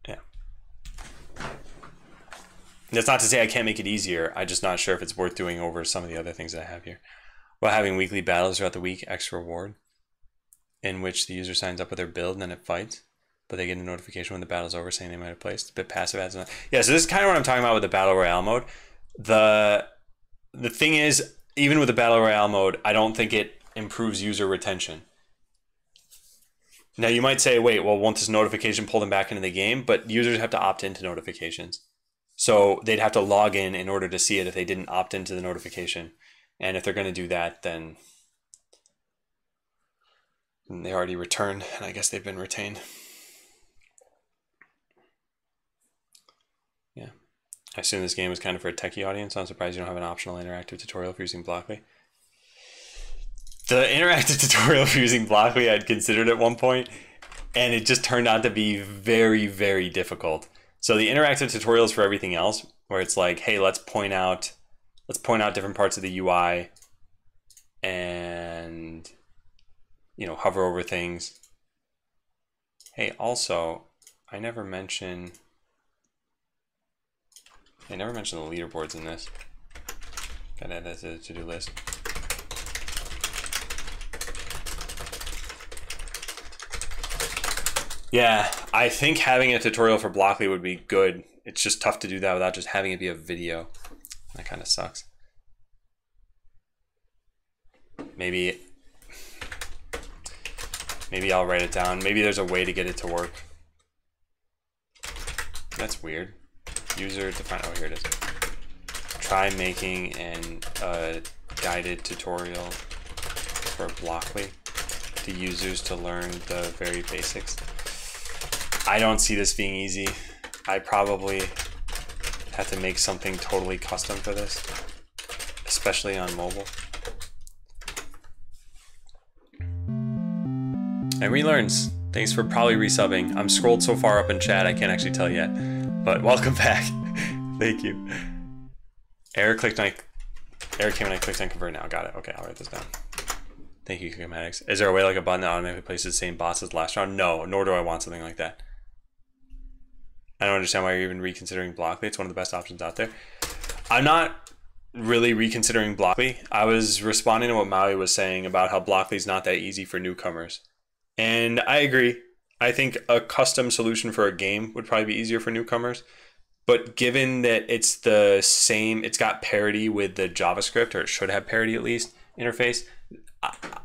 Yeah. That's not to say I can't make it easier. I'm just not sure if it's worth doing over some of the other things that I have here. While having weekly battles throughout the week, extra reward, in which the user signs up with their build and then it fights, but they get a notification when the battle's over saying they might have placed. A bit passive ads. Yeah, so this is kind of what I'm talking about with the Battle Royale mode. The thing is, even with the Battle Royale mode, I don't think it improves user retention. Now you might say, wait, well, won't this notification pull them back into the game? But users have to opt into notifications. So they'd have to log in order to see it if they didn't opt into the notification. And if they're going to do that, then they already returned, and I guess they've been retained. Yeah. I assume this game is kind of for a techie audience. I'm surprised you don't have an optional interactive tutorial for using Blockly. The interactive tutorial for using Blockly I'd considered at one point, and it just turned out to be very, very difficult. So the interactive tutorials for everything else, where it's like, hey, let's point out different parts of the UI and, you know, hover over things. Hey, also, I never mention the leaderboards in this. Gotta add that to the to-do list. Yeah, I think having a tutorial for Blockly would be good. It's just tough to do that without just having it be a video. That kind of sucks. Maybe I'll write it down. Maybe there's a way to get it to work. That's weird. User define. Oh, here it is. Try making an guided tutorial for Blockly to users to learn the very basics. I don't see this being easy. I probably have to make something totally custom for this, especially on mobile. And relearns. Thanks for probably resubbing. I'm scrolled so far up in chat I can't actually tell yet, but welcome back. Thank you. Error came and I clicked on convert now. Got it. Okay, I'll write this down. Thank you, Kinematics. Is there a way like a button that automatically places the same bots as last round? No, nor do I want something like that. I don't understand why you're even reconsidering Blockly. It's one of the best options out there. I'm not really reconsidering Blockly. I was responding to what Maui was saying about how Blockly is not that easy for newcomers. And I agree. I think a custom solution for a game would probably be easier for newcomers. But given that it's the same, it's got parity with the JavaScript, or it should have parity at least, interface,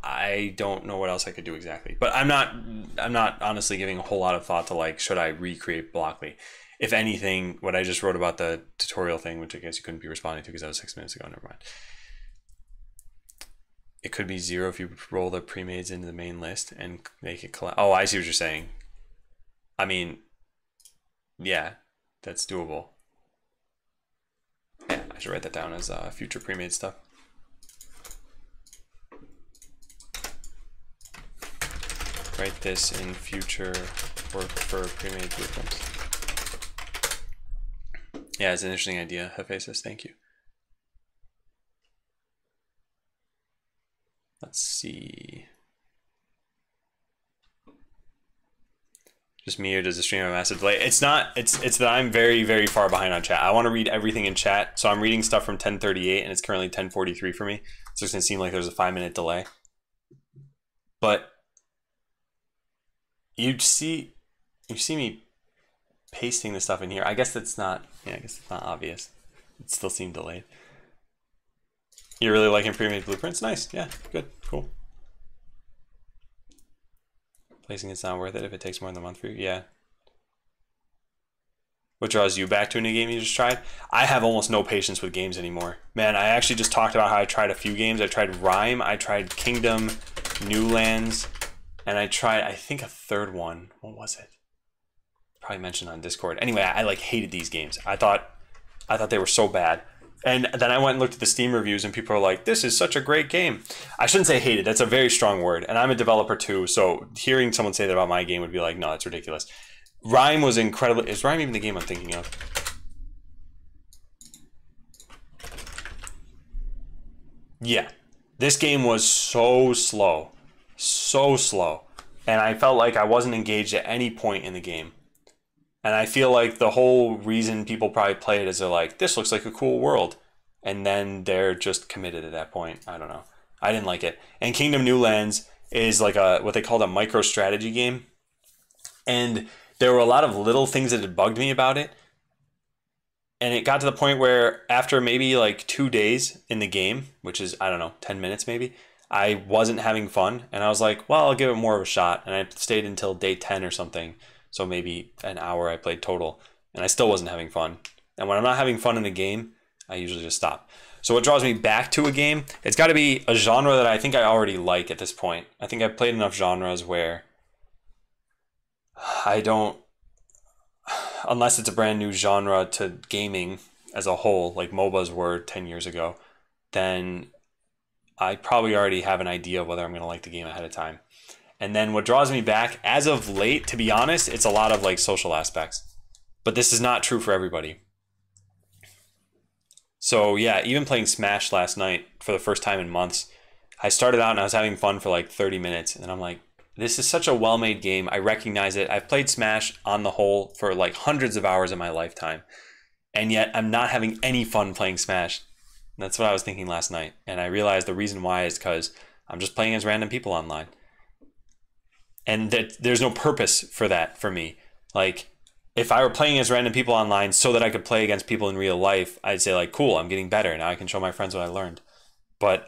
I don't know what else I could do exactly. But I'm not honestly giving a whole lot of thought to like, should I recreate Blockly? If anything, what I just wrote about the tutorial thing, which I guess you couldn't be responding to because that was 6 minutes ago, never mind. It could be 0 if you roll the pre-mades into the main list and make it collapse. Oh, I see what you're saying. I mean, yeah, that's doable. Yeah, I should write that down as future pre-made stuff. Write this in future work for pre-made blueprints. Yeah, it's an interesting idea, Hephaestus. Thank you. Let's see. Just me, or does the stream have a massive delay? It's not. It's that I'm very, very far behind on chat. I want to read everything in chat, so I'm reading stuff from 10:38, and it's currently 10:43 for me. So it's gonna seem like there's a 5-minute delay. But you see me pasting the stuff in here. I guess that's not. Yeah, I guess it's not obvious. It still seemed delayed. You're really liking pre-made blueprints? Nice. Yeah. Good. Cool. Placing it's not worth it if it takes more than a month for you. Yeah. What draws you back to a new game you just tried? I have almost no patience with games anymore. Man, I actually just talked about how I tried a few games. I tried Rime, I tried Kingdom, New Lands, and I tried, I think, a third one. What was it? Probably mentioned on Discord. Anyway, I like hated these games. I thought they were so bad. And then I went and looked at the Steam reviews, and people are like, this is such a great game. I shouldn't say hated. That's a very strong word. And I'm a developer too, so hearing someone say that about my game would be like, no, that's ridiculous. Rime was incredible. Is Rime even the game I'm thinking of? Yeah. This game was so slow. So slow. And I felt like I wasn't engaged at any point in the game. And I feel like the whole reason people probably play it is they're like, this looks like a cool world. And then they're just committed at that point. I don't know. I didn't like it. And Kingdom New Lands is like what they called a micro strategy game. And there were a lot of little things that had bugged me about it. And it got to the point where after maybe like 2 days in the game, which is, I don't know, 10 minutes maybe, I wasn't having fun. And I was like, well, I'll give it more of a shot. And I stayed until day 10 or something. So maybe an hour I played total, and I still wasn't having fun. And when I'm not having fun in a game, I usually just stop. So what draws me back to a game, it's got to be a genre that I think I already like at this point. I think I've played enough genres where I don't, unless it's a brand new genre to gaming as a whole, like MOBAs were 10 years ago, then I probably already have an idea of whether I'm going to like the game ahead of time. And then what draws me back, as of late, to be honest, it's a lot of like social aspects. But this is not true for everybody. So yeah, even playing Smash last night for the first time in months, I started out and I was having fun for like 30 minutes. And I'm like, this is such a well-made game. I recognize it. I've played Smash on the whole for like hundreds of hours in my lifetime. And yet I'm not having any fun playing Smash. And that's what I was thinking last night. And I realized the reason why is because I'm just playing as random people online. And that there's no purpose for that for me. Like, if I were playing as random people online so that I could play against people in real life, I'd say like, cool, I'm getting better. Now I can show my friends what I learned. But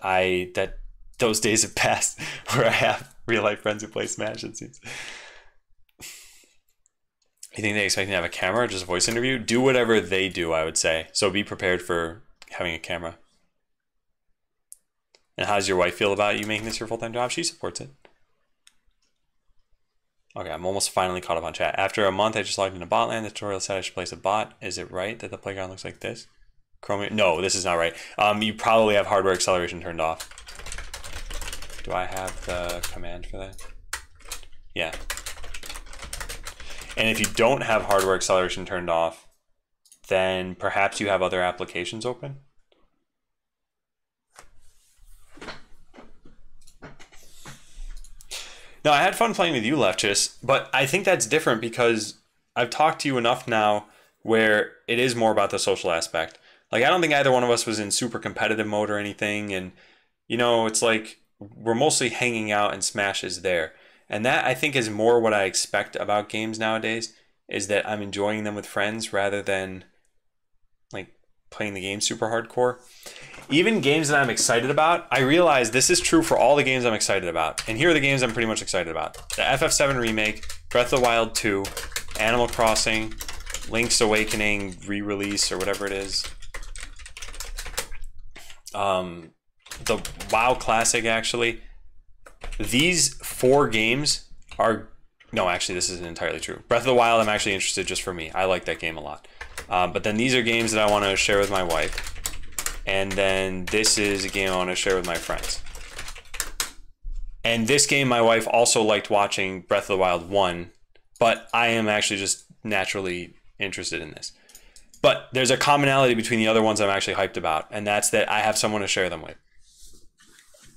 those days have passed where I have real life friends who play Smash, it seems. You think they expect me to have a camera or just a voice interview? Do whatever they do, I would say. So be prepared for having a camera. And how does your wife feel about you making this your full-time job? She supports it. Okay, I'm almost finally caught up on chat. After a month, I just logged into Botland. The tutorial said I should place a bot. Is it right that the playground looks like this? Chromium? No, this is not right. You probably have hardware acceleration turned off. Do I have the command for that? Yeah. And if you don't have hardware acceleration turned off, then perhaps you have other applications open. No, I had fun playing with you, Leftis, but I think that's different because I've talked to you enough now where it is more about the social aspect. Like, I don't think either one of us was in super competitive mode or anything, and, you know, it's like we're mostly hanging out and Smash is there. And that, I think, is more what I expect about games nowadays, is that I'm enjoying them with friends rather than, like, playing the game super hardcore. Even games that I'm excited about, I realize this is true for all the games I'm excited about. And here are the games I'm pretty much excited about. The FF7 Remake, Breath of the Wild 2, Animal Crossing, Link's Awakening re-release or whatever it is. The WoW Classic, actually. These 4 games are... No, actually, this isn't entirely true. Breath of the Wild, I'm actually interested just for me. I like that game a lot. But then these are games that I want to share with my wife. And then this is a game I want to share with my friends. And this game, my wife also liked watching Breath of the Wild 1, but I am actually just naturally interested in this. But there's a commonality between the other ones I'm actually hyped about, and that's that I have someone to share them with.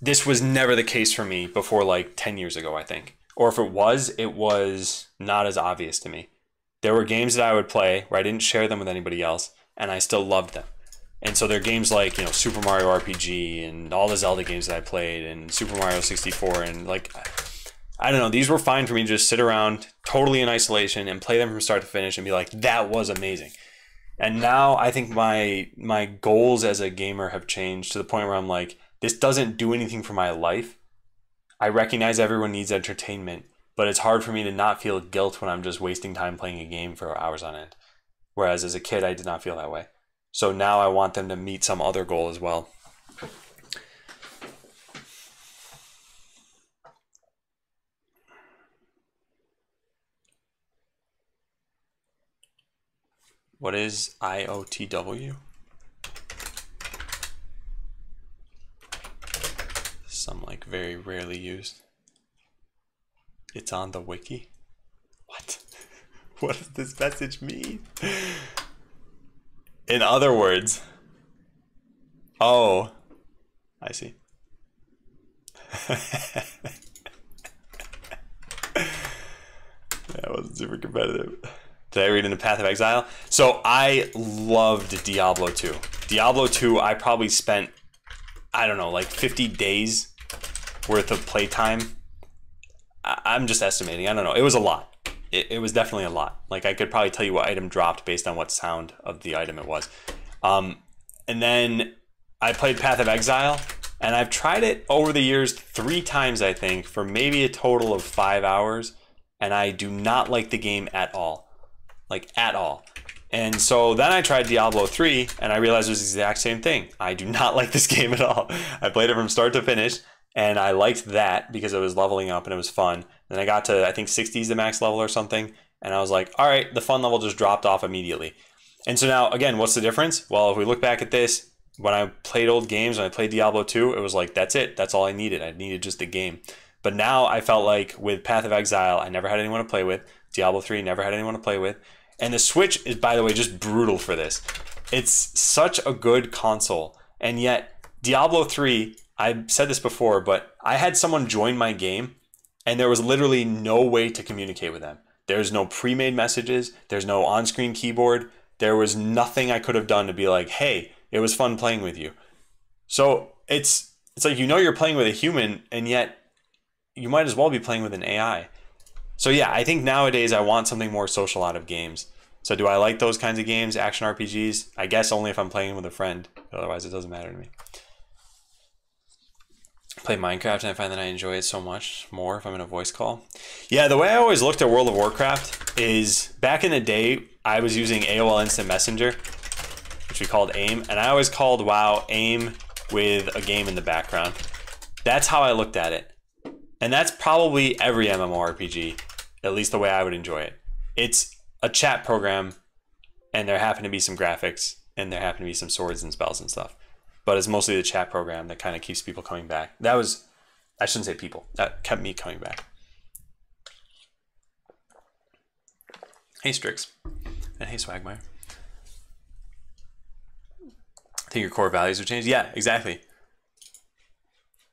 this was never the case for me before like 10 years ago, I think. Or if it was not as obvious to me. There were games that I would play where I didn't share them with anybody else, and I still loved them. And so there are games like, you know, Super Mario RPG and all the Zelda games that I played and Super Mario 64 and like, I don't know, these were fine for me to just sit around totally in isolation and play them from start to finish and be like, that was amazing. And now I think my goals as a gamer have changed to the point where I'm like, this doesn't do anything for my life. I recognize everyone needs entertainment, but it's hard for me to not feel guilt when I'm just wasting time playing a game for hours on end. Whereas as a kid, I did not feel that way. So now I want them to meet some other goal as well. What is IOTW? Some like very rarely used. It's on the wiki. What? What does this message mean? In other words, oh, I see. That wasn't super competitive. Did I read into Path of Exile? So I loved Diablo 2. Diablo 2, I probably spent, I don't know, like 50 days worth of playtime. I'm just estimating. I don't know. It was a lot. It was definitely a lot. Like I could probably tell you what item dropped based on what sound of the item it was. And then I played Path of Exile, and I've tried it over the years 3 times, I think, for maybe a total of 5 hours, and I do not like the game at all. Like, at all. And so then I tried Diablo 3, and I realized it was the exact same thing. I do not like this game at all. I played it from start to finish, and I liked that because it was leveling up and it was fun. Then I got to, I think, 60 is the max level or something, and I was like, all right, the fun level just dropped off immediately. And so now, again, what's the difference? Well, if we look back at this, when I played old games, when I played Diablo 2, it was like, that's it. That's all I needed. I needed just a game. But now I felt like with Path of Exile, I never had anyone to play with. Diablo 3, never had anyone to play with. And the Switch is, by the way, just brutal for this. It's such a good console. And yet, Diablo 3, I've said this before, but I had someone join my game, and there was literally no way to communicate with them. There's no pre-made messages. There's no on-screen keyboard. There was nothing I could have done to be like, hey, it was fun playing with you. So it's like, you know, you're playing with a human, and yet you might as well be playing with an AI. So yeah, I think nowadays I want something more social out of games. So do I like those kinds of games, action RPGs? I guess only if I'm playing with a friend. Otherwise, it doesn't matter to me. I play Minecraft, and I find that I enjoy it so much more if I'm in a voice call. Yeah, the way I always looked at World of Warcraft is, back in the day, I was using AOL Instant Messenger, which we called AIM, and I always called WoW AIM with a game in the background. That's how I looked at it. And that's probably every MMORPG, at least the way I would enjoy it. It's a chat program, and there happen to be some graphics, and there happen to be some swords and spells and stuff. But it's mostly the chat program that kind of keeps people coming back. That was, I shouldn't say people, that kept me coming back. Hey Strix, and hey Swagmire. I think your core values have changed. Yeah, exactly.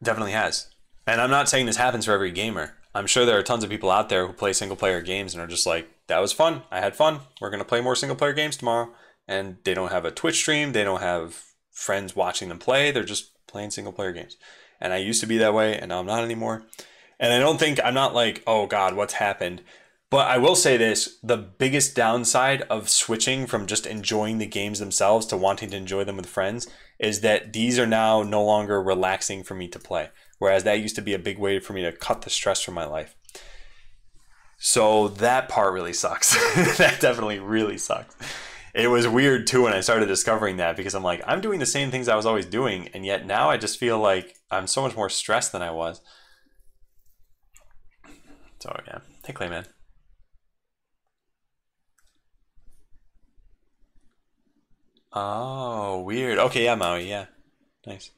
Definitely has. And I'm not saying this happens for every gamer. I'm sure there are tons of people out there who play single player games and are just like, that was fun. I had fun. We're going to play more single player games tomorrow. And they don't have a Twitch stream. They don't have friends watching them play. They're just playing single player games. And I used to be that way, and now I'm not anymore. And I don't think, I'm not like, oh God, what's happened? But I will say this, the biggest downside of switching from just enjoying the games themselves to wanting to enjoy them with friends is that these are now no longer relaxing for me to play. Whereas that used to be a big way for me to cut the stress from my life. So that part really sucks. That definitely really sucks. It was weird too when I started discovering that, because I'm like, I'm doing the same things I was always doing, and yet now I just feel like I'm so much more stressed than I was. So yeah, hey Clayman. Oh, weird. Okay, yeah, Maui, yeah. Nice.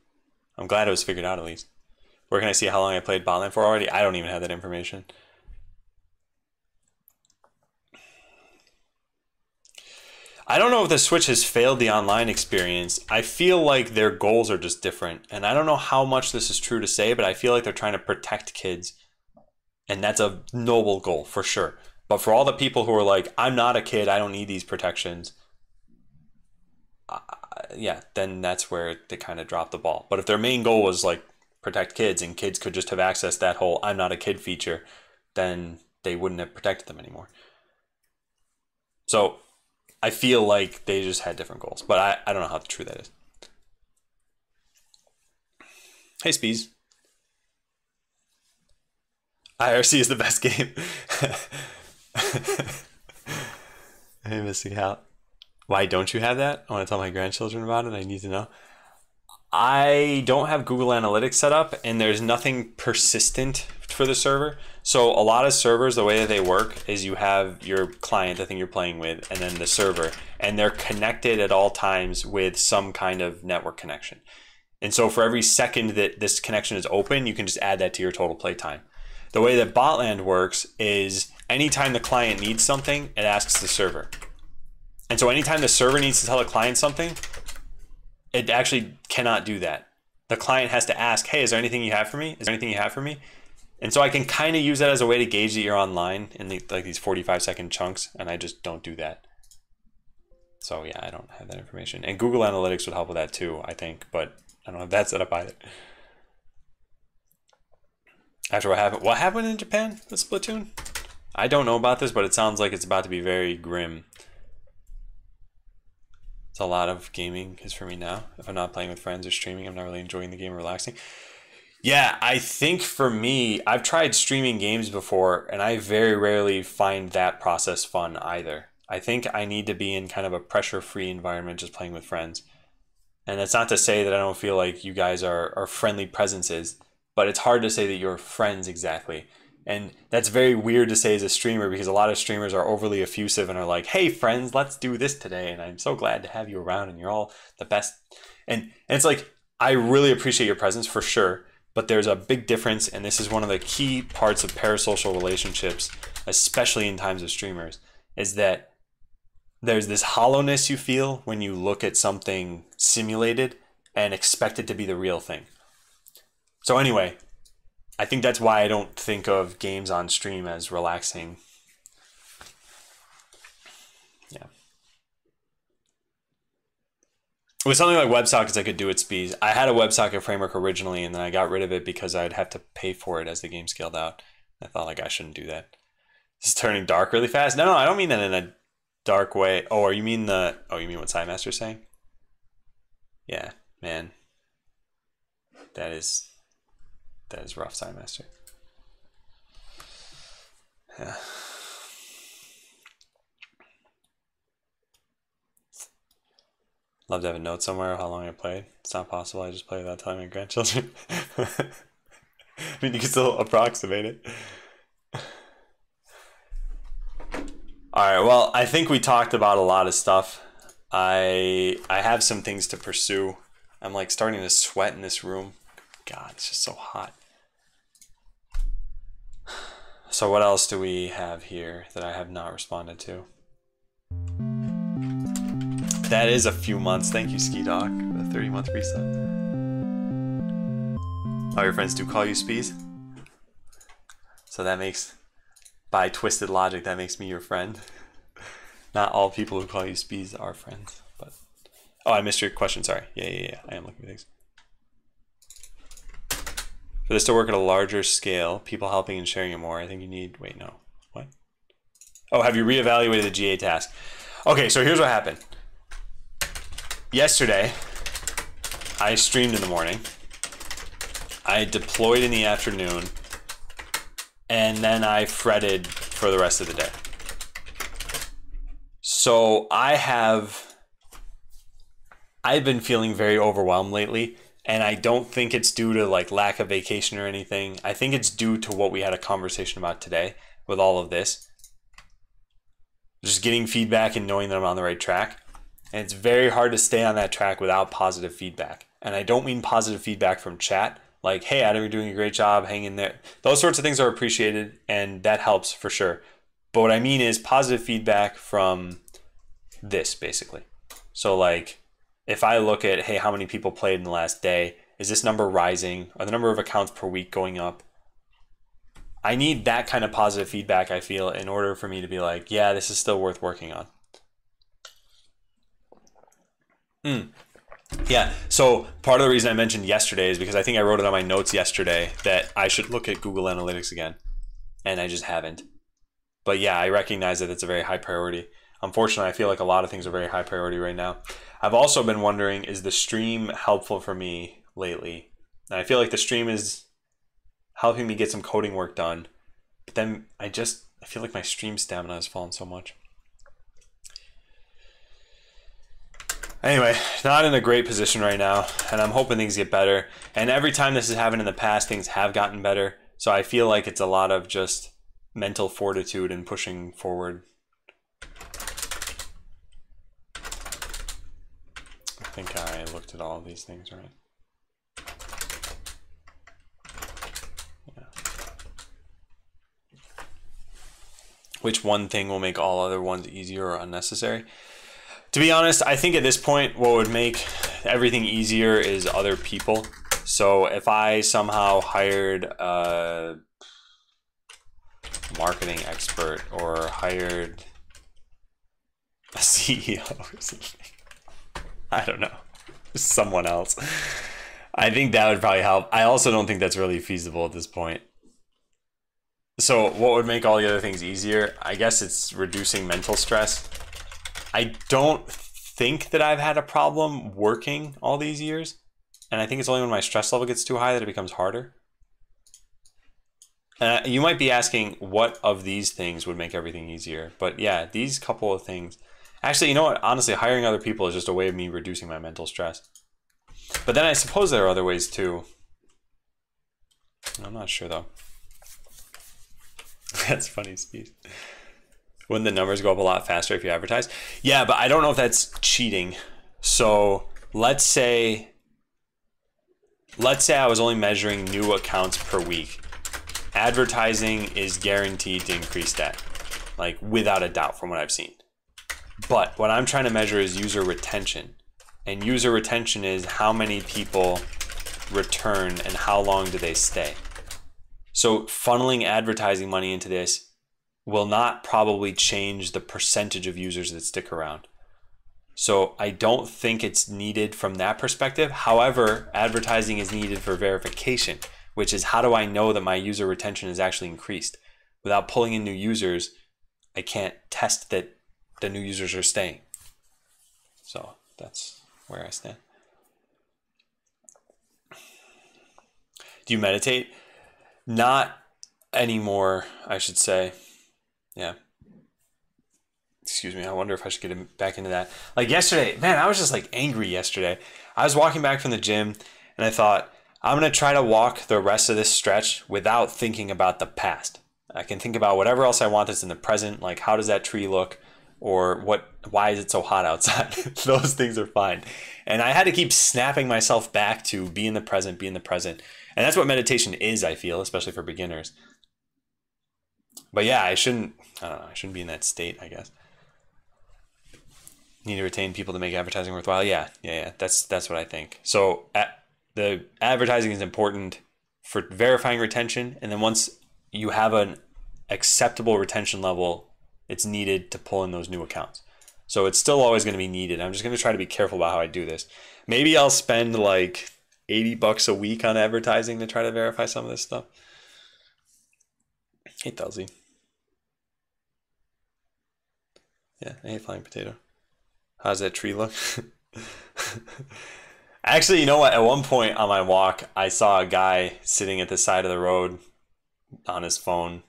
I'm glad it was figured out at least. Where can I see how long I played Botland for already? I don't even have that information. I don't know if the Switch has failed the online experience. I feel like their goals are just different. And I don't know how much this is true to say, but I feel like they're trying to protect kids. And that's a noble goal for sure. But for all the people who are like, I'm not a kid, I don't need these protections. Yeah, then that's where they kind of dropped the ball. But if their main goal was like protect kids and kids could just have access to that whole I'm not a kid feature, then they wouldn't have protected them anymore. So I feel like they just had different goals, but I don't know how true that is. Hey, Spees. IRC is the best game. Hey, Missing Hal. Why don't you have that? I want to tell my grandchildren about it. I need to know. I don't have Google Analytics set up, and there's nothing persistent for the server. So a lot of servers, the way that they work is you have your client, the thing you're playing with, and then the server, and they're connected at all times with some kind of network connection. And so for every second that this connection is open, you can just add that to your total play time. The way that Botland works is anytime the client needs something, it asks the server. And so anytime the server needs to tell the client something, it actually cannot do that. The client has to ask, hey, is there anything you have for me? Is there anything you have for me? And so I can kind of use that as a way to gauge that you're online in like these 45-second chunks, and I just don't do that. So yeah, I don't have that information. And Google Analytics would help with that too, I think, but I don't have that set up either. After what happened in Japan with Splatoon? I don't know about this, but it sounds like it's about to be very grim. It's a lot of gaming is for me now. If I'm not playing with friends or streaming, I'm not really enjoying the game or relaxing. Yeah, I think for me, I've tried streaming games before, and I very rarely find that process fun either. I think I need to be in kind of a pressure-free environment just playing with friends. And that's not to say that I don't feel like you guys are friendly presences, but it's hard to say that you're friends exactly. And that's very weird to say as a streamer because a lot of streamers are overly effusive and are like, hey friends, let's do this today. And I'm so glad to have you around and you're all the best. And it's like, I really appreciate your presence for sure. But there's a big difference, and this is one of the key parts of parasocial relationships, especially in times of streamers, is that there's this hollowness you feel when you look at something simulated and expect it to be the real thing. So anyway, I think that's why I don't think of games on stream as relaxing. Yeah. With something like WebSockets, I could do it speeds. I had a WebSocket framework originally, and then I got rid of it because I'd have to pay for it as the game scaled out. I thought like I shouldn't do that. It's turning dark really fast. No, I don't mean that in a dark way. Oh, or you mean you mean what Sidemaster's saying? Yeah, man. That is rough, Sidemaster. Yeah. Love to have a note somewhere of how long I played. It's not possible. I just play without telling my grandchildren. I mean, you can still approximate it. All right. Well, I think we talked about a lot of stuff. I have some things to pursue. I'm like starting to sweat in this room. God, it's just so hot. So what else do we have here that I have not responded to? That is a few months. Thank you, Ski Dog, for the 30-month reset. All your friends do call you Spees? So that makes, by twisted logic, that makes me your friend. Not all people who call you Spees are friends, but... Oh, I missed your question, sorry. Yeah. I am looking at things. For this to work at a larger scale, people helping and sharing it more, I think you need... Wait, no. What? Oh, have you reevaluated the GA task? Okay, so here's what happened. Yesterday, I streamed in the morning, I deployed in the afternoon, and then I fretted for the rest of the day. So I've been feeling very overwhelmed lately, and I don't think it's due to like lack of vacation or anything. I think it's due to what we had a conversation about today with all of this. Just getting feedback and knowing that I'm on the right track. And it's very hard to stay on that track without positive feedback. And I don't mean positive feedback from chat, like, hey, Adam, you're doing a great job, hang in there. Those sorts of things are appreciated, and that helps for sure. But what I mean is positive feedback from this basically. So like if I look at, hey, how many people played in the last day? Is this number rising? Are the number of accounts per week going up? I need that kind of positive feedback, I feel, in order for me to be like, yeah, this is still worth working on. Yeah, so part of the reason I mentioned yesterday is because I think I wrote it on my notes yesterday that I should look at Google Analytics again, and I just haven't. But yeah, I recognize that it's a very high priority. Unfortunately, I feel like a lot of things are very high priority right now. I've also been wondering, is the stream helpful for me lately? And I feel like the stream is helping me get some coding work done. But then I feel like my stream stamina has fallen so much. Anyway, not in a great position right now, and I'm hoping things get better. And every time this has happened in the past, things have gotten better. So I feel like it's a lot of just mental fortitude and pushing forward. I think I looked at all of these things, right? Yeah. Which one thing will make all other ones easier or unnecessary? To be honest, I think at this point, what would make everything easier is other people. So if I somehow hired a marketing expert or hired a CEO or something, I don't know, someone else, I think that would probably help. I also don't think that's really feasible at this point. So what would make all the other things easier? I guess it's reducing mental stress. I don't think that I've had a problem working all these years. And I think it's only when my stress level gets too high that it becomes harder. You might be asking what of these things would make everything easier. But yeah, these couple of things. Actually, you know what? Honestly, hiring other people is just a way of me reducing my mental stress. But then I suppose there are other ways too. I'm not sure though. That's funny, Steve. Wouldn't the numbers go up a lot faster if you advertise? Yeah, but I don't know if that's cheating. So let's say I was only measuring new accounts per week. Advertising is guaranteed to increase that, like without a doubt from what I've seen. But what I'm trying to measure is user retention. And user retention is how many people return and how long do they stay. So funneling advertising money into this will not probably change the percentage of users that stick around. So I don't think it's needed from that perspective. However, advertising is needed for verification, which is how do I know that my user retention is actually increased? Without pulling in new users, I can't test that the new users are staying. So that's where I stand. Do you meditate? Not anymore, I should say. Yeah. Excuse me. I wonder if I should get back into that. Like yesterday, man, I was just like angry yesterday. I was walking back from the gym and I thought, I'm going to try to walk the rest of this stretch without thinking about the past. I can think about whatever else I want that's in the present. Like, how does that tree look? Or why is it so hot outside? Those things are fine. And I had to keep snapping myself back to be in the present, be in the present. And that's what meditation is, I feel, especially for beginners. But yeah, I shouldn't be in that state, I guess. Need to retain people to make advertising worthwhile. Yeah. That's what I think. So the advertising is important for verifying retention. And then once you have an acceptable retention level, it's needed to pull in those new accounts. So it's still always going to be needed. I'm just going to try to be careful about how I do this. Maybe I'll spend like $80 a week on advertising to try to verify some of this stuff. Hey, Tulsi. Yeah, hey, Flying Potato. How's that tree look? Actually, you know what? At one point on my walk, I saw a guy sitting at the side of the road on his phone.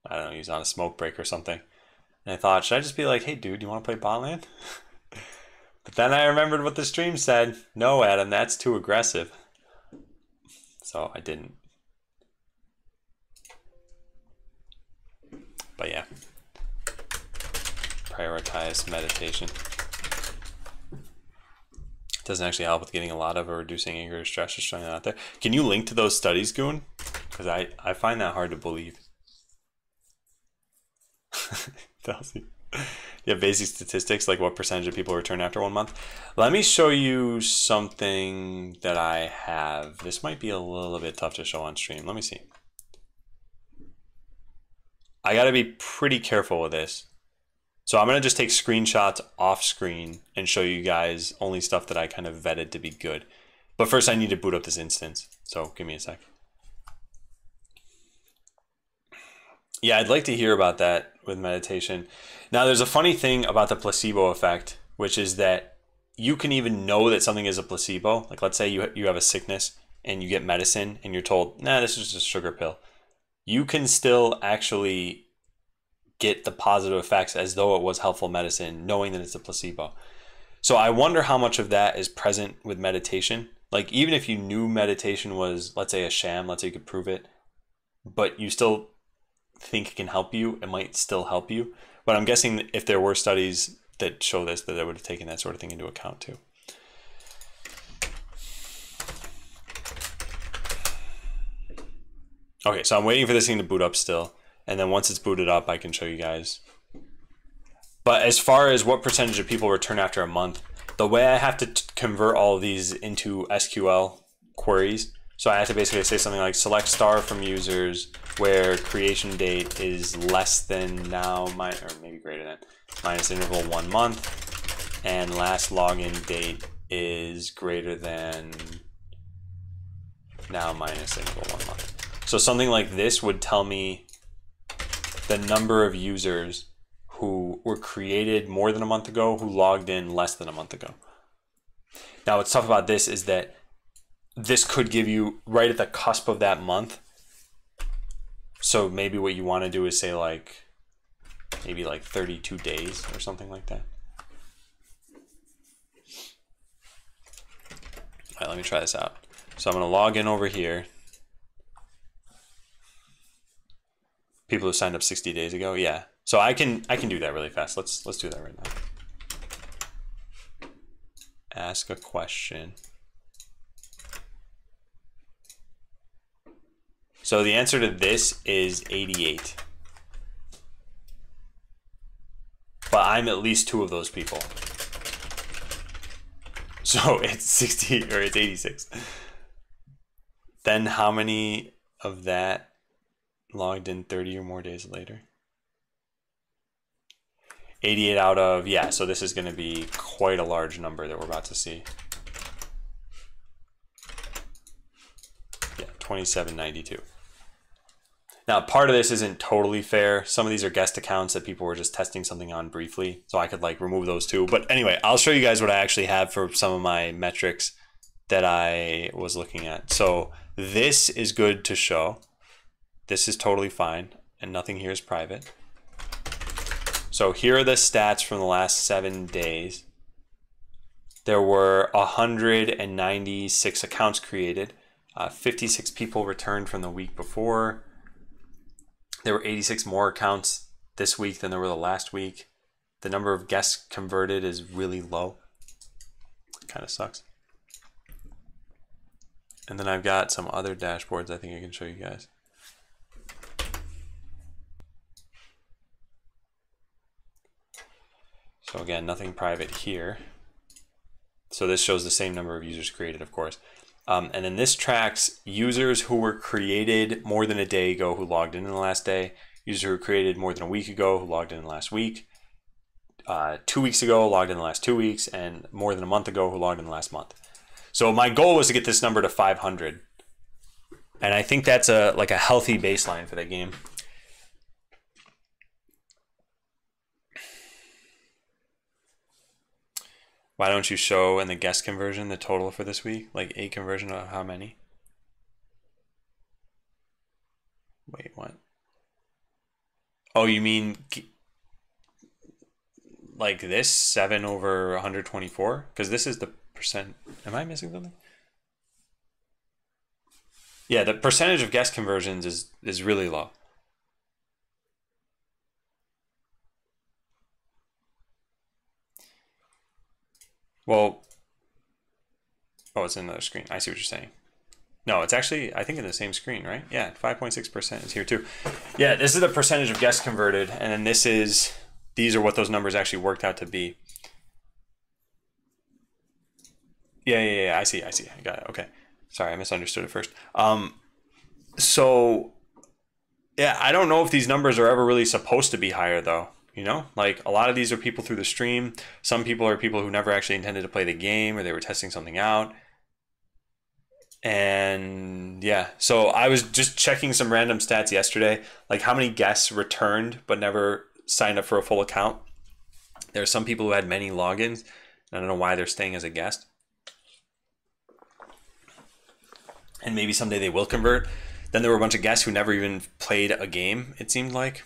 I don't know, he was on a smoke break or something. And I thought, should I just be like, hey, dude, you want to play Botland? But then I remembered what the stream said. No, Adam, that's too aggressive. So I didn't. But yeah. Prioritize meditation. Doesn't actually help with getting a lot of or reducing anger or stress. Just trying that out there. Can you link to those studies, Goon? Because I find that hard to believe. Yeah, basic statistics, like what percentage of people return after 1 month. Let me show you something that I have. This might be a little bit tough to show on stream. Let me see. I got to be pretty careful with this. So I'm going to just take screenshots off screen and show you guys only stuff that I kind of vetted to be good. But first I need to boot up this instance. So give me a sec. Yeah, I'd like to hear about that with meditation. Now, there's a funny thing about the placebo effect, which is that you can even know that something is a placebo. Like, let's say you have a sickness and you get medicine and you're told, nah, this is just a sugar pill. You can still actually get the positive effects as though it was helpful medicine, knowing that it's a placebo. So I wonder how much of that is present with meditation. Like, even if you knew meditation was, let's say, a sham, let's say you could prove it, but you still think it can help you, it might still help you. But I'm guessing if there were studies that show this, that they would have taken that sort of thing into account too. Okay, so I'm waiting for this thing to boot up still. And then once it's booted up, I can show you guys. But as far as what percentage of people return after a month, the way I have to convert all of these into SQL queries, so I have to basically say something like select star from users where creation date is less than now, or maybe greater than, minus interval 1 month, and last login date is greater than now minus interval 1 month. So something like this would tell me the number of users who were created more than a month ago who logged in less than a month ago. Now, what's tough about this is that this could give you right at the cusp of that month. So maybe what you want to do is say like, maybe like 32 days or something like that. All right, let me try this out. So I'm going to log in over here. People who signed up 60 days ago, yeah. So I can do that really fast. Let's do that right now. Ask a question. So the answer to this is 88. But I'm at least 2 of those people. So it's 60 or it's 86. Then how many of that logged in 30 or more days later? 88 out of, yeah, so this is going to be quite a large number that we're about to see. Yeah, 2792. Now, part of this isn't totally fair. Some of these are guest accounts that people were just testing something on briefly, so I could like remove those too. But anyway, I'll show you guys what I actually have for some of my metrics that I was looking at. So this is good to show. This is totally fine, and nothing here is private. So here are the stats from the last 7 days. There were 196 accounts created. 56 people returned from the week before. There were 86 more accounts this week than there were the last week. The number of guests converted is really low. Kind of sucks. And then I've got some other dashboards I think I can show you guys. So again, nothing private here. So this shows the same number of users created, of course. And then this tracks users who were created more than a day ago who logged in the last day, users who were created more than a week ago who logged in the last week, 2 weeks ago logged in the last 2 weeks, and more than a month ago who logged in the last month. So my goal was to get this number to 500. And I think that's like a healthy baseline for that game. Why don't you show in the guest conversion the total for this week? Like a conversion of how many? Wait, what? Oh, you mean like this 7 over 124? Because this is the percent. Am I missing something? Yeah, the percentage of guest conversions is really low. Well, oh, it's in another screen. I see what you're saying. No, it's actually, I think in the same screen, right? Yeah, 5.6% is here too. Yeah, this is the percentage of guests converted, and then this is these are what those numbers actually worked out to be. Yeah. I see. I got it. Okay. Sorry, I misunderstood it first. So yeah, I don't know if these numbers are ever really supposed to be higher though. You know, like a lot of these are people through the stream. Some people are people who never actually intended to play the game, or they were testing something out. And yeah, so I was just checking some random stats yesterday, like how many guests returned but never signed up for a full account. There are some people who had many logins. I don't know why they're staying as a guest. And maybe someday they will convert. Then there were a bunch of guests who never even played a game, it seemed like.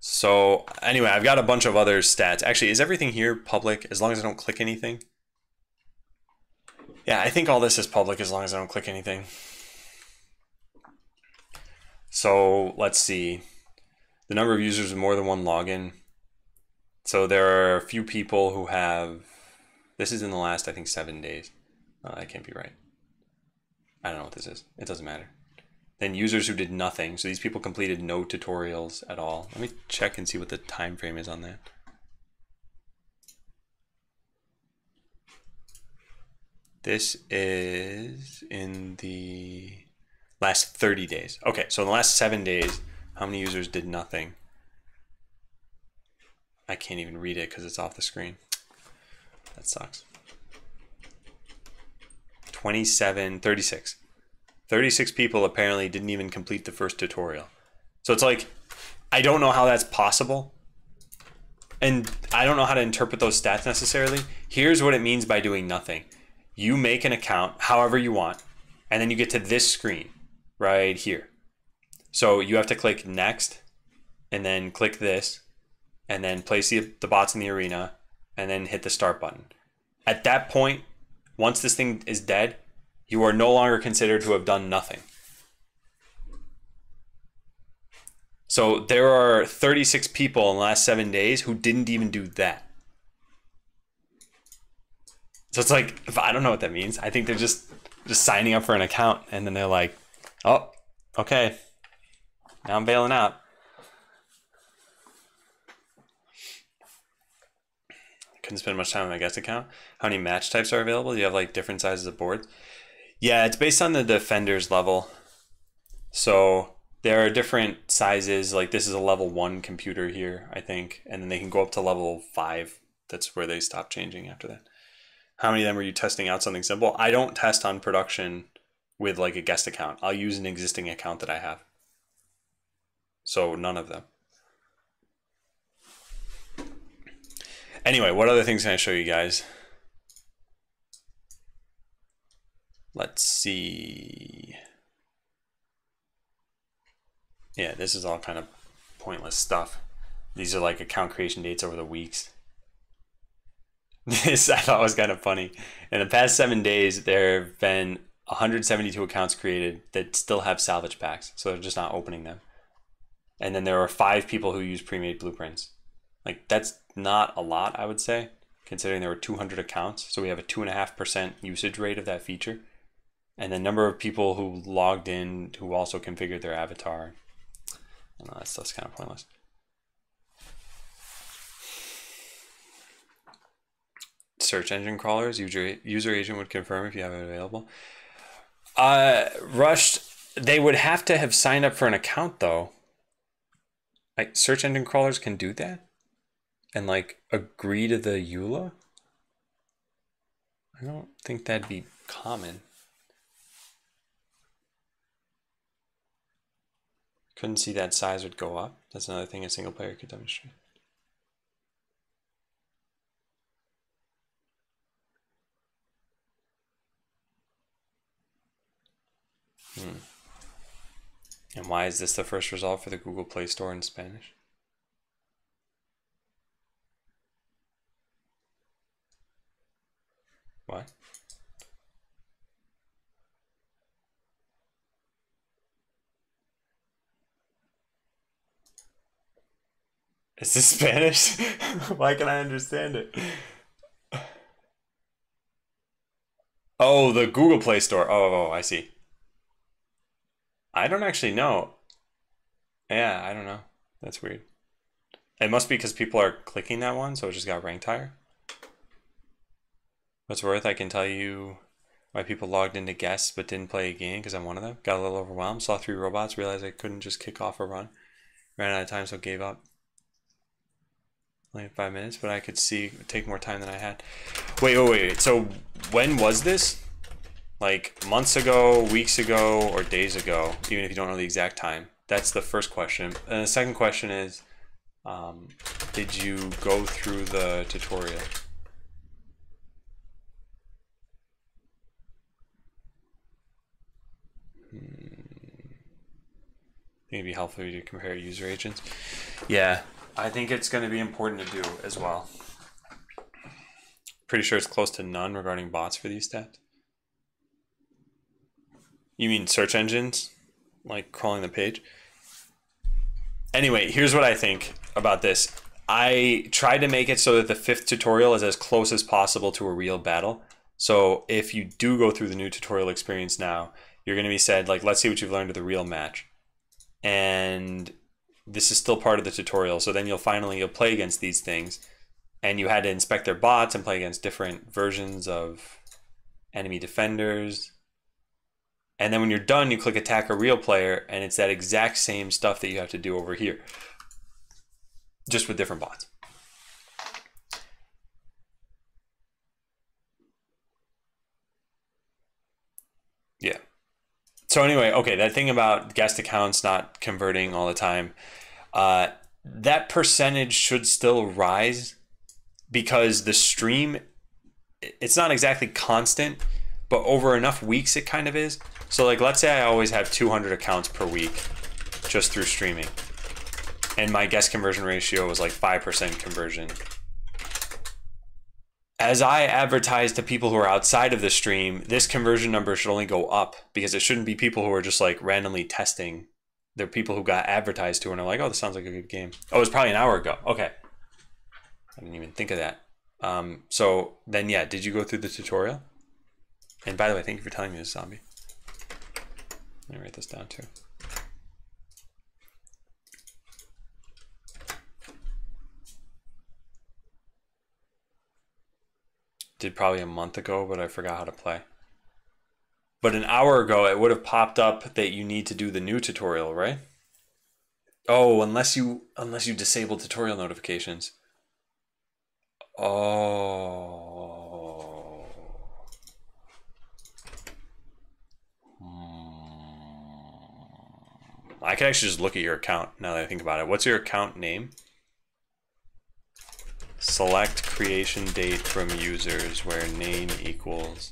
So anyway, I've got a bunch of other stats. Actually, is everything here public as long as I don't click anything? Yeah, I think all this is public as long as I don't click anything. So let's see. The number of users with more than one login. So there are a few people who have, this is in the last, I think, 7 days. Oh, that can't be right. I don't know what this is. It doesn't matter. Then users who did nothing. So these people completed no tutorials at all. Let me check and see what the time frame is on that. This is in the last 30 days. Okay, so in the last 7 days, how many users did nothing? I can't even read it because it's off the screen. That sucks. 27, 36. 36 people apparently didn't even complete the first tutorial. So it's like, I don't know how that's possible. And I don't know how to interpret those stats necessarily. Here's what it means by doing nothing. You make an account however you want, and then you get to this screen right here. So you have to click next, and then click this, and then place the bots in the arena, and then hit the start button. At that point, once this thing is dead, you are no longer considered to have done nothing. So there are 36 people in the last 7 days who didn't even do that. So it's like, if I don't know what that means. I think they're just signing up for an account, and then they're like, oh, okay, now I'm bailing out. Couldn't spend much time on my guest account. How many match types are available? Do you have like different sizes of boards? Yeah, it's based on the defender's level. So there are different sizes. Like this is a level 1 computer here, I think. And then they can go up to level 5. That's where they stop changing after that. How many of them are you testing out something simple? I don't test on production with like a guest account. I'll use an existing account that I have. So none of them. Anyway, what other things can I show you guys? Let's see. Yeah, this is all kind of pointless stuff. These are like account creation dates over the weeks. This I thought was kind of funny. In the past 7 days, there have been 172 accounts created that still have salvage packs. So they're just not opening them. And then there are 5 people who use pre-made blueprints. Like that's not a lot, I would say, considering there were 200 accounts. So we have a 2.5% usage rate of that feature. And the number of people who logged in who also configured their avatar. I know, that stuff's kind of pointless. Search engine crawlers, user agent would confirm if you have it available. Rushed, they would have to have signed up for an account though. Like search engine crawlers can do that? And like agree to the EULA? I don't think that'd be common. Couldn't see that size would go up. That's another thing a single player could demonstrate. And why is this the first result for the Google Play Store in Spanish? What? Is this Spanish? Why can I understand it? Oh, the Google Play Store. Oh, I see. I don't actually know. Yeah, I don't know. That's weird. It must be because people are clicking that one, so it just got ranked higher. What's worth, I can tell you why people logged into guests but didn't play a game because I'm one of them. Got a little overwhelmed, saw 3 robots, realized I couldn't just kick off a run. Ran out of time, so gave up. Only 5 minutes, but I could see it would take more time than I had. Wait. So when was this? Like months ago, weeks ago, or days ago, even if you don't know the exact time? That's the first question. And the second question is, did you go through the tutorial? I think it'd be helpful to compare user agents. Yeah, I think it's going to be important to do as well. Pretty sure it's close to none regarding bots for these stats. You mean search engines? Like crawling the page? Anyway, here's what I think about this. I tried to make it so that the 5th tutorial is as close as possible to a real battle. So if you do go through the new tutorial experience now, you're going to be said, like, let's see what you've learned of the real match. And this is still part of the tutorial. So then you'll play against these things. And you had to inspect their bots and play against different versions of enemy defenders. And then when you're done, you click attack a real player, and it's that exact same stuff that you have to do over here, just with different bots. Yeah. So anyway, okay, that thing about guest accounts not converting all the time, that percentage should still rise because the stream, it's not exactly constant, but over enough weeks it kind of is. So like, let's say I always have 200 accounts per week just through streaming, and my guest conversion ratio was like 5% conversion. As I advertise to people who are outside of the stream, this conversion number should only go up because it shouldn't be people who are just like randomly testing. They're people who got advertised to and are like, oh, this sounds like a good game. Oh, it was probably an hour ago. Okay. I didn't even think of that. So then, yeah, did you go through the tutorial? And by the way, thank you for telling me this, Zombie. Let me write this down too. Did probably a month ago, but I forgot how to play. But an hour ago, it would have popped up that you need to do the new tutorial, right? Oh, unless you disable tutorial notifications. Oh. I can actually just look at your account now that I think about it. What's your account name? Select creation date from users where name equals.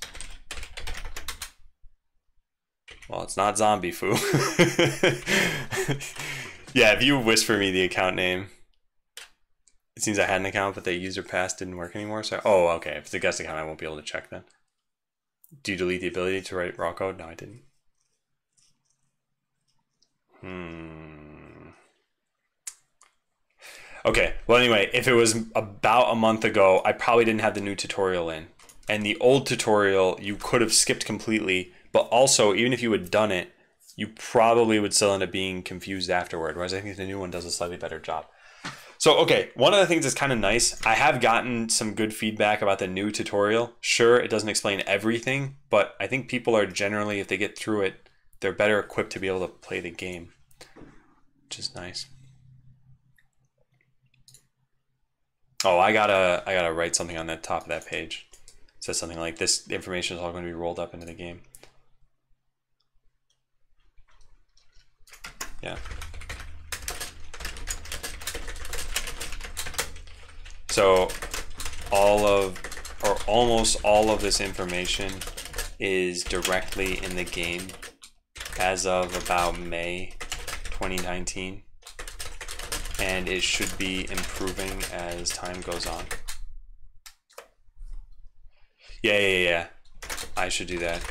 Well, it's not Zombie Foo. Yeah, if you whisper me the account name. It seems I had an account, but the user pass didn't work anymore. So, oh, okay. If it's a guest account, I won't be able to check then. Do you delete the ability to write raw code? No, I didn't. Okay, well anyway, if it was about a month ago, I probably didn't have the new tutorial in. And the old tutorial, you could have skipped completely, but also, even if you had done it, you probably would still end up being confused afterward, whereas I think the new one does a slightly better job. So, okay, one of the things that's kind of nice, I have gotten some good feedback about the new tutorial. Sure, it doesn't explain everything, but I think people are generally, if they get through it, they're better equipped to be able to play the game, which is nice. Oh, I gotta write something on the top of that page. It says something like this information is all going to be rolled up into the game. Yeah. So almost all of this information is directly in the game as of about May 2019. And it should be improving as time goes on. Yeah. I should do that.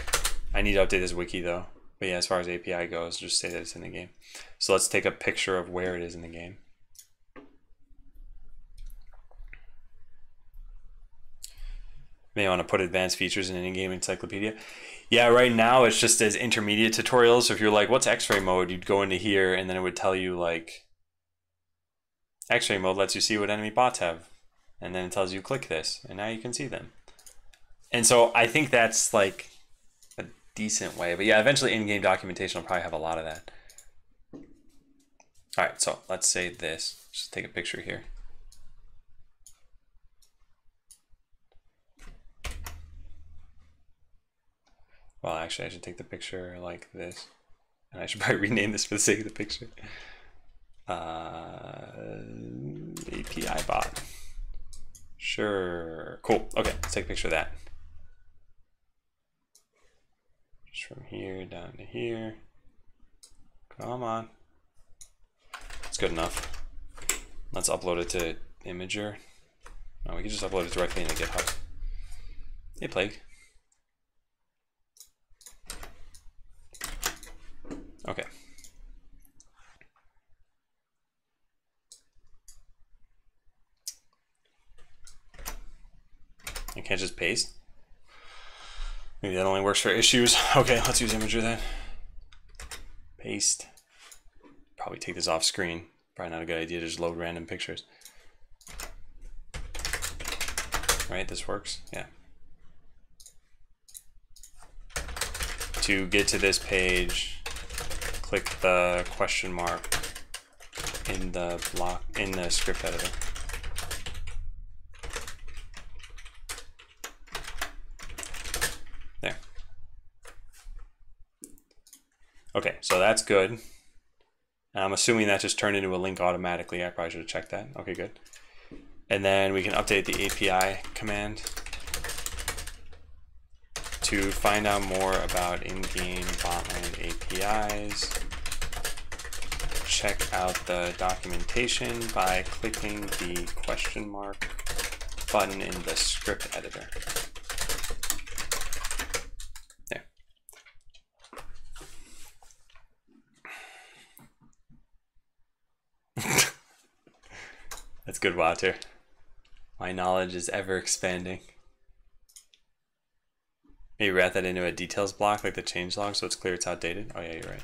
I need to update this wiki though. But yeah, as far as API goes, just say that it's in the game. So let's take a picture of where it is in the game. May want to put advanced features in an in-game encyclopedia. Yeah, right now it's just as intermediate tutorials. So if you're like, what's X-ray mode? You'd go into here and then it would tell you like, X-ray mode lets you see what enemy bots have. And then it tells you click this and now you can see them. And so I think that's like a decent way. But yeah, eventually in-game documentation will probably have a lot of that. All right, so let's say this. Just take a picture here. Well, actually, I should take the picture like this. And I should probably rename this for the sake of the picture. API bot. Sure. Cool. Okay, let's take a picture of that. Just from here down to here. Come on. It's good enough. Let's upload it to Imager. No, we can just upload it directly into GitHub. Hey, Plague. Okay. I can't just paste. Maybe that only works for issues. Okay, let's use Imager then. Paste. Probably take this off screen. Probably not a good idea to just load random pictures. Right, this works? Yeah. To get to this page, click the question mark in the block in the script editor. There. Okay, so that's good. And I'm assuming that just turned into a link automatically. I probably should have checked that. Okay, good. And then we can update the API command to find out more about in-game Botland APIs. Check out the documentation by clicking the question mark button in the script editor. There. That's good, Walter. My knowledge is ever expanding. Maybe wrap that into a details block like the changelog so it's clear it's outdated. Oh yeah, you're right.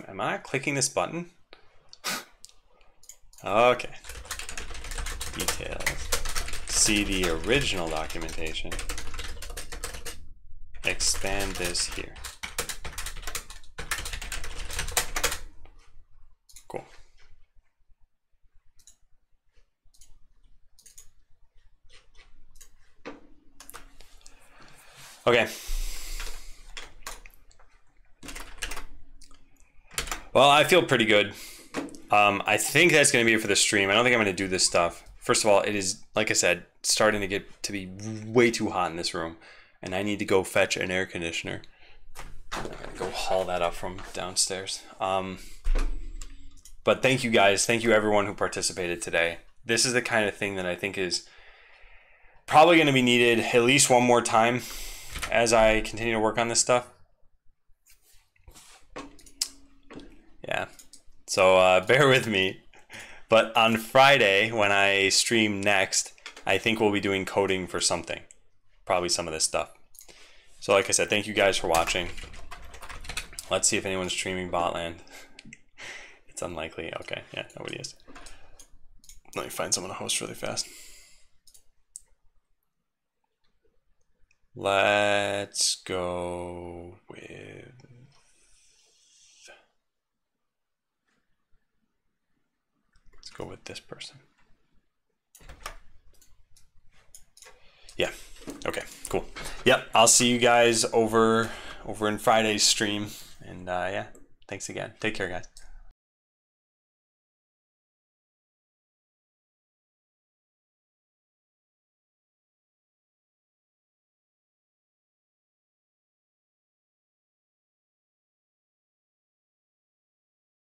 Am I not clicking this button? Okay. Details. See the original documentation. Expand this here. Cool. Okay. Well, I feel pretty good. I think that's going to be it for the stream. I don't think I'm going to do this stuff. First of all, it is, like I said, starting to get to be way too hot in this room. And I need to go fetch an air conditioner. I'm going to go haul that up from downstairs. But thank you guys. Thank you everyone who participated today. This is the kind of thing that I think is probably going to be needed at least one more time as I continue to work on this stuff. Yeah, so bear with me. But on Friday, when I stream next, I think we'll be doing coding for something. Probably some of this stuff. So like I said, thank you guys for watching. Let's see if anyone's streaming Botland. It's unlikely. Okay, yeah, nobody is. Let me find someone to host really fast. Let's go with... Let's go with this person. Yeah. Okay, cool. Yep, I'll see you guys over in Friday's stream. And yeah, thanks again. Take care, guys.